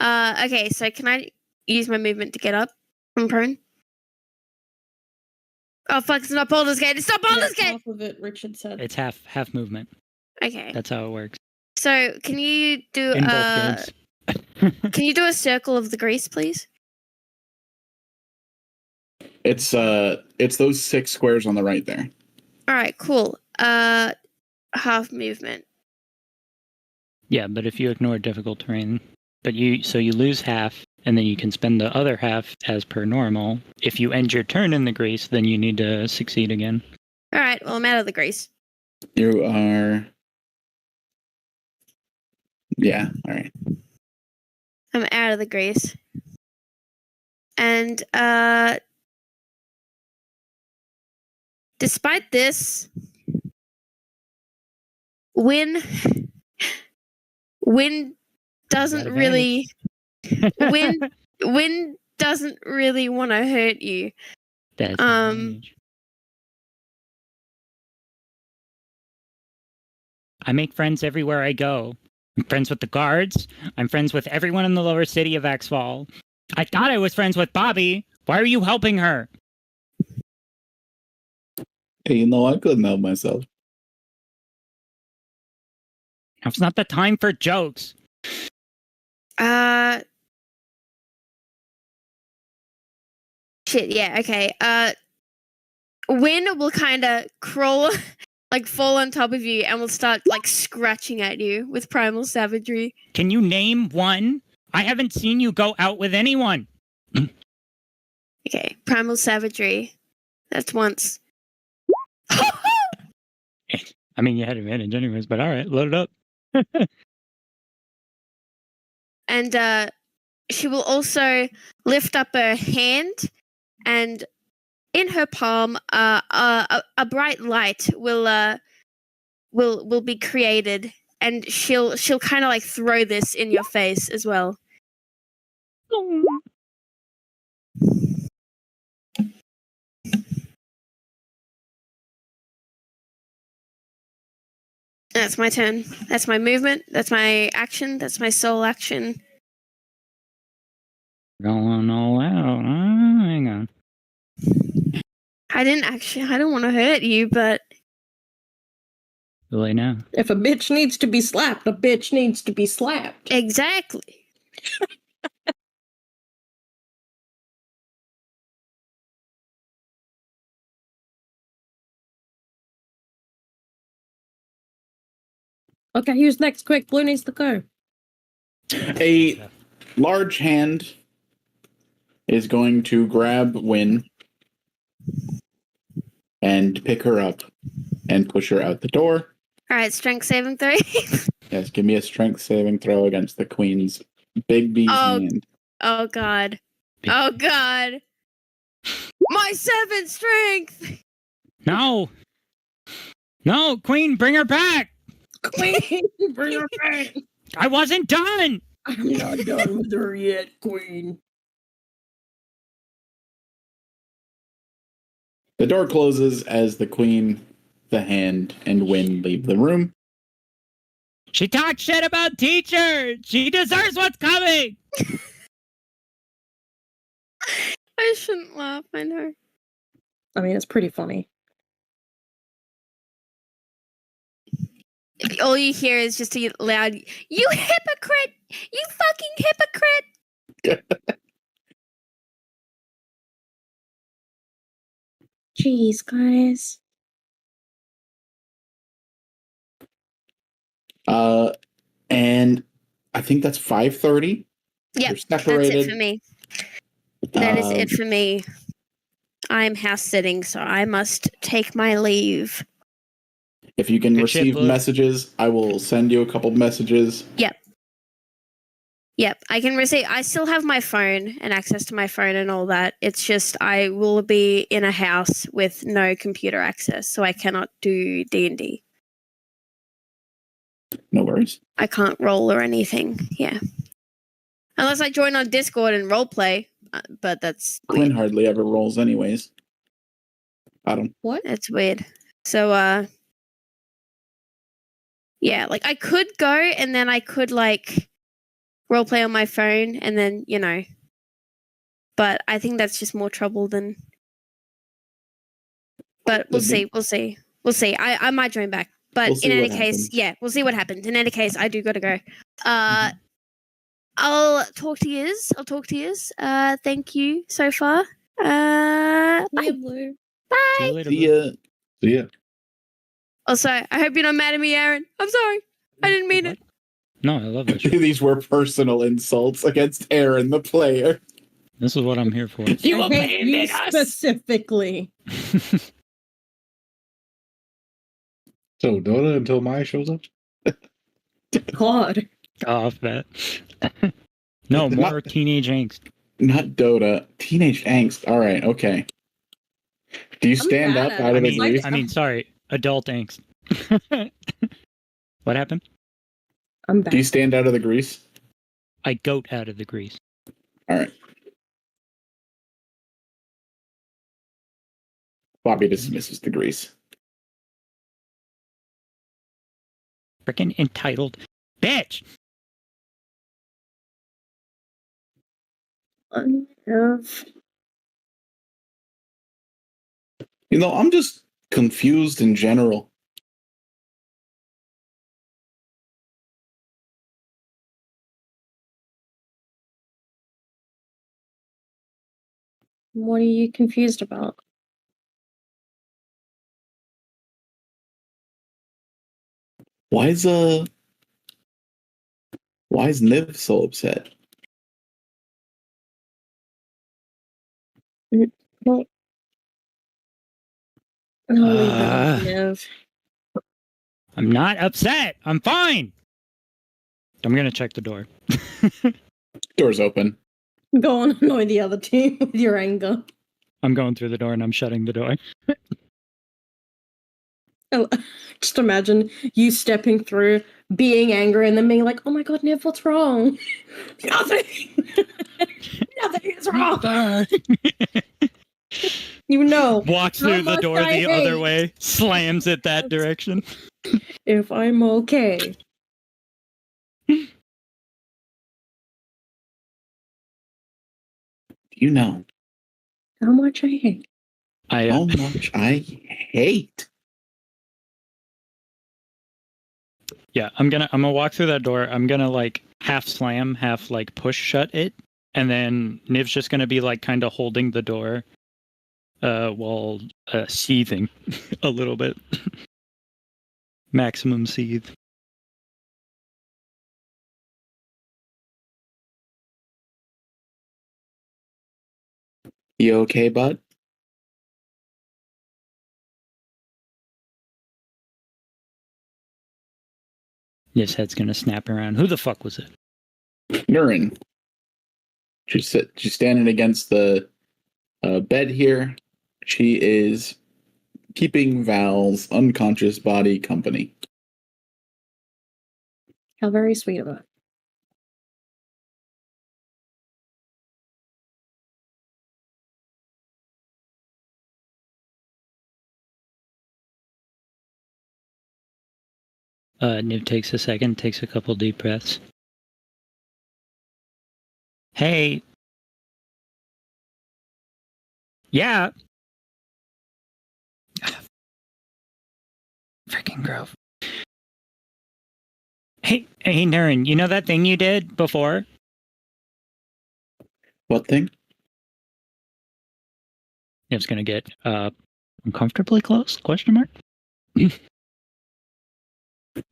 S3: Okay, so can I use my movement to get up from prone? Oh fuck, it's not Baldur's Gate, it's not Baldur's Gate!
S5: Half of it, Richard said.
S2: It's half movement.
S3: Okay,
S2: That's how it works.
S3: so can you do
S2: In both games.
S3: can you do a circle of the grease, please?
S1: It's those 6 squares on the right there.
S3: Alright, cool. Half movement.
S2: Yeah, but if you ignore difficult terrain, but you lose half, and then you can spend the other half as per normal. If you end your turn in the grace, then you need to succeed again.
S3: Alright, well I'm out of the grease.
S1: You are. Yeah, all right.
S3: I'm out of the grease. And despite this, Win doesn't
S2: Got
S3: really Win doesn't really want to hurt you.
S2: That's
S3: Um,
S2: I make friends everywhere I go. I'm friends with the guards. I'm friends with everyone in the lower city of Axfall. I thought I was friends with Bobby. Why are you helping her?
S1: Hey, you know, I couldn't help myself.
S2: Now's not the time for jokes.
S3: Shit, yeah, okay. Wynn will kind of crawl, like fall on top of you, and will start like scratching at you with primal savagery.
S2: Can you name one? I haven't seen you go out with anyone.
S3: Okay, primal savagery. That's once.
S2: I mean, you had advantage anyways, but all right, load it up.
S3: And she will also lift up her hand, and in her palm, a bright light will be created, and she'll kind of like throw this in your face as well. That's my turn. That's my movement. That's my action. That's my sole action.
S2: Going all out. Hang on.
S3: I don't want to hurt you, but
S2: Really now.
S5: If a bitch needs to be slapped, a bitch needs to be slapped.
S3: exactly.
S5: Okay, who's next? Quick, Blue needs to go.
S1: A large hand is going to grab Wynn and pick her up and push her out the door.
S3: All right, strength saving throw.
S1: Yes, give me a strength saving throw against the queen's big bee's hand.
S3: Oh god. Oh god. My 7 strength.
S2: No. No, Queen, bring her back.
S5: Queen, bring her back.
S2: I wasn't done.
S5: I'm not done with her yet, Queen.
S1: The door closes as the queen, the hand, and Wynn leave the room.
S2: She talks shit about teachers. She deserves what's coming.
S3: I shouldn't laugh, I know.
S5: I mean, it's pretty funny.
S3: All you hear is just a loud, "You hypocrite! You fucking hypocrite!"
S5: Jeez, guys.
S1: And I think that's 5:30.
S3: Yep,
S1: You're
S3: that's
S1: separated.
S3: it for me. That is it for me. I'm house sitting, so I must take my leave.
S1: If you can
S2: Good shit,
S1: receive
S2: Blue.
S1: messages, I will send you a couple messages.
S3: Yep, I can receive. I still have my phone and access to my phone and all that. It's just I will be in a house with no computer access, so I cannot do D&D.
S1: No worries.
S3: I can't roll or anything. Yeah, unless I join on Discord and roleplay, but that's
S1: Quinn
S3: weird.
S1: hardly ever rolls anyways.
S5: What?
S3: That's weird. So yeah, like I could go and then I could like roleplay on my phone and then, you know, but I think that's just more trouble than. But we'll see. I might join back, but
S1: We'll see
S3: in any
S1: what
S3: case,
S1: happens.
S3: yeah, we'll see what happens. In any case, I do gotta go. I'll talk to yous. Thank you so far. Bye.
S5: Blue.
S2: See you later.
S1: See
S2: Blue.
S1: ya.
S4: So yeah,
S3: Also, I hope you're not mad at me, Aaron. I'm sorry. I didn't mean it.
S2: No, I love this. Shit.
S1: These were personal insults against Aaron, the player.
S2: This is what I'm here for.
S5: You abandoned us specifically.
S4: so Dota until Maya shows up.
S5: God.
S2: Off that. No, more
S1: Not-
S2: teenage angst.
S1: Not Dota. Teenage angst. All right, okay. Do you stand
S5: bad
S1: up
S5: at
S1: out
S5: it.
S1: of the grief?
S2: I mean, sorry, adult angst. What happened?
S5: I'm back.
S1: Do you stand out of the grease?
S2: I goat out of the grease.
S1: All right. Bobby dismisses the grease.
S2: Freaking entitled bitch.
S1: You know, I'm just confused in general.
S5: What are you confused about?
S1: Why is Niv so upset?
S5: Well, I'll leave that with Nev.
S2: I'm not upset. I'm fine. I'm gonna check the door.
S1: Door's open.
S5: Go on, annoy the other team with your anger.
S2: I'm going through the door and I'm shutting the door.
S5: Just imagine you stepping through, being angry, and then being like, "Oh my god, Nev, what's wrong?" Nothing. Nothing is wrong. You know.
S2: Walks
S5: how
S2: through the
S5: much
S2: door
S5: I
S2: the other
S5: hate-
S2: way, slams it that direction.
S5: If I'm okay.
S1: You know
S5: How much I hate.
S1: how much I hate.
S2: Yeah, I'm gonna walk through that door. I'm gonna like half slam, half like push shut it, and then Niv's just gonna be like kind of holding the door, while seething a little bit. Maximum seethe.
S1: You okay, bud?
S2: Niv's head's gonna snap around. Who the fuck was it?
S1: Nurin. She's standing against the bed here. She is keeping Val's unconscious body company.
S5: How very sweet of her.
S2: Niv takes a second, takes a couple deep breaths. Hey. Yeah. Freaking Grove. Hey, Naren, you know that thing you did before?
S1: What thing?
S2: Niv's gonna get uncomfortably close? Question mark.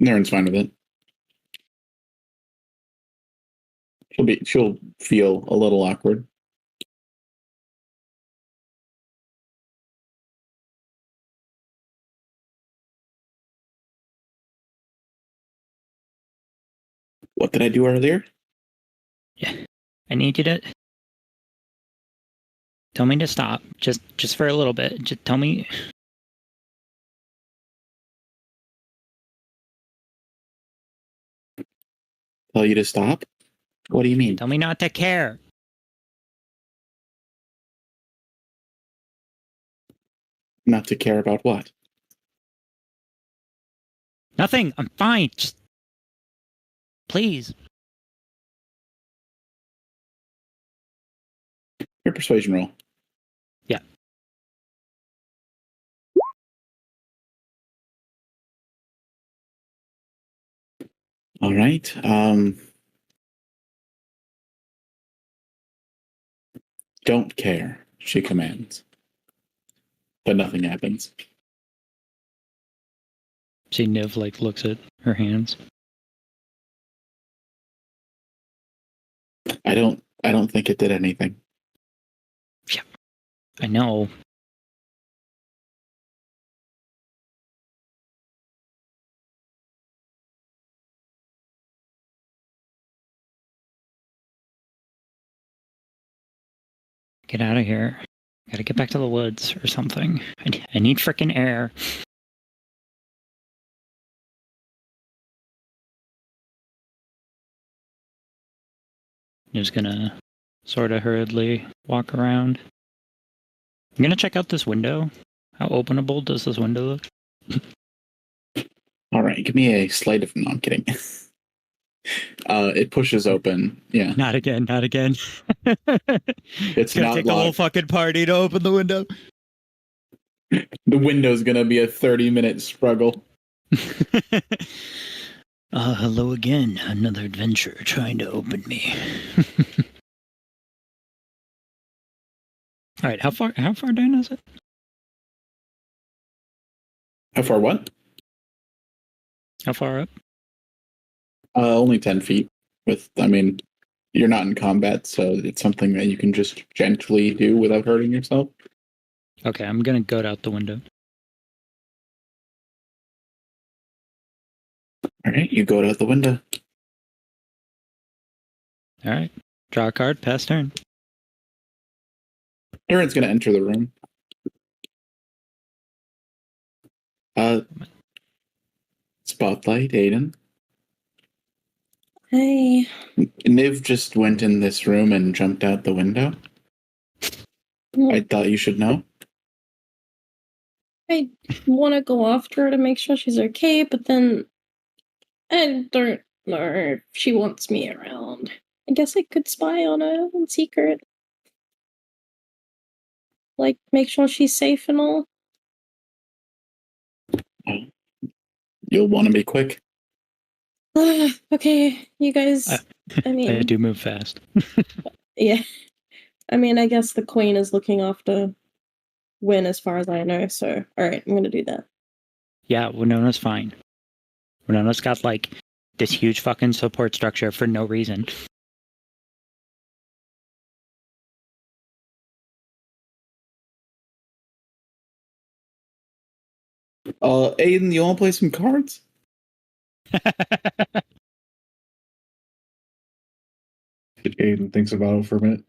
S1: Nurin's fine with it. She'll feel a little awkward. What did I do earlier?
S2: Yeah. I need you to tell me to stop. Just for a little bit. Just tell me.
S1: Tell you to stop? What do you mean?
S2: Tell me not to care.
S1: Not to care about what?
S2: Nothing. I'm fine. Just please.
S1: Your persuasion roll.
S2: Yeah.
S1: All right. Don't care, she commands. But nothing happens.
S2: See, Niv like looks at her hands.
S1: I don't think it did anything.
S2: Yeah, I know. Get out of here. Gotta get back to the woods or something. I need frickin' air. Niv's gonna sort of hurriedly walk around. I'm gonna check out this window. How openable does this window look?
S1: All right, give me a sleight of... No, I'm kidding. It pushes open. Yeah.
S2: Not again, not again.
S1: It's
S2: gonna
S1: not
S2: take a whole
S1: locked.
S2: fucking party to open the window.
S1: The window's gonna be a 30-minute struggle.
S2: Hello again. Another adventure trying to open me. All right, how far down is it?
S1: How far what?
S2: How far up?
S1: Only 10 feet. You're not in combat, so it's something that you can just gently do without hurting yourself.
S2: Okay, I'm gonna go out the window.
S1: All right, you go out the window.
S2: All right. Draw a card, pass turn.
S1: Aaron's going to enter the room. Spotlight, Aiden.
S5: Hey.
S1: Niv just went in this room and jumped out the window. I thought you should know.
S5: I want to go after her to make sure she's okay, but then I don't know if she wants me around. I guess I could spy on her in secret. Like, make sure she's safe and all.
S1: You'll want to be quick.
S5: Okay, you guys. I mean,
S2: I do move fast.
S5: yeah. I mean, I guess the queen is looking after Win as far as I know, so alright, I'm gonna do that.
S2: Yeah, Winona's fine. Winona's got like this huge fucking support structure for no reason.
S1: Aiden, you want to play some cards?
S4: Aiden thinks about it for a minute.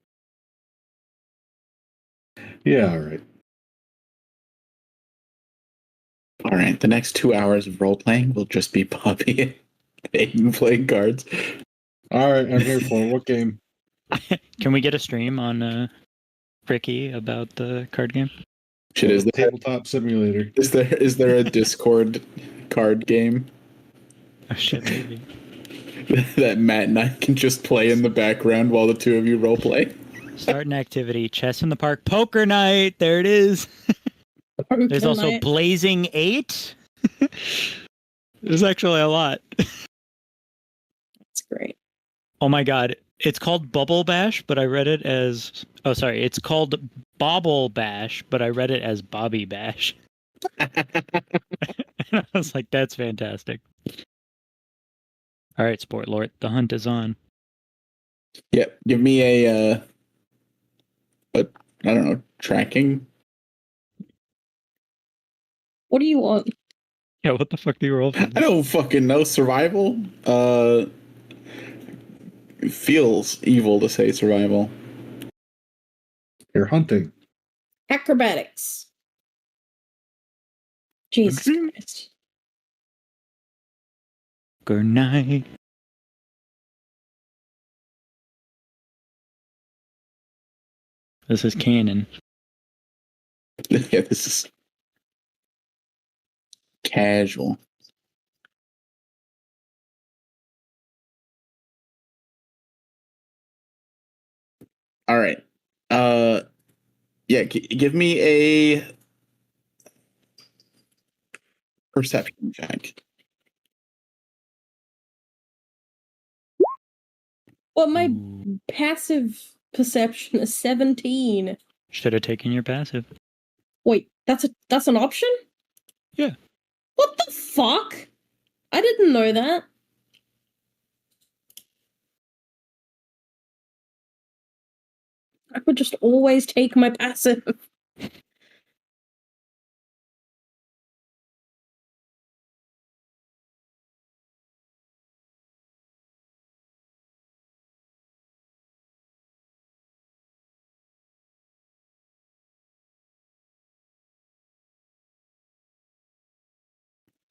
S4: Yeah, all right.
S1: All right, the next 2 hours of role playing will just be Poppy and Aiden playing cards.
S4: All right, I'm here for it. What game?
S2: Can we get a stream on Ricky about the card game?
S1: Shit, is there,
S4: Tabletop Simulator.
S1: is there a Discord card game
S2: Oh shit, maybe.
S1: that Matt and I can just play in the background while the two of you role play?
S2: Start an activity. Chess in the park. Poker night. There it is. There's also Blazing 8. There's actually a lot.
S5: That's great.
S2: Oh my god. It's called Bubble Bash, but I read it as... Oh, sorry. It's called Bobble Bash, but I read it as Bobby Bash. I was like, that's fantastic. All right, Sport Lord. The hunt is on.
S1: Yep, give me a I don't know, tracking.
S5: What do you want?
S2: Yeah, what the fuck do you roll for?
S1: I don't fucking know. Survival? It feels evil to say survival.
S4: You're hunting.
S5: Acrobatics. Jesus Christ.
S2: Good night. This is canon.
S1: Yeah, this is casual. All right. Yeah, give me a perception check.
S5: Well, my
S2: Ooh.
S5: passive perception is 17.
S2: Should have taken your passive.
S5: Wait, that's an option?
S2: Yeah.
S5: What the fuck? I didn't know that. I would just always take my passive.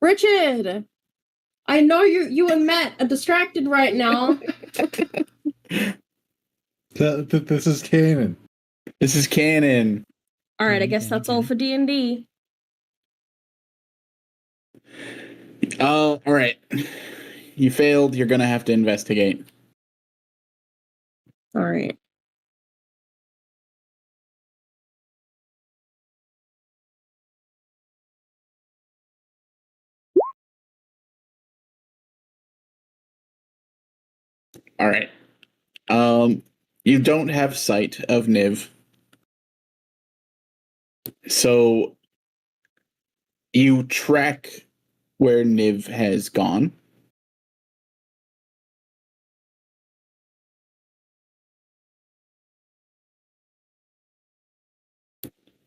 S5: Richard! I know you and Matt are distracted right now.
S4: This is canon.
S1: This is canon.
S5: Alright, I guess that's all for D&D.
S1: All right. You failed. You're gonna have to investigate.
S5: Alright.
S1: All right. You don't have sight of Niv. So you track where Niv has gone.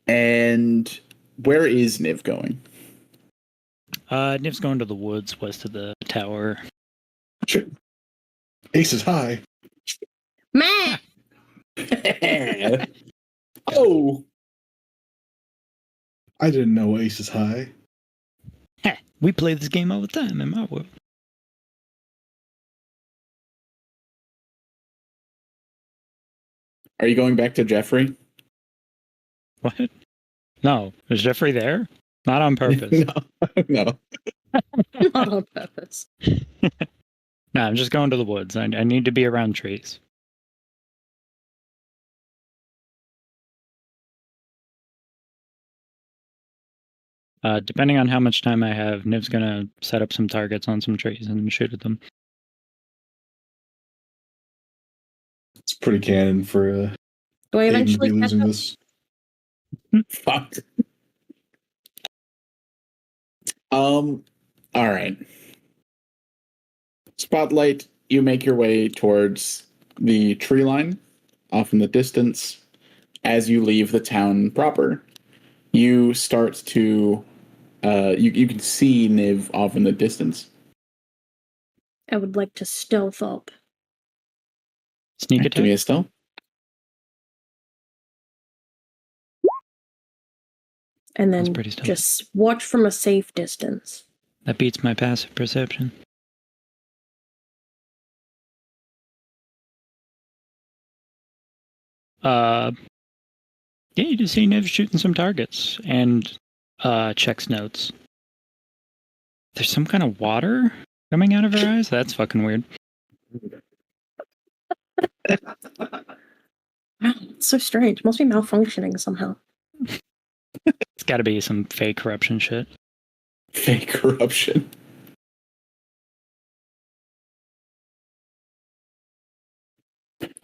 S1: And where is Niv going?
S2: Niv's going to the woods west of the tower.
S4: Sure. Ace is high.
S5: Meh!
S1: Oh,
S4: I didn't know Ace is high.
S2: We play this game all the time in my world.
S1: are you going back to Jeffrey?
S2: What? No. Is Jeffrey there? Not on purpose.
S1: No.
S5: Not on purpose.
S2: No, I'm just going to the woods. I need to be around trees. Depending on how much time I have, Niv's gonna set up some targets on some trees and shoot at them.
S4: It's pretty canon for
S5: Do I
S4: Aiden to
S5: eventually
S4: be
S5: catch
S4: losing
S5: up?
S4: this.
S1: Fuck. All right. Spotlight, you make your way towards the tree line off in the distance. As you leave the town proper, you start to you can see Niv off in the distance.
S5: I would like to stealth up.
S2: Sneak
S1: Give me
S2: attack?
S1: a stealth.
S5: And
S2: That's
S5: then
S2: pretty stealthy.
S5: just watch from a safe distance.
S2: That beats my passive perception. Yeah, you just see Niv shooting some targets and checks notes. There's some kind of water coming out of her eyes? That's fucking weird.
S5: Wow, it's so strange. Must be malfunctioning somehow.
S2: It's gotta be some fake corruption shit.
S1: Fake corruption.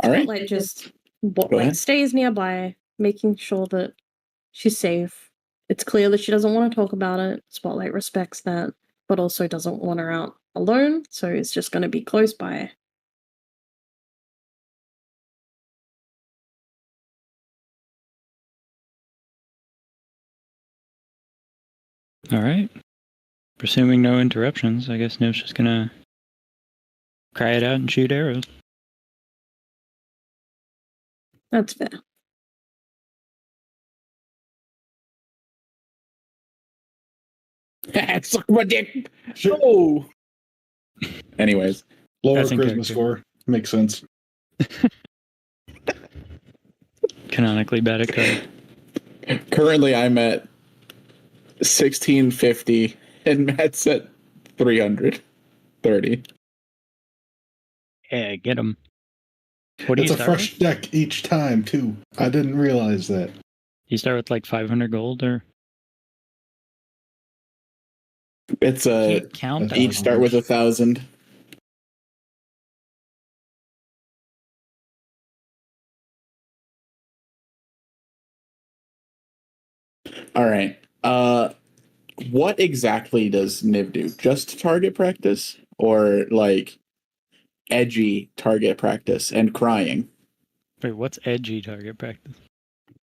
S1: All right.
S5: Spotlight just
S1: Go ahead.
S5: stays nearby, making sure that she's safe. It's clear that she doesn't want to talk about it. Spotlight respects that, but also doesn't want her out alone, so it's just going to be close by.
S2: All right. Presuming no interruptions, I guess Niv's just gonna cry it out and shoot arrows.
S5: That's fair.
S1: Suck my dick.
S4: Sure.
S1: Oh. Anyways,
S4: Lower
S2: That's in
S4: charisma
S2: character.
S4: score. Makes sense.
S2: Canonically bad at code.
S1: currently I'm at 1650 and Matt's at 330.
S2: Yeah, get him. What do
S4: It's
S2: you
S4: a
S2: start
S4: fresh deck each time, too. I didn't realize that.
S2: You start with like 500 gold, or
S1: It's a
S2: can't count that.
S1: each start with 1,000. All right. What exactly does Niv do? Just target practice, or like edgy target practice and crying?
S2: Wait, what's edgy target practice?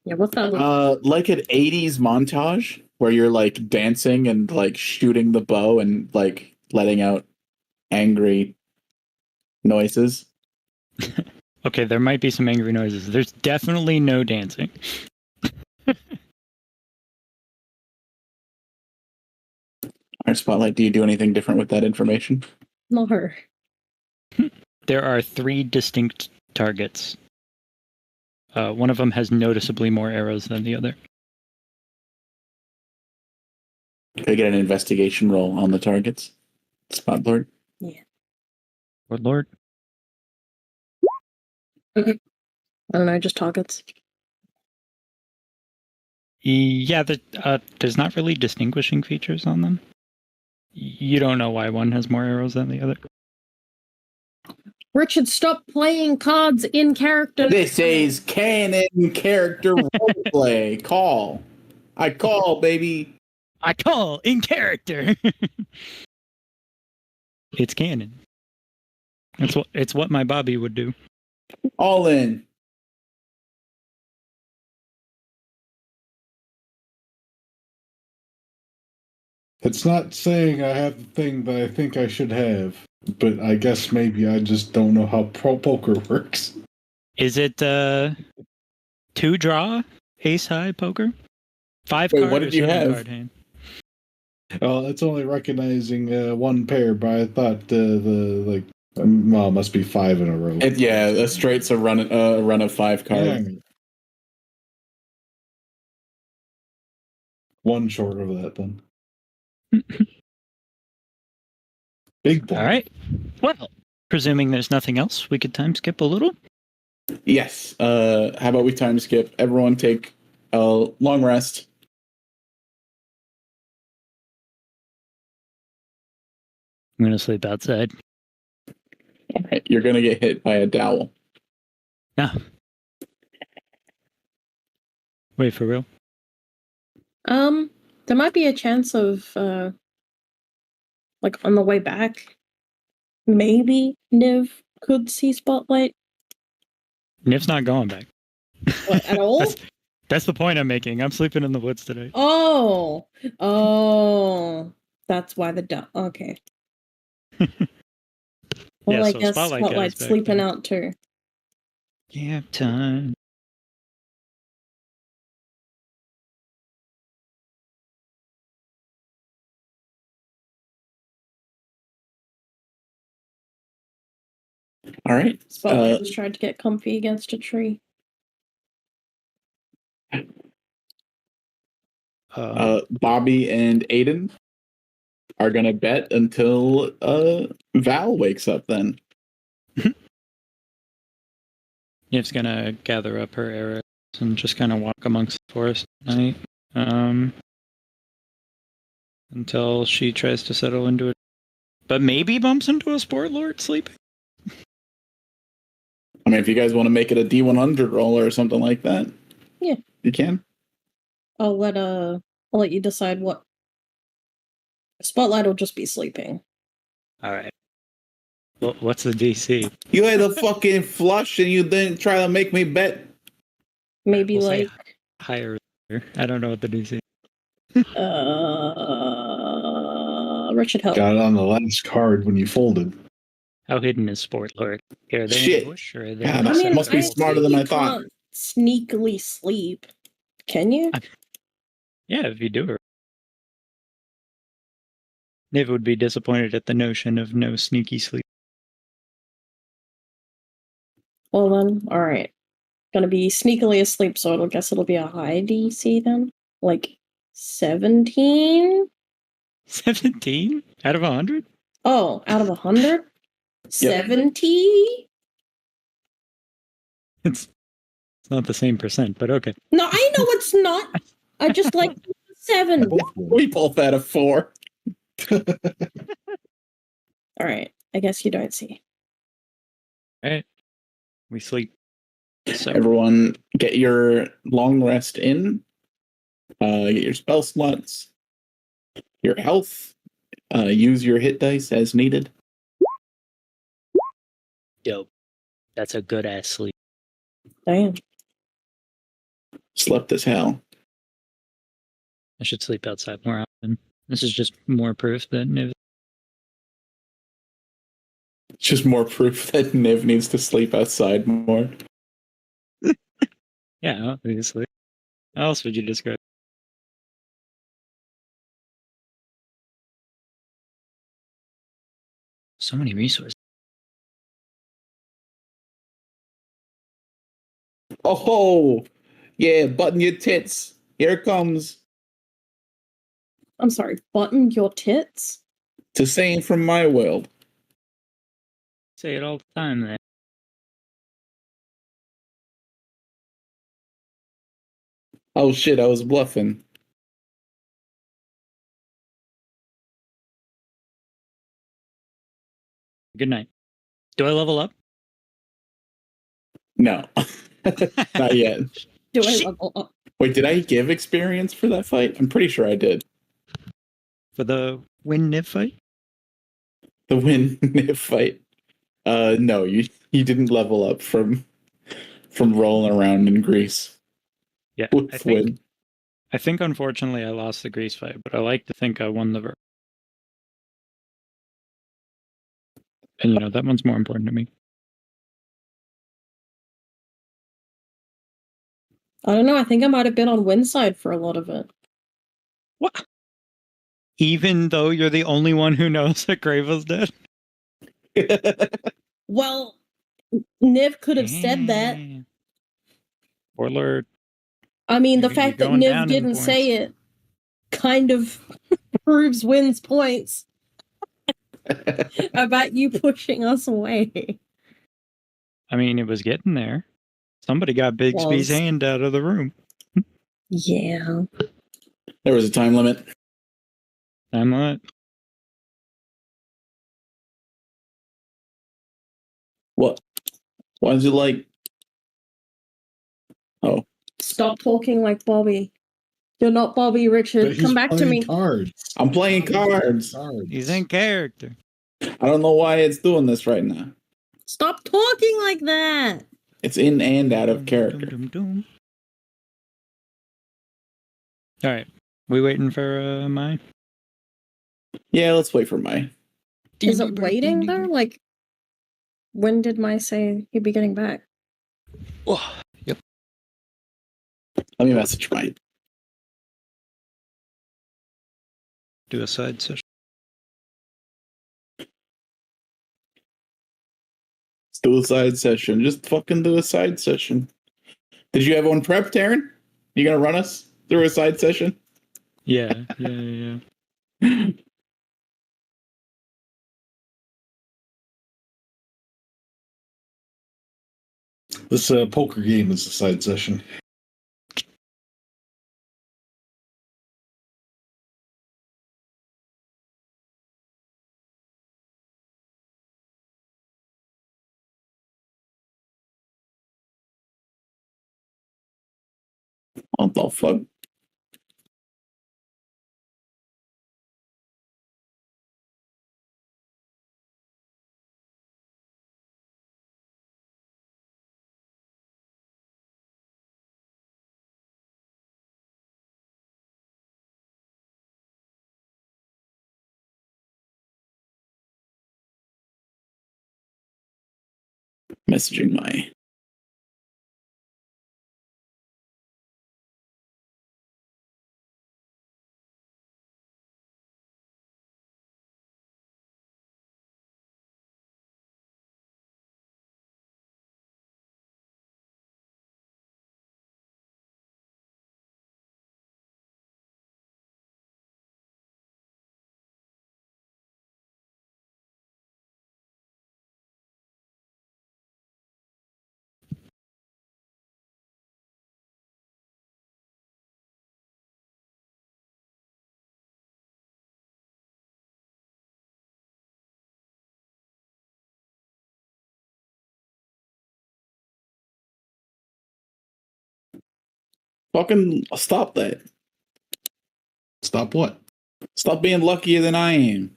S5: Yeah, what's that look?
S1: Like an 80s montage where you're like dancing and like shooting the bow and like letting out angry noises.
S2: Okay, there might be some angry noises. There's definitely no dancing.
S1: Our Spotlight, do you do anything different with that information?
S5: Not her.
S2: There are 3 distinct targets. One of them has noticeably more arrows than the other.
S1: Could I get an investigation roll on the targets? Spot Lord?
S2: Lord?
S5: I don't know, just targets.
S2: Yeah, there's not really distinguishing features on them. You don't know why one has more arrows than the other.
S5: Richard, stop playing cards in character.
S1: This is canon character roleplay. Call. I call, baby.
S2: I call in character. It's canon. It's what my Bobby would do.
S1: All in.
S4: It's not saying I have the thing that I think I should have, but I guess maybe I just don't know how pro poker works.
S2: Is it 2 draw ace high poker? 5
S1: Wait,
S2: card
S1: what
S2: or
S1: did you
S2: 7
S1: have?
S2: card hand?
S4: Well, it's only recognizing one pair, but I thought well, it must be 5 in a row.
S1: Yeah, a straight's a run of 5 cards.
S4: Yeah. One short of that, then. Big boy.
S2: All right. Well, presuming there's nothing else, we could time skip a little.
S1: Yes. How about we time skip? Everyone take a long rest.
S2: I'm gonna sleep outside.
S1: All right, you're gonna get hit by a dowel.
S2: Ah. Wait, for real?
S5: There might be a chance of like on the way back, maybe Niv could see Spotlight.
S2: Niv's not going back.
S5: What, at all?
S2: That's the point I'm making. I'm sleeping in the woods today.
S5: Oh, that's why the okay. Well,
S2: Yeah,
S5: I
S2: so
S5: guess
S2: Spotlight goes
S5: Spotlight's
S2: back
S5: sleeping
S2: then.
S5: out too.
S2: Yeah, time.
S1: All right.
S5: Spotlight just tried to get comfy against a tree.
S1: Bobby and Aiden are gonna bet until Val wakes up. Then
S2: Niv's gonna gather up her arrows and just kind of walk amongst the forest at night, until she tries to settle into it. But maybe bumps into a sport lord sleeping.
S1: I mean, if you guys want to make it a D100 roll or something like that,
S5: Yeah,
S1: you can.
S5: I'll let you decide what. Spotlight will just be sleeping.
S2: All right. Well, what's the DC?
S1: You had a fucking flush and you didn't try to make me bet.
S5: Maybe
S2: We'll say
S5: like
S2: higher. I don't know what the DC.
S5: Richard Hill.
S4: Got it on the last card when you folded.
S2: How hidden is sport lord? Are they
S1: Shit.
S2: in the bush or are they?
S1: God,
S5: I mean,
S1: must be smarter than I thought.
S5: Can't sneakily sleep, can you?
S2: Yeah, if you do it. Niv would be disappointed at the notion of no sneaky sleep.
S5: Well then, all right. Gonna be sneakily asleep, so I guess it'll be a high DC then, like 17.
S2: 17 out of 100.
S5: Oh, out of 100, 70.
S2: It's not the same percent, but okay.
S5: No, I know it's not. I just like 7.
S1: We both had a 4.
S5: All right. I guess you don't see.
S2: All right, we sleep. So
S1: Everyone, get your long rest in. Get your spell slots, your health. Use your hit dice as needed.
S2: dope. That's a good ass sleep.
S5: Damn.
S1: Slept as hell.
S2: I should sleep outside more often. This is just more proof that Niv.
S1: It's just more proof that Niv needs to sleep outside more.
S2: Yeah, obviously. How else would you describe? So many resources.
S1: Oh, yeah, button your tits. Here it comes.
S5: I'm sorry. Button your tits?
S1: It's a saying from my world.
S2: Say it all the time, man.
S1: Oh shit, I was bluffing.
S2: Good night. Do I level up?
S1: No. Not yet.
S5: Do I
S2: Shit.
S5: level up?
S1: Wait, did I give experience for that fight? I'm pretty sure I did.
S2: for the win Niv fight?
S1: The win Niv fight. No, you didn't level up from rolling around in Greece.
S2: Yeah,
S1: With win.
S2: I think unfortunately I lost the Greece fight, but I like to think I won the and that one's more important to me.
S5: I don't know. I think I might have been on win side for a lot of it.
S2: What? Even though you're the only one who knows that Gravel's dead?
S5: Well, Niv could have said that.
S2: Damn. Poor Lord.
S5: I mean, the
S2: You're
S5: fact that
S2: going down
S5: Niv
S2: in
S5: didn't
S2: points.
S5: say it kind of proves Win's points about you pushing us away.
S2: I mean, it was getting there. Somebody got Bixby's
S5: Was.
S2: hand out of the room.
S5: Yeah.
S1: There was a time limit.
S2: I'm not.
S1: What? Why is it like? Oh,
S5: Stop talking like Bobby. You're not Bobby, Richard.
S4: But he's
S5: Come back to
S4: playing
S5: me.
S4: cards.
S1: I'm playing cards.
S2: He's in character.
S1: I don't know why it's doing this right now.
S5: Stop talking like that.
S1: It's in and out of character.
S2: All right. We waiting for mine?
S1: Yeah, let's wait for Mai.
S5: Is it waiting though? Like, when did Mai say he'd be getting back?
S2: Oh, yep.
S1: Let me message Mai.
S2: Do a side session.
S1: Let's do a side session. Just fucking do a side session. Did you have one prepped, Taryn? You gonna run us through a side session?
S2: Yeah.
S4: This poker game is a side session.
S1: What the fuck? Messaging Mai. Fucking stop that.
S4: Stop what?
S1: Stop being luckier than I am.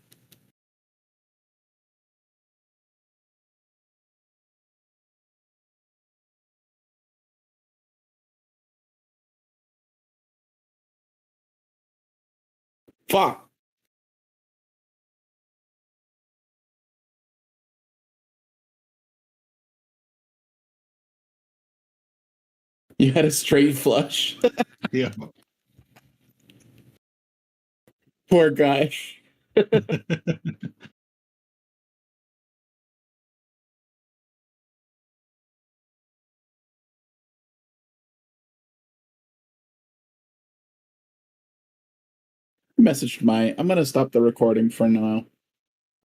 S1: Fuck. You had a straight flush.
S4: Yeah.
S1: Poor guy. Messaged Mai. I'm gonna stop the recording for now.